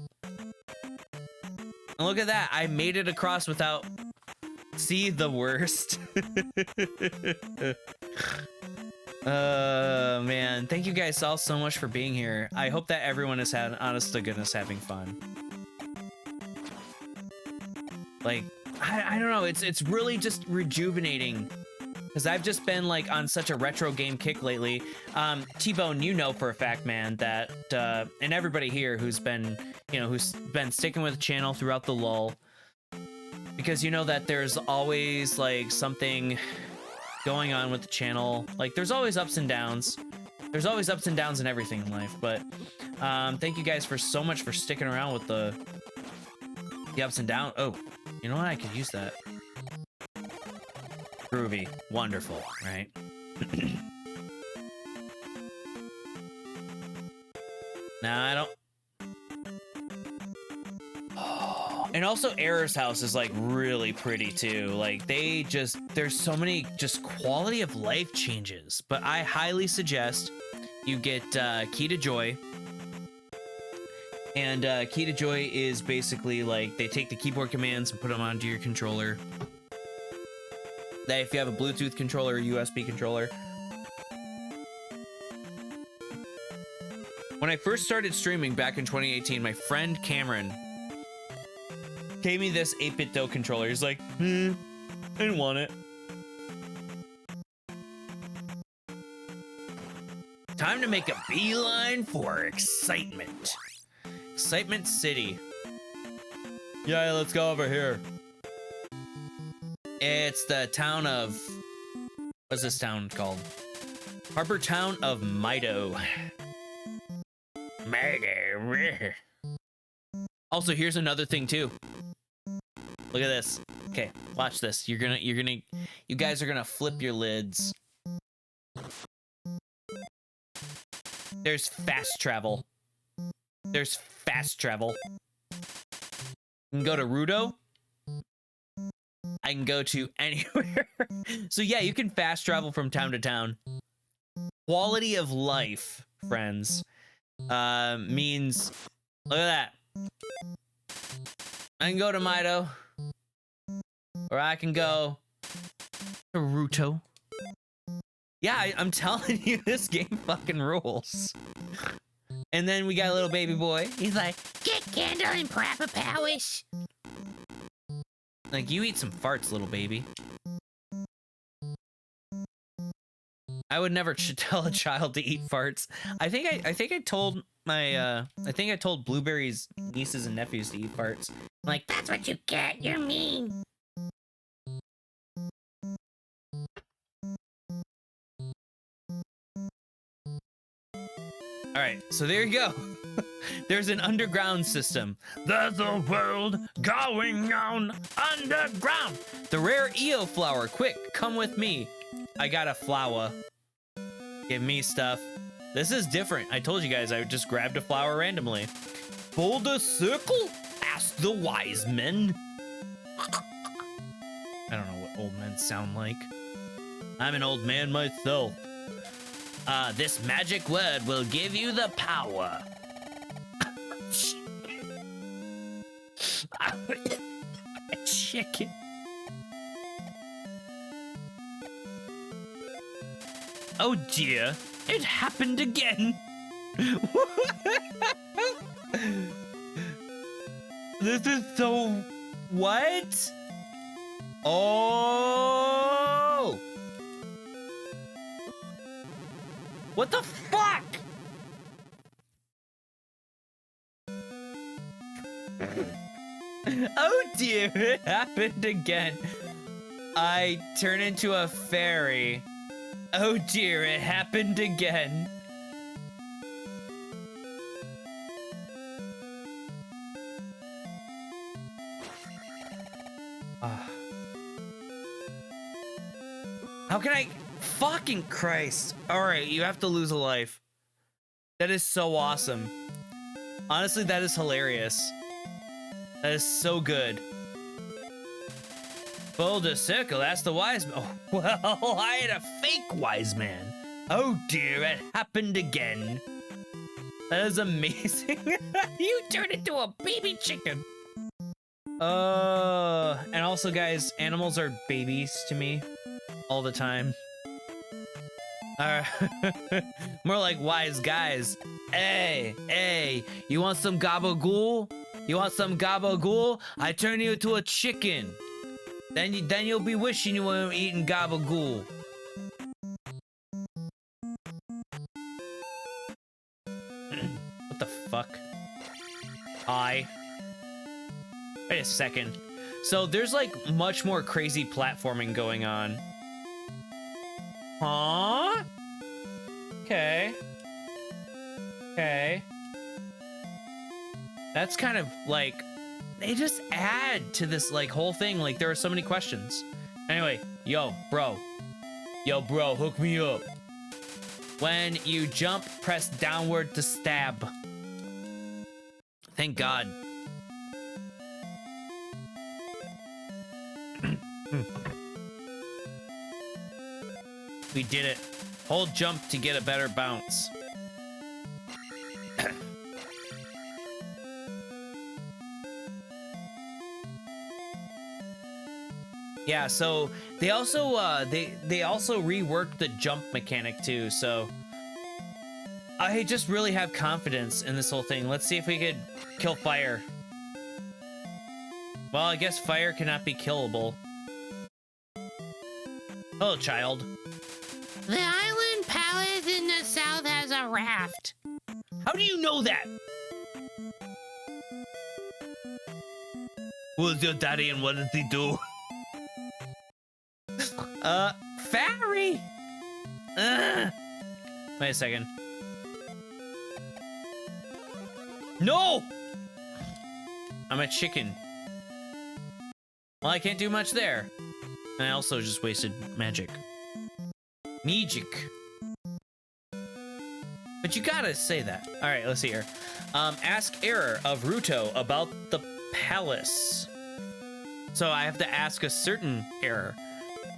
And look at that. I made it across without... See, the worst. Man. Thank you guys all so much for being here. I hope that everyone is honest to goodness, having fun. Like, I don't know. It's really just rejuvenating. Because I've just been, like, on such a retro game kick lately. T-Bone, you know for a fact, man, that... and everybody here who's been, you know, who's been sticking with the channel throughout the lull. Because you know that there's always, like, something going on with the channel. Like, there's always ups and downs. There's always ups and downs in everything in life. But thank you guys for so much for sticking around with the ups and downs. Oh, you know what? I could use that. Groovy. Wonderful, right? Nah, I don't... And also Error's house is like really pretty too. Like there's so many just quality of life changes, but I highly suggest you get Key to Joy. And Key to Joy is basically like they take the keyboard commands and put them onto your controller. That if you have a Bluetooth controller or USB controller. When I first started streaming back in 2018, my friend Cameron gave me this 8-bit dough controller. He's like, I didn't want it. Time to make a beeline for excitement. Excitement City. Yeah, let's go over here. It's the town of... What's this town called? Harbor town of Mido. Also, here's another thing too. Look at this. Okay, watch this. You guys are gonna flip your lids. There's fast travel. There's fast travel. You can go to Rudo. I can go to anywhere. So yeah, you can fast travel from town to town. Quality of life, friends, means, look at that. I can go to Mido. Or I can go to Ruto. Yeah, I'm telling you, this game fucking rules. And then we got a little baby boy. He's like, get candle and Papa Powish. Like, you eat some farts, little baby. I would never tell a child to eat farts. I think I told my I think I told Blueberry's nieces and nephews to eat farts. I'm like, that's what you get. You're mean. All right, so there you go. There's an underground system. There's a world going on underground. The rare EO flower. Quick, come with me. I got a flower. Give me stuff. This is different. I told you guys I just grabbed a flower randomly. Boulder circle? Ask the wise men. I don't know what old men sound like. I'm an old man myself. This magic word will give you the power. A chicken. Oh dear, it happened again. This is so... What? Oh! What the fuck? Oh dear, it happened again. I turn into a fairy. Oh dear, it happened again. How can I Fucking Christ. All right, you have to lose a life. That is so awesome. Honestly, that is hilarious. That is so good. Full to circle, that's the wise man. Oh, well, I had a fake wise man. Oh dear, it happened again. That is amazing. You turned into a baby chicken. And also, guys, animals are babies to me all the time. More like wise guys. Hey, you want some gabagool? You want some gabagool? I turn you into a chicken. Then you'll be wishing you were eating gabagool. What the fuck? Wait a second. So there's like much more crazy platforming going on. Huh? Okay. That's kind of like, they just add to this like whole thing. Like there are so many questions. Anyway, yo, bro, hook me up. When you jump, press downward to stab. Thank God. We did it. Hold jump to get a better bounce. Yeah, so they also reworked the jump mechanic too, so I just really have confidence in this whole thing. Let's see if we could kill fire. Well, I guess fire cannot be killable. Hello, child. The island palace in the south has a raft. How do you know that? Who's your daddy and what does he do? Fairy! Wait a second. No! I'm a chicken. Well, I can't do much there. And I also just wasted magic. Magic. But you gotta say that. All right, let's see here. Ask Error of Ruto about the palace. So I have to ask a certain error.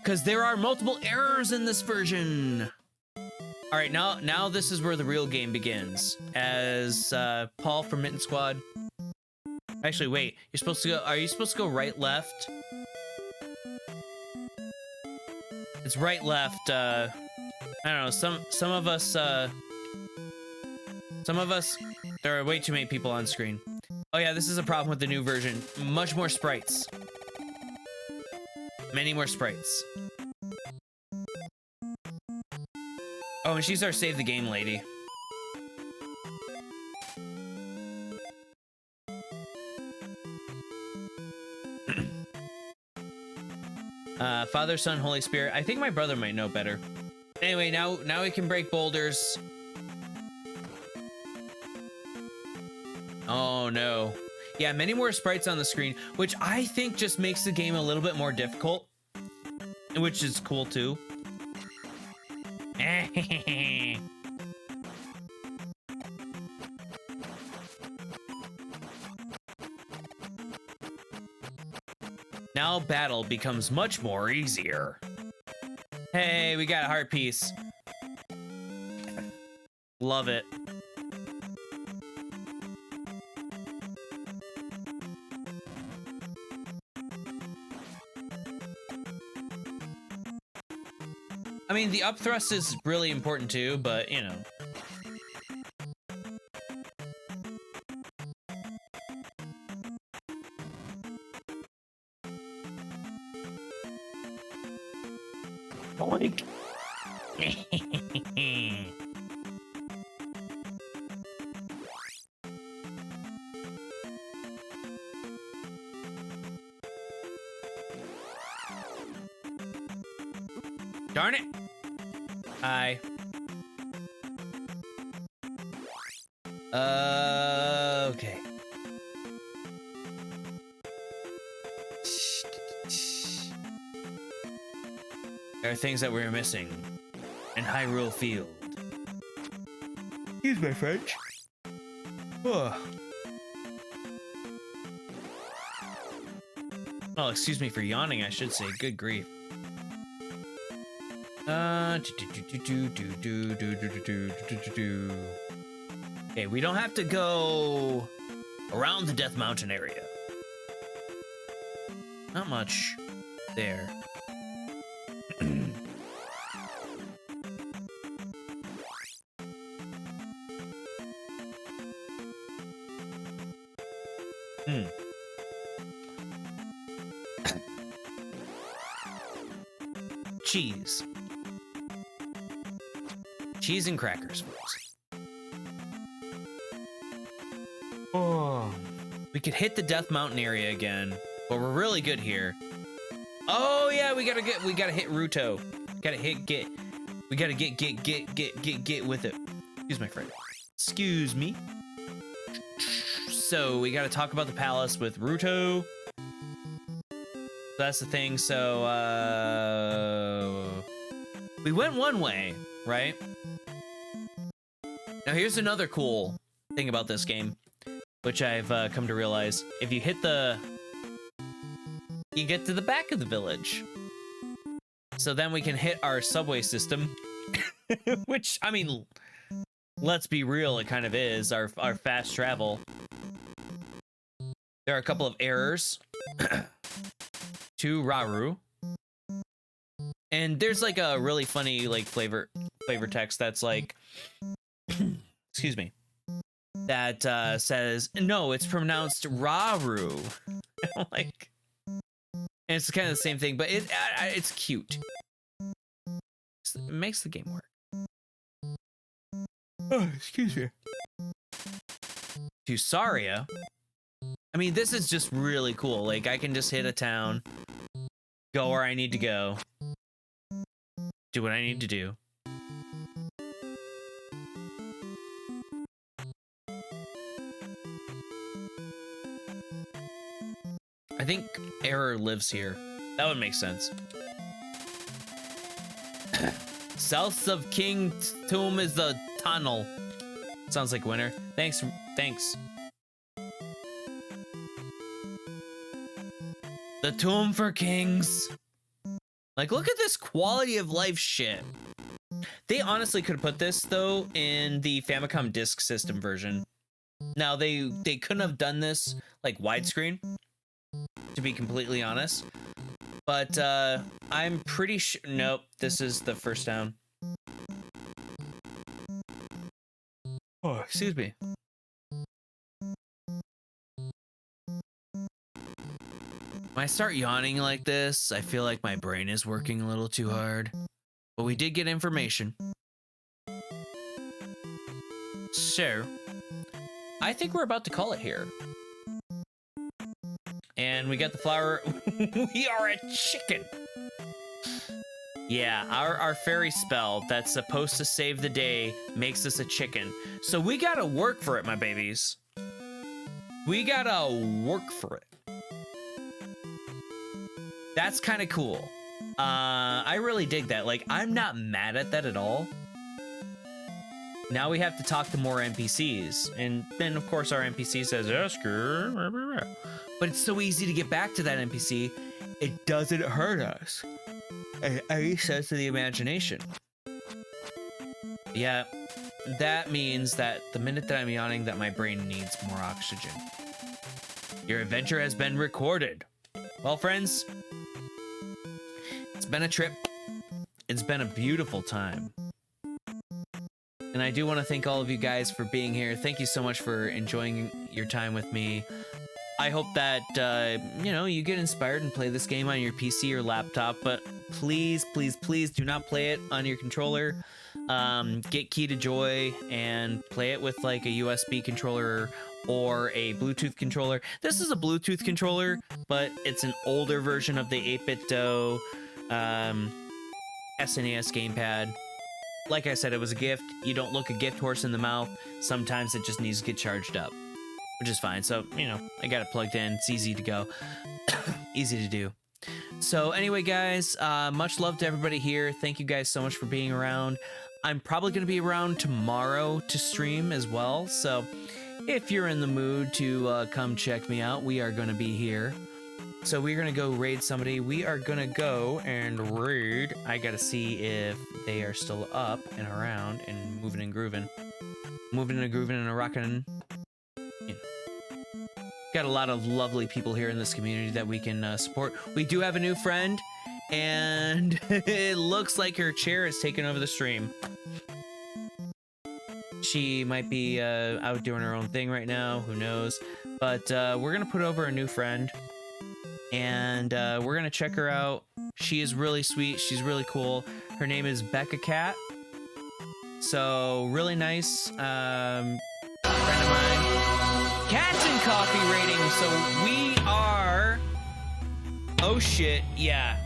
Because there are multiple errors in this version. All right, now this is where the real game begins. As Paul from Mitten Squad. Actually, wait. You're supposed to go. Are you supposed to go right, left? It's right, left. I don't know. Some of us. There are way too many people on screen. Oh yeah, this is a problem with the new version. Much more sprites. Many more sprites. Oh, and she's our save the game lady. Father, Son, Holy Spirit. I think my brother might know better. Anyway, now we can break boulders. Oh no. Yeah, many more sprites on the screen, which I think just makes the game a little bit more difficult, which is cool too. Now battle becomes much more easier. Hey, we got a heart piece. Love it. I mean, the up thrust is really important too, but you know. Boink. Darn it. Hi. Okay. There are things that we're missing in Hyrule Field. Excuse my French. Oh. Oh, excuse me for yawning, I should say. Good grief. Okay, we don't have to go around the Death Mountain area. Not much there. Cheese. Cheese and crackers, folks. Oh. We could hit the Death Mountain area again, but we're really good here. Oh yeah, we gotta hit Ruto. We gotta get with it. Excuse my friend. Excuse me. So we gotta talk about the palace with Ruto. That's the thing. So we went one way, right? Now here's another cool thing about this game, which I've come to realize. If you hit you get to the back of the village. So then we can hit our subway system, which, I mean, let's be real, it kind of is, our fast travel. There are a couple of errors to Raru. And there's like a really funny like flavor text that's like, excuse me, that says, no, it's pronounced Raru. Like, and it's kind of the same thing, but it's cute. It makes the game work. Oh, excuse me. To Saria. I mean, this is just really cool. Like, I can just hit a town, go where I need to go, do what I need to do. I think Error lives here. That would make sense. South of King's Tomb is the tunnel. Sounds like winter. Thanks. The Tomb for Kings. Like, look at this quality of life shit. They honestly could have put this, though, in the Famicom Disk System version. Now, they couldn't have done this, like, widescreen, to be completely honest. But, I'm pretty sure... Nope, this is the first town. Oh, excuse me. When I start yawning like this, I feel like my brain is working a little too hard. But we did get information. So, I think we're about to call it here. And we got the flower. We are a chicken. Yeah, our fairy spell that's supposed to save the day makes us a chicken. So we gotta work for it, my babies. We gotta work for it. That's kind of cool. I really dig that. Like, I'm not mad at that at all. Now we have to talk to more NPCs. And then, of course, our NPC says, Esker. But it's so easy to get back to that NPC. It doesn't hurt us. At least that's to the imagination. Yeah, that means that the minute that I'm yawning, that my brain needs more oxygen. Your adventure has been recorded. Well, friends, it's been a trip. It's been a beautiful time. And I do want to thank all of you guys for being here. Thank you so much for enjoying your time with me. I hope that, you know, you get inspired and play this game on your PC or laptop, but please, please, please do not play it on your controller. Get Key to Joy and play it with like a USB controller or a Bluetooth controller. This is a Bluetooth controller, but it's an older version of the 8BitDo SNES gamepad. Like I said, it was a gift. You don't look a gift horse in the mouth. Sometimes it just needs to get charged up, which is fine. So, you know, I got it plugged in. It's easy to go. Easy to do. So anyway, guys, much love to everybody here. Thank you guys so much for being around. I'm probably going to be around tomorrow to stream as well. So if you're in the mood to come check me out, we are going to be here. So we're going to go raid somebody. We are going to go and raid. I got to see if they are still up and around and moving and grooving. Moving and grooving and rocking. You know. Got a lot of lovely people here in this community that we can support. We do have a new friend, and it looks like her chair is taking over the stream. She might be out doing her own thing right now, who knows. But we're gonna put over a new friend, and we're gonna check her out. She is really sweet, she's really cool. Her name is Becca Cat. So really nice friend of mine. Cats and coffee rating. So we are, oh shit, yeah,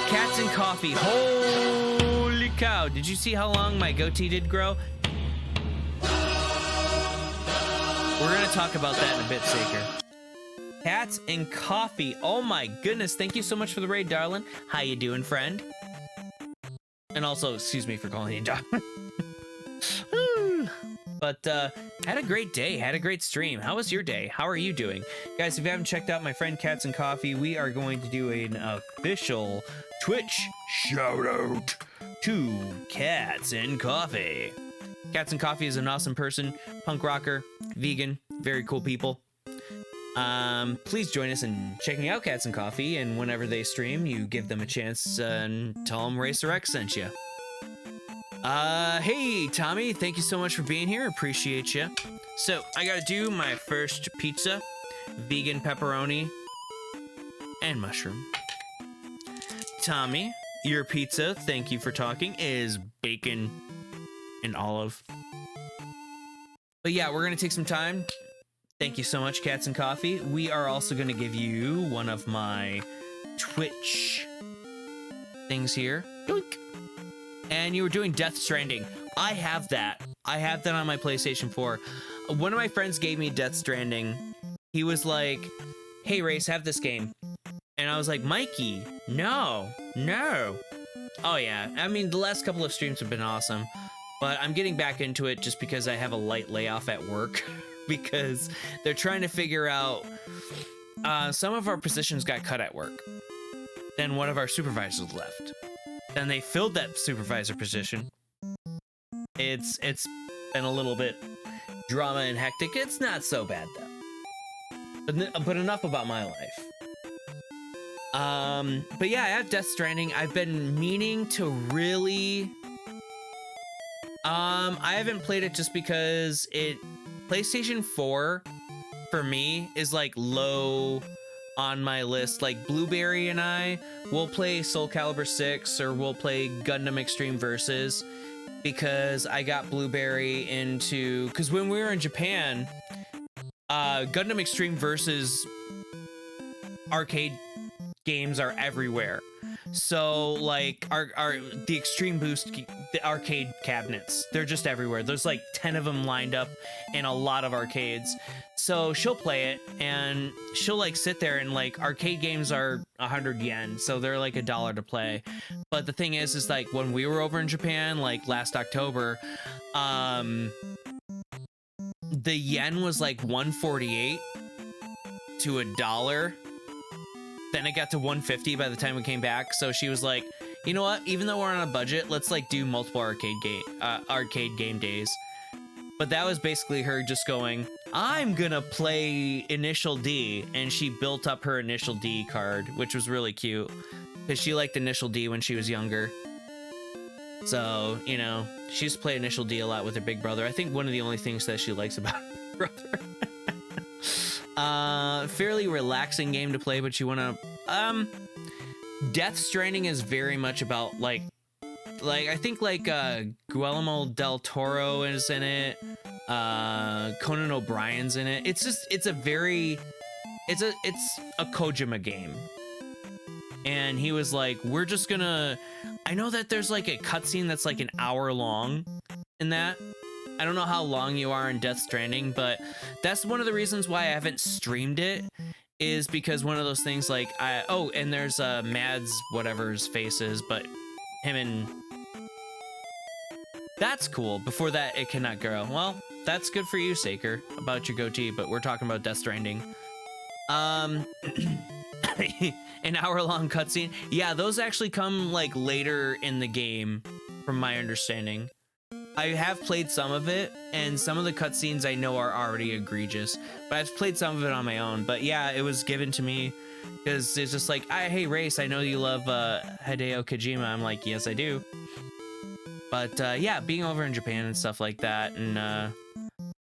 cats and coffee. Holy cow, did you see how long my goatee did grow? We're gonna talk about that in a bit, Saker. Cats and coffee, oh my goodness, thank you so much for the raid, darling. How you doing, friend? And also, excuse me for calling you darling. But had a great day, had a great stream. How was your day? How are you doing? Guys, if you haven't checked out my friend Cats and Coffee, we are going to do an official Twitch shout out to Cats and Coffee. Cats and Coffee is an awesome person, punk rocker, vegan, very cool people. Please join us in checking out Cats and Coffee, and whenever they stream, you give them a chance and tell them Racer X sent you. Hey, Tommy, thank you so much for being here. Appreciate you. So, I gotta do my first pizza, vegan pepperoni and mushroom. Tommy, your pizza, thank you for talking, is bacon and olive. But yeah, we're gonna take some time. Thank you so much, Cats and Coffee. We are also gonna give you one of my Twitch things here. Doink. And you were doing Death Stranding. I have that. I have that on my PlayStation 4. One of my friends gave me Death Stranding. He was like, hey, Race, have this game. And I was like, Mikey, no. Oh, yeah. I mean, the last couple of streams have been awesome. But I'm getting back into it just because I have a light layoff at work. Because they're trying to figure out... some of our positions got cut at work. Then one of our supervisors left. Then they filled that supervisor position. It's been a little bit drama and hectic. It's not so bad though. But enough about my life. But yeah, I have Death Stranding. I've been meaning to really. I haven't played it just because PlayStation 4 for me is like low on my list. Like Blueberry and I will play Soul Calibur 6 or we'll play Gundam Extreme Versus because I got Blueberry into, because when we were in Japan, Gundam Extreme Versus arcade games are everywhere. So like the Extreme Boost, the arcade cabinets, they're just everywhere. There's like 10 of them lined up in a lot of arcades. So she'll play it and she'll like sit there and like arcade games are 100 yen. So they're like $1 to play. But the thing is like when we were over in Japan, like last October, the yen was like 148 to $1. Then it got to 150 by the time we came back. So she was like, you know what? Even though we're on a budget, let's like do multiple arcade game days. But that was basically her just going, I'm gonna play Initial D. And she built up her Initial D card, which was really cute. Because she liked Initial D when she was younger. So, you know, she used to play Initial D a lot with her big brother. I think one of the only things that she likes about her brother. Fairly relaxing game to play, but you want to, Death Stranding is very much about, like, I think, like, Guillermo del Toro is in it, Conan O'Brien's in it. It's just, it's a Kojima game. And he was like, we're just gonna, I know that there's, like, a cutscene that's, like, an hour long in that. I don't know how long you are in Death Stranding, but that's one of the reasons why I haven't streamed it, is because one of those things like oh, and there's Mads whatever's faces, but him and that's cool. Before that, it cannot grow. Well, that's good for you, Saker, about your goatee, but we're talking about Death Stranding. An hour-long cutscene. Yeah, those actually come like later in the game, from my understanding. I have played some of it, and some of the cutscenes I know are already egregious, but I've played some of it on my own. But yeah, it was given to me because it's just like, hey, Race, I know you love Hideo Kojima. I'm like, yes, I do. But yeah, being over in Japan and stuff like that, and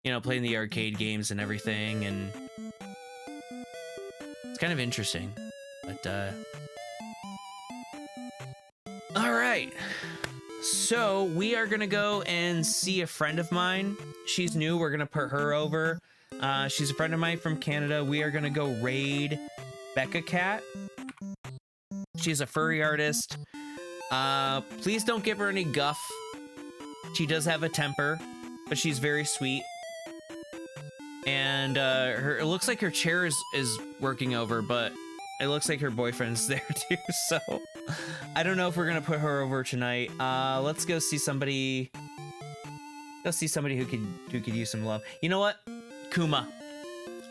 you know, playing the arcade games and everything, and it's kind of interesting. But all right. So we are gonna go and see a friend of mine. She's new. We're gonna put her over. She's a friend of mine from Canada. We are gonna go raid Becca Cat. She's a furry artist. Please don't give her any guff. She does have a temper, but she's very sweet. And it looks like her chair is working over, but it looks like her boyfriend's there too. So I don't know if we're gonna put her over tonight. Let's go see somebody. Go see somebody who could use some love. You know what? Kuma.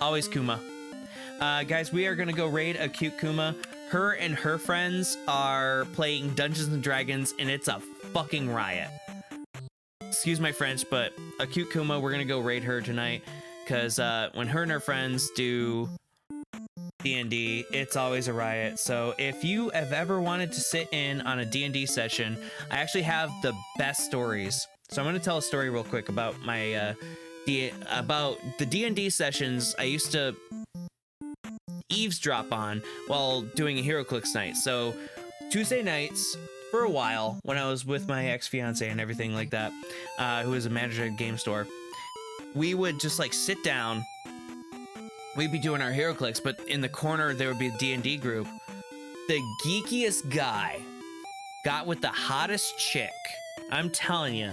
Always Kuma. Guys, we are gonna go raid a cute Kuma. Her and her friends are playing Dungeons and Dragons, and it's a fucking riot. Excuse my French, but a cute Kuma, we're gonna go raid her tonight, because when her and her friends do D&D, it's always a riot. So if you have ever wanted to sit in on a D&D session, I actually have the best stories. So I'm gonna tell a story real quick about my about the D&D sessions I used to eavesdrop on while doing a HeroClix night. So Tuesday nights for a while, when I was with my ex-fiance and everything like that, who was a manager at a game store, we would just like sit down. We'd be doing our HeroClix, but in the corner there would be a D&D group. The geekiest guy got with the hottest chick. I'm telling you,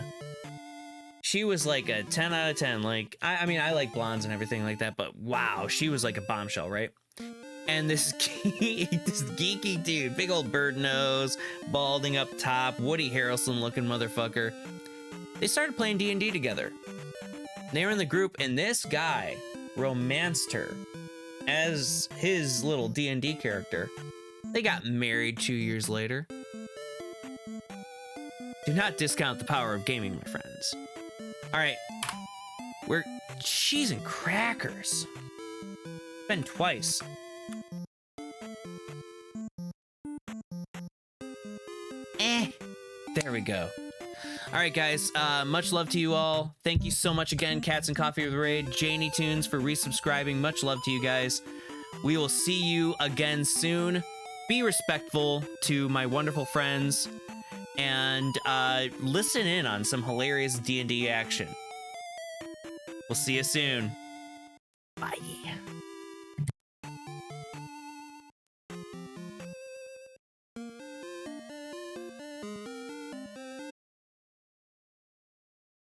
she was like a 10 out of 10. Like, I mean, I like blondes and everything like that, but wow, she was like a bombshell, right? And this geeky dude, big old bird nose, balding up top, Woody Harrelson looking motherfucker. They started playing D&D together. They were in the group, and this guy romanced her as his little D&D character. They got married 2 years later. Do not discount the power of gaming, my friends. All right, we're cheese and crackers. Been twice. There we go. All right, guys, much love to you all. Thank you so much again, Cats and Coffee with Raid, Janie Tunes for resubscribing. Much love to you guys. We will see you again soon. Be respectful to my wonderful friends, and listen in on some hilarious D&D action. We'll see you soon.